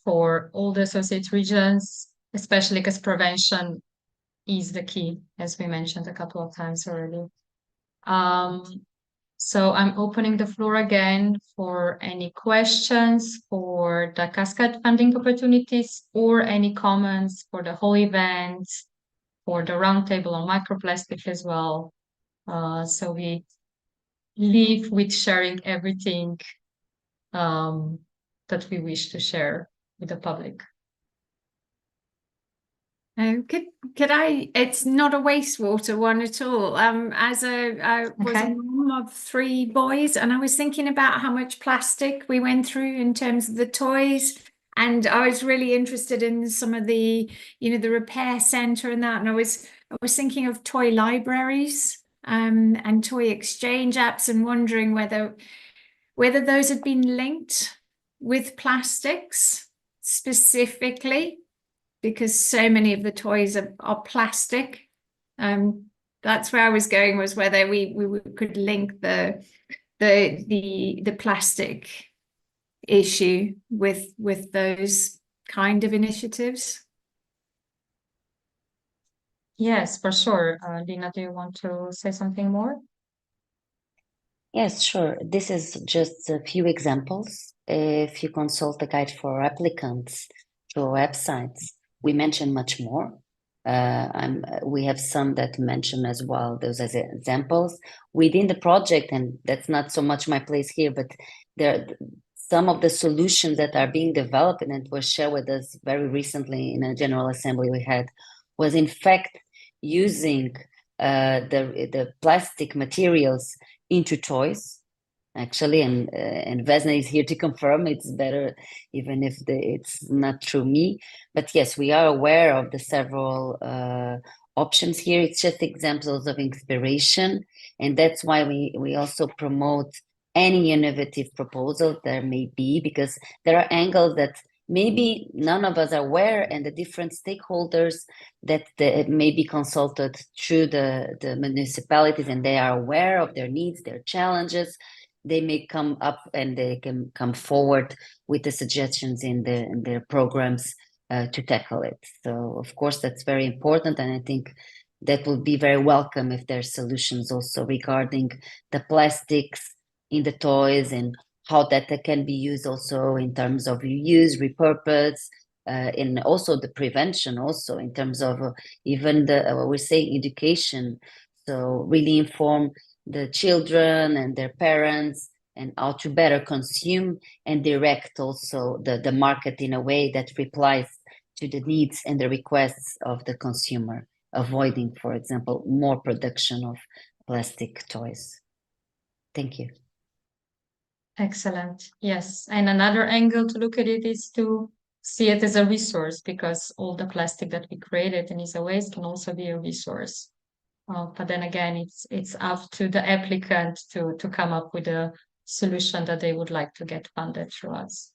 for all the associate regions, especially because prevention is the key, as we mentioned a couple of times already. So I'm opening the floor again for any questions for the Cascade funding opportunities, or any comments for the whole event, for the roundtable on microplastic as well. So we leave with sharing everything that we wish to share with the public. Could I? It's not a wastewater one at all. I was a mom of 3 boys, and I was thinking about how much plastic we went through in terms of the toys, and I was really interested in some of the, the repair center and that. And I was thinking of toy libraries and toy exchange apps, and wondering whether those had been linked with plastics specifically, because so many of the toys are plastic. That's where I was going, was whether we could link the plastic issue with those kind of initiatives. Yes, for sure. Lina, do you want to say something more? Yes, sure. This is just a few examples. If you consult the guide for applicants through our websites, we mention much more. We have some that mention as well those as examples within the project, and that's not so much my place here, but there are some of the solutions that are being developed and were shared with us very recently in a General Assembly we had, was in fact using the plastic materials into toys. actually, and Vesna is here to confirm. It's better even if it's not through me. But yes, we are aware of the several options here. It's just examples of inspiration, and that's why we also promote any innovative proposal there may be, because there are angles that maybe none of us are aware, and the different stakeholders that may be consulted through the municipalities, and they are aware of their needs, their challenges. They may come up and they can come forward with the suggestions in their programs to tackle it. So of course that's very important, and I think that will be very welcome if there's solutions also regarding the plastics in the toys and how that can be used also in terms of reuse, repurpose, and also the prevention, also in terms of even the we're saying education. So really inform the children and their parents and how to better consume and direct also the market in a way that replies to the needs and the requests of the consumer, avoiding, for example, more production of plastic toys. Thank you. Excellent. Yes. And another angle to look at it is to see it as a resource, because all the plastic that we created and is a waste can also be a resource. But then again, it's up to the applicant to come up with a solution that they would like to get funded through us.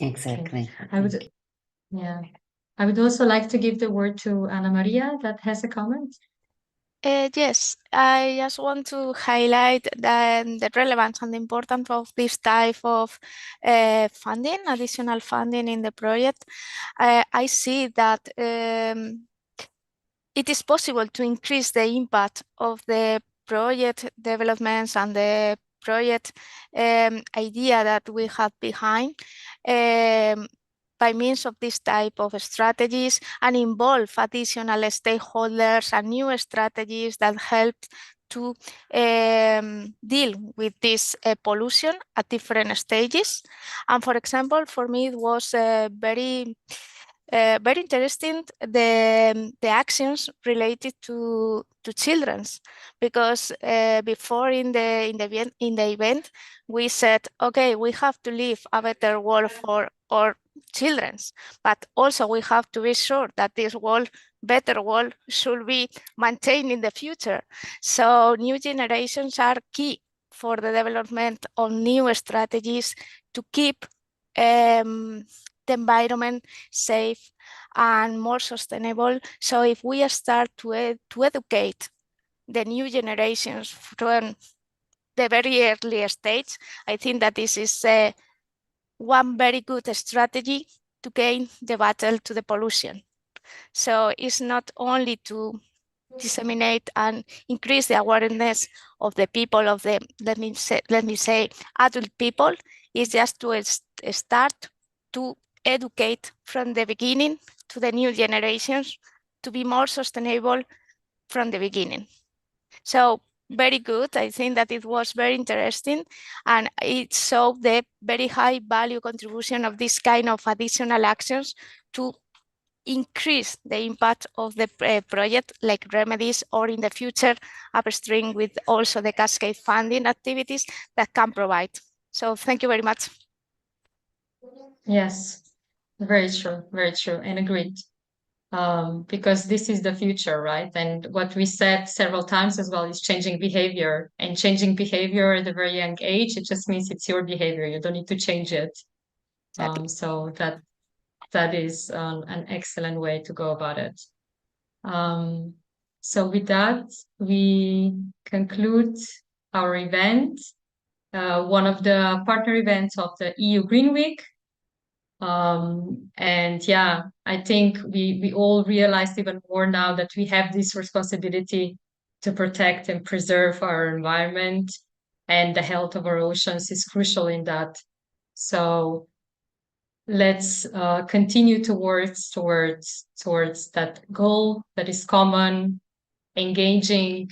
Exactly. Okay. I would also like to give the word to Ana Maria that has a comment. Yes, I just want to highlight the relevance and the importance of this type of funding, additional funding in the project. I see that it is possible to increase the impact of the project developments and the project idea that we have behind by means of this type of strategies, and involve additional stakeholders and new strategies that help to deal with this pollution at different stages. And for example, for me, it was very interesting the actions related to children's, because before in the event we said, okay, we have to leave a better world for our children's, but also we have to be sure that this better world should be maintained in the future. So new generations are key for the development of new strategies to keep the environment safe and more sustainable. So if we start to educate the new generations from the very early stage, I think that this is one very good strategy to gain the battle to the pollution. So it's not only to disseminate and increase the awareness of the people, of the, let me say adult people, is just to start to educate from the beginning to the new generations to be more sustainable from the beginning. So very good. I think that it was very interesting, and it showed the very high value contribution of this kind of additional actions to increase the impact of the project, like Remedies, or in the future upstream with also the cascade funding activities that can provide. So thank you very much. Yes, very true, and agreed. Because this is the future, right? And what we said several times as well is changing behavior, and changing behavior at a very young age, it just means it's your behavior. You don't need to change it. So that is an excellent way to go about it. So with that, we conclude our event, one of the partner events of the EU Green Week. And yeah, I think we all realized even more now that we have this responsibility to protect and preserve our environment, and the health of our oceans is crucial in that. So let's continue towards that goal that is common, engaging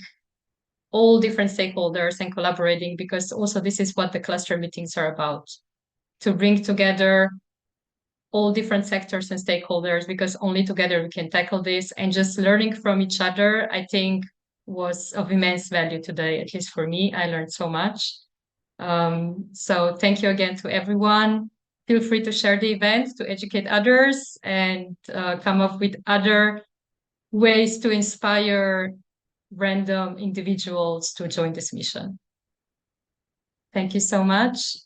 all different stakeholders and collaborating, because also this is what the cluster meetings are about, to bring together all different sectors and stakeholders, because only together we can tackle this. And just learning from each other, I think, was of immense value today, at least for me. I learned so much. So thank you again to everyone. Feel free to share the event to educate others and come up with other ways to inspire random individuals to join this mission. Thank you so much.